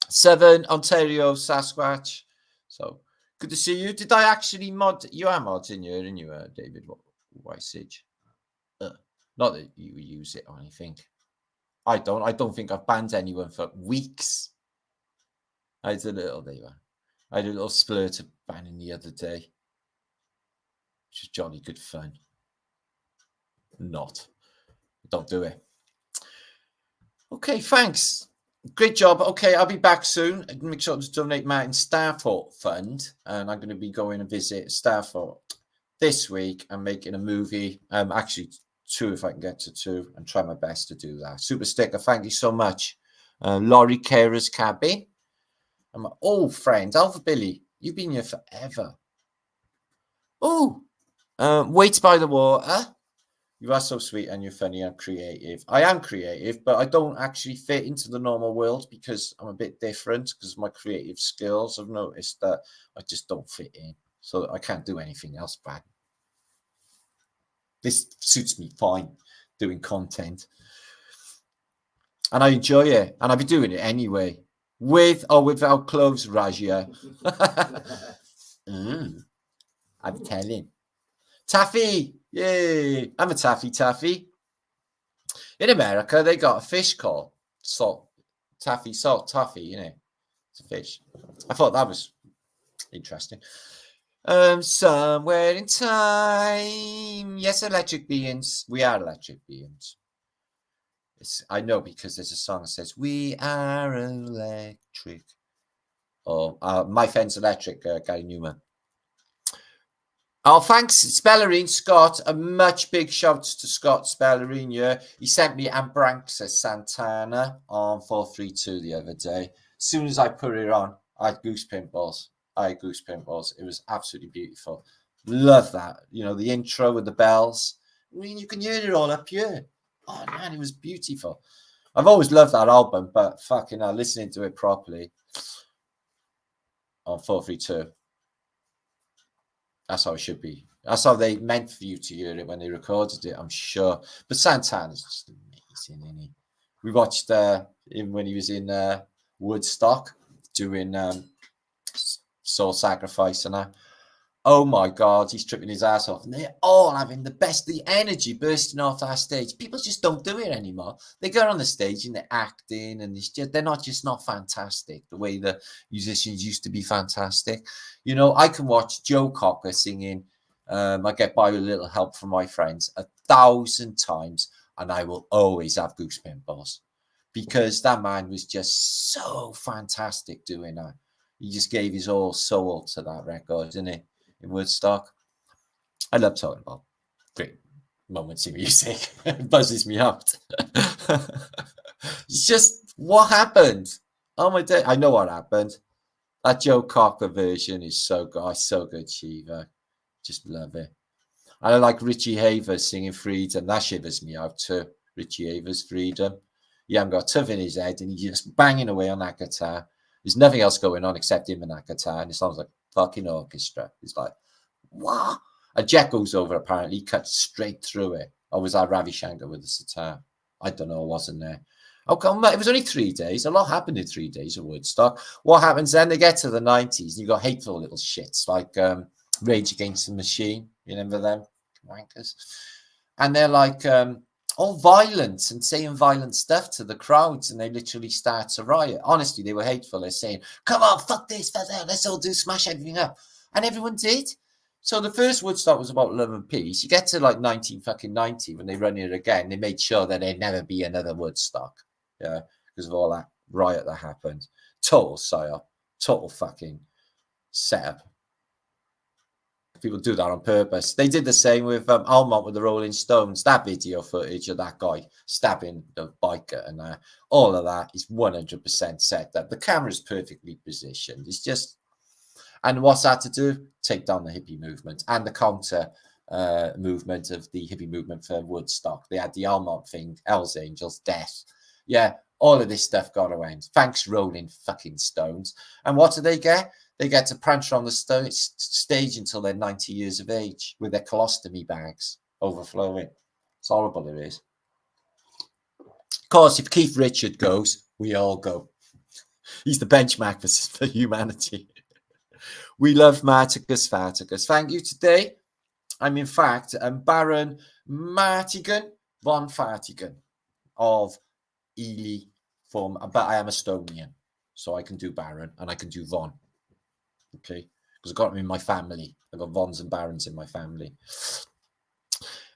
7, Ontario, Sasquatch. So good to see you. Did I actually mod? You are mods in here, and you David Weissage. Not that you use it or anything. I don't think I've banned anyone for weeks. I had a little splurt of banning the other day, which is jolly good fun. Not. Don't do it. Okay, thanks. Great job. Okay, I'll be back soon. Make sure to donate Martin's Starfort Fund. And I'm going to be going to visit Starfort this week and making a movie. Actually, 2 if I can get to 2 and try my best to do that. Super Sticker, thank you so much. Laurie Carers Cabby. And my old friend, Alpha Billy. You've been here forever. Oh, Wait by the Water. You are so sweet and you're funny and creative. I am creative, but I don't actually fit into the normal world because I'm a bit different because of my creative skills. I've noticed that I just don't fit in. So I can't do anything else bad. This suits me fine, doing content. And I enjoy it. And I'll be doing it anyway. With or without clothes, Rajia. I'm telling. Taffy. Yay. I'm a taffy. In America, they got a fish called salt taffy, you know. It's a fish. I thought that was interesting. Somewhere in time. Yes, electric beings. We are electric beings. I know because there's a song that says, we are electric. Oh, My Friend's Electric, Gary Newman. Oh, thanks, Spellerine Scott. A much big shout to Scott Spellerine. Yeah, he sent me Ambranxa Santana on 432 the other day. As soon as I put it on, I had goose pimples. It was absolutely beautiful. Love that. You know, the intro with the bells. I mean, you can hear it all up here. Oh, man, it was beautiful. I've always loved that album, but fucking hell, listening to it properly on 432. That's how it should be. That's how they meant for you to hear it when they recorded it, I'm sure. But Santana's just amazing, isn't he? We watched him when he was in Woodstock doing Soul Sacrifice and that. Oh my God, he's tripping his ass off. And they're all having the energy bursting off that stage. People just don't do it anymore. They go on the stage and they're acting and they're not fantastic the way the musicians used to be fantastic. You know, I can watch Joe Cocker singing I Get By With a Little Help From My Friends 1,000 times and I will always have goose pimples because that man was just so fantastic doing that. He just gave his whole soul to that record, didn't he? In Woodstock. I love talking about great moments in music. It buzzes me out. It's just what happened. Oh my day. I know what happened. That Joe Cocker version is so good. Oh, so good, Shiva. Just love it. I like Richie Havers singing Freedom. That shivers me out too. Richie Havers, Freedom. He hasn't got a tuff in his head and he's just banging away on that guitar. There's nothing else going on except him and that guitar. And it sounds like fucking orchestra. It's like, what? A jet goes over, apparently, cut straight through it. Or was that Ravi Shankar with the sitar? I don't know, wasn't there? Okay, it was only 3 days. A lot happened in 3 days at Woodstock. What happens then? They get to the 90s, and you've got hateful little shits like Rage Against the Machine. You remember them? Wankers. And they're like, all violent and saying violent stuff to the crowds, and they literally start to riot. Honestly, they were hateful. They're saying, come on, fuck this, fuck that, let's all smash everything up. And everyone did. So the first Woodstock was about love and peace. You get to like 1990 when they run it again, they made sure that there'd never be another Woodstock. Yeah, because of all that riot that happened. Total psyop, total fucking setup. People do that on purpose. They did the same with Almont with the Rolling Stones. That video footage of that guy stabbing the biker and all of that is 100% set up. The camera's perfectly positioned. It's just, and what's that to do? Take down the hippie movement and the counter movement of the hippie movement for Woodstock. They had the Almont thing, Hells Angels, death. Yeah, all of this stuff got to end. Thanks, Rolling fucking Stones. And what do they get? They get to prance on the stage until they're 90 years of age with their colostomy bags overflowing. It's horrible, it is. Of course, if Keith Richard goes, we all go. He's the benchmark for humanity. We love Marticus Farticus. Thank you today. I'm in fact Baron Martigan von Fartigan of Ely but I am Estonian, so I can do Baron and I can do von. Okay, because I've got them in my family. I've got Vons and Barons in my family.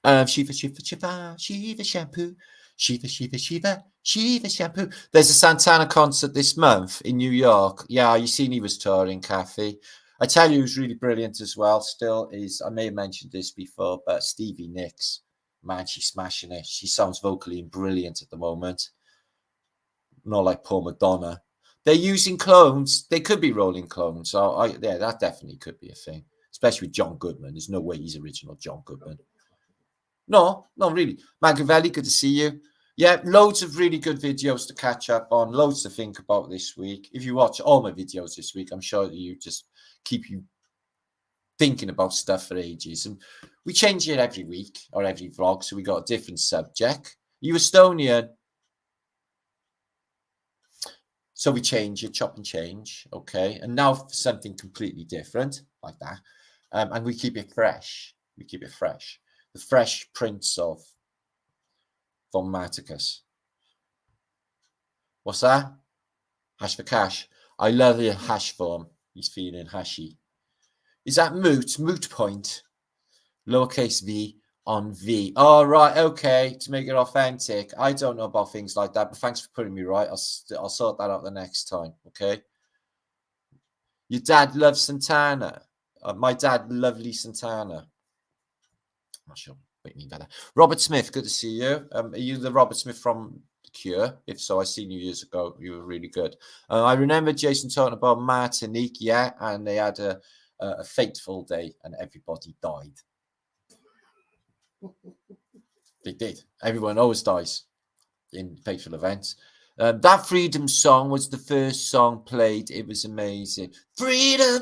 Shiva, Shiva, Shiva, Shiva shampoo. Shiva, Shiva, Shiva, Shiva shampoo. There's a Santana concert this month in New York. Yeah, you seen he was touring, Kathy. I tell you, who's really brilliant as well. Still is, I may have mentioned this before, but Stevie Nicks, man, she's smashing it. She sounds vocally brilliant at the moment. Not like Paul Madonna. They're using clones. They could be rolling clones. So yeah, that definitely could be a thing, especially with John Goodman. There's no way he's original John Goodman. No, not really. Machiavelli, good to see you. Yeah, loads of really good videos to catch up on, loads to think about this week. If you watch all my videos this week, I'm sure that you just keep you thinking about stuff for ages. And we change it every week or every vlog, so we got a different subject. You Estonian. So we change it, chop and change, okay? And now for something completely different, like that. And we keep it fresh. We keep it fresh. The fresh prints of Von Marticus. What's that? Hash for cash. I love the hash form. He's feeling hashy. Is that moot? Moot point. Lowercase v on v. Oh, right. Okay. To make it authentic. I don't know about things like that, but thanks for putting me right. I'll sort that out the next time. Okay. Your dad loves Santana. My dad, lovely Santana. I'm not sure what you mean by that. Robert Smith, good to see you. Are you the Robert Smith from The Cure? If so, I seen you years ago. You were really good. I remember Jason talking about Martinique, yeah, and they had a fateful day and everybody died. They did. Everyone always dies in fateful events. That Freedom song was the first song played. It was amazing. Freedom,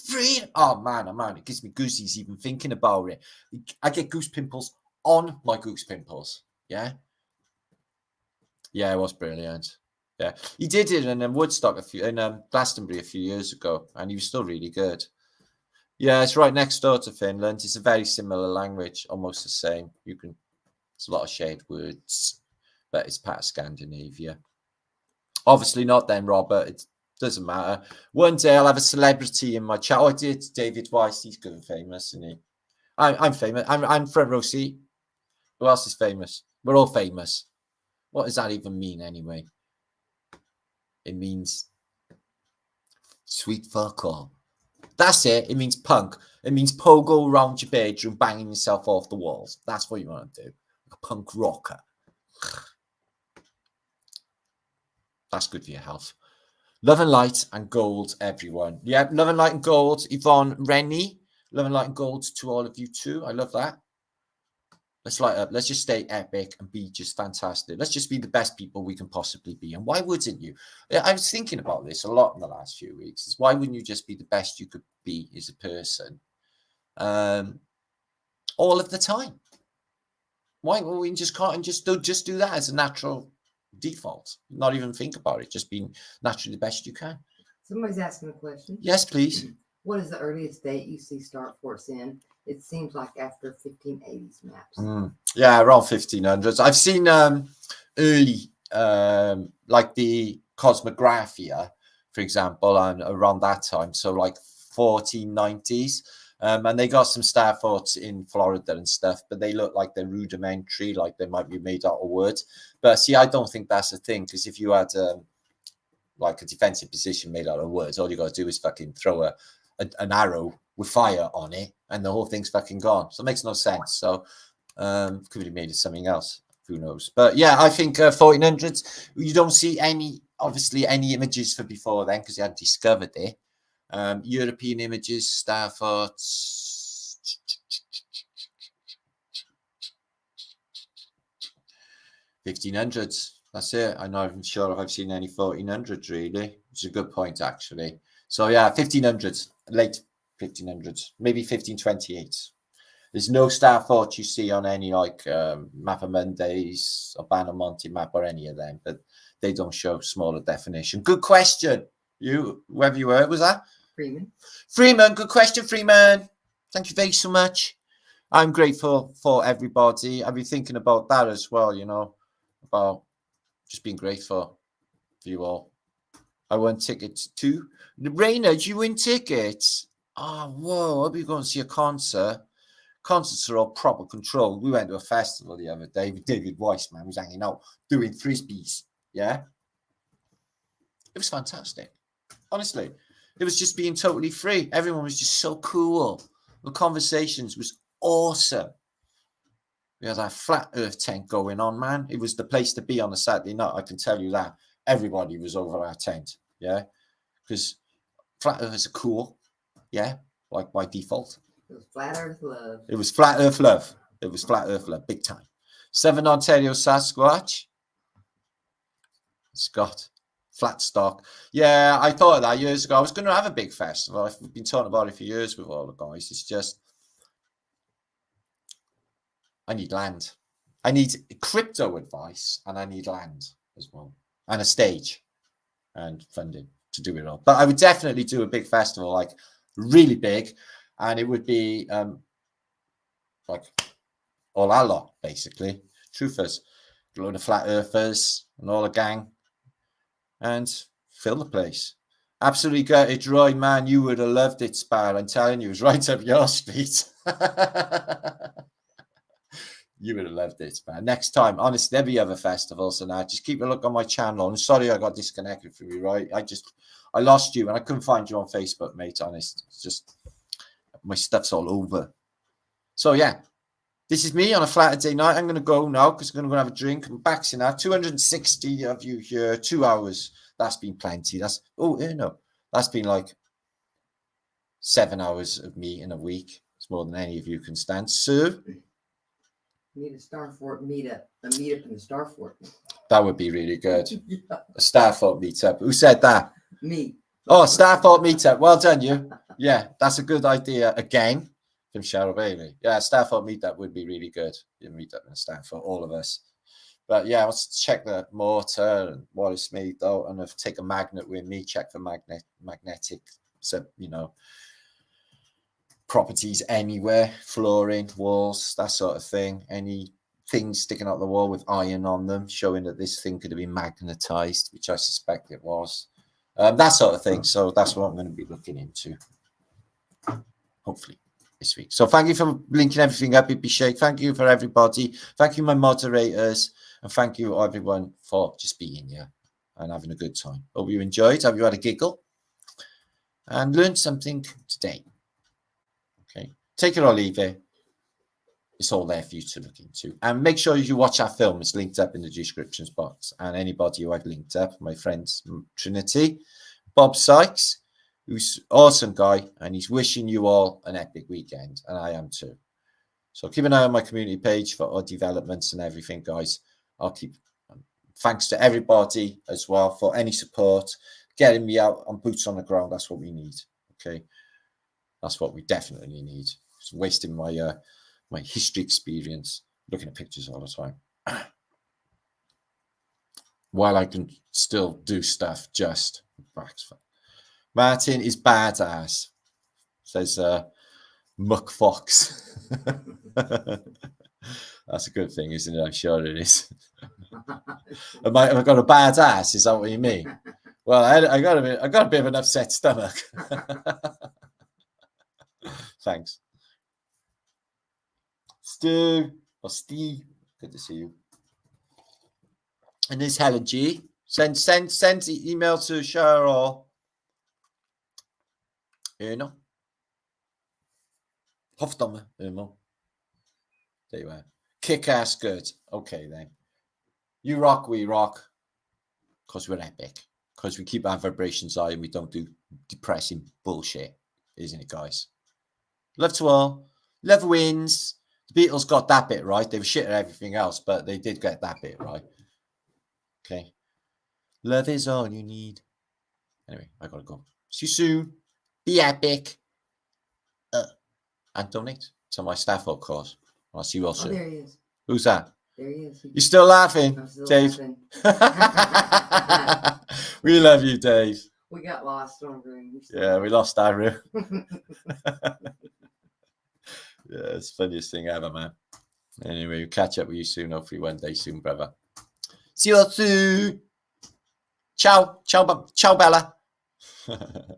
freedom. Oh man, it gives me goosies even thinking about it. I get goose pimples on my goose pimples. Yeah. Yeah, it was brilliant. Yeah, he did it in Woodstock in Glastonbury a few years ago, and he was still really good. Yeah, it's right next door to Finland. It's a very similar language, almost the same. It's a lot of shared words, but it's part of Scandinavia. Obviously not then, Robert. It doesn't matter. One day I'll have a celebrity in my chat. Oh, I did. David Weiss. He's good and famous, isn't he? I'm famous. I'm front row seat. Who else is famous? We're all famous. What does that even mean anyway? It means sweet fuck all. That's it. It means punk. It means pogo around your bedroom, banging yourself off the walls. That's what you want to do. A punk rocker. That's good for your health. Love and light and gold, everyone. Yeah, love and light and gold. Yvonne Rennie. Love and light and gold to all of you too. I love that. Let's light up. Let's just stay epic and be just fantastic. Let's just be the best people we can possibly be. And why wouldn't you? I was thinking about this a lot in the last few weeks. Is why wouldn't you just be the best you could be as a person all of the time? Why we just can't and just do that as a natural default? Not even think about it. Just being naturally the best you can. Somebody's asking a question. Yes, please. What is the earliest date you see Starforts in? It seems like after 1580s maps. Yeah, around 1500s. I've seen early, like the Cosmographia, for example, and around that time, so like 1490s. And they got some star forts in Florida and stuff, but they look like they're rudimentary, like they might be made out of wood. But see, I don't think that's a thing, because if you had like a defensive position made out of wood, all you got to do is fucking throw an arrow with fire on it, and the whole thing's fucking gone. So it makes no sense. So could have made it something else. Who knows? But yeah, I think 1400s. You don't see obviously any images for before then, because they hadn't discovered it. European images, star forts. 1500s. That's it. I'm not even sure if I've seen any 1400s really. It's a good point, actually. So yeah, 1500s, late 1500s, maybe 1528. There's no star fort you see on any like Map of Mondays or Banamonte map or any of them, but they don't show smaller definition. Good question. Whoever you were, was that? Freeman, good question, Freeman. Thank you very so much. I'm grateful for everybody. I've been thinking about that as well, you know, about just being grateful for you all. I won tickets too. Reynard, you win tickets? Oh, whoa, I hope you're going to see a concert. Concerts are all proper control. We went to a festival the other day with David Weiss, man, was hanging out doing frisbees. Yeah. It was fantastic. Honestly. It was just being totally free. Everyone was just so cool. The conversations was awesome. We had that flat earth tent going on, man. It was the place to be on a Saturday night. I can tell you that. Everybody was over our tent. Yeah. Because flat earthers are cool. Yeah. Like by default. It was flat earth love. It was flat earth love. It was flat earth love. Big time. 7 Ontario Sasquatch. Scott. Flat stock. Yeah, I thought of that years ago. I was going to have a big festival. I've been talking about it for years with all the guys. It's just, I need land. I need crypto advice, and I need land as well, and a stage and funding to do it all. But I would definitely do a big festival, like really big, and it would be like all our lot, basically. Truthers, a load of flat earthers and all the gang, and fill the place. Absolutely gutted, Roy, man. You would have loved it, Spar. I'm telling you, it was right up your street. You would have loved it, man. Next time, honestly, there'll be other festivals and that. Just keep a look on my channel. I'm sorry I got disconnected from you, right? I lost you and I couldn't find you on Facebook, mate. Honest, it's just my stuff's all over. So yeah, this is me on a Saturday night. I'm going to go now because I'm going to go have a drink. I'm back in now. 260 of you here, 2 hours. That's been plenty. That's that's been like 7 hours of me in a week. It's more than any of you can stand. So need a Starfort meetup. A meetup in the Starfort. That would be really good. Yeah. A Starfort meetup. Who said that? Me. Oh, Starfort meetup. Well done, you. Yeah, that's a good idea. Again, from Cheryl Bailey. Yeah, Starfort meetup would be really good. You meet up in Starfort, all of us. But yeah, let's check the mortar and what it's made out, and if take a magnet with me, check for magnetic, so properties anywhere, flooring, walls, that sort of thing. Any things sticking out the wall with iron on them, showing that this thing could have been magnetized, which I suspect it was. That sort of thing. So that's what I'm going to be looking into, hopefully, this week. So thank you for linking everything up, Hippie Shake. Thank you for everybody. Thank you, my moderators. And thank you, everyone, for just being here and having a good time. Hope you enjoyed. Hope you had a giggle and learned something today. Okay. Take it or leave it. It's all there for you to look into. And make sure you watch our film. It's linked up in the descriptions box. And anybody who I've linked up, my friends, Trinity, Bob Sykes, who's an awesome guy, and he's wishing you all an epic weekend. And I am too. So keep an eye on my community page for our developments and everything, guys. I'll keep. Thanks to everybody as well for any support, getting me out on boots on the ground. That's what we need. Okay, that's what we definitely need. It's wasting my my history experience looking at pictures all the time, while I can still do stuff. Just Martin is badass, says Muck Fox. That's a good thing, isn't it? I'm sure it is. Have I got a bad ass? Is that what you mean? Well, I got a bit of an upset stomach. Thanks, Stu or Steve. Good to see you. And there's Helen G. Send email to Cher or Erno. Hofdomme, Erno. There you are. Kick-ass good. Okay, then. You rock, we rock. Because we're epic. Because we keep our vibrations high and we don't do depressing bullshit. Isn't it, guys? Love to all. Love wins. The Beatles got that bit right. They were shit at everything else, but they did get that bit right. Okay. Love is all you need. Anyway, I gotta go. See you soon. Be epic. And donate to my Starfort cause. I'll see you all soon. There he is. Who's that? There he is. You still laughing, I'm still Dave? laughing. We love you, Dave. We got lost on room. Yeah, we lost our room. Yeah, it's the funniest thing ever, man. Anyway, we'll catch up with you soon. Hopefully one day soon, brother. See you all soon. Ciao. Ciao, Bella.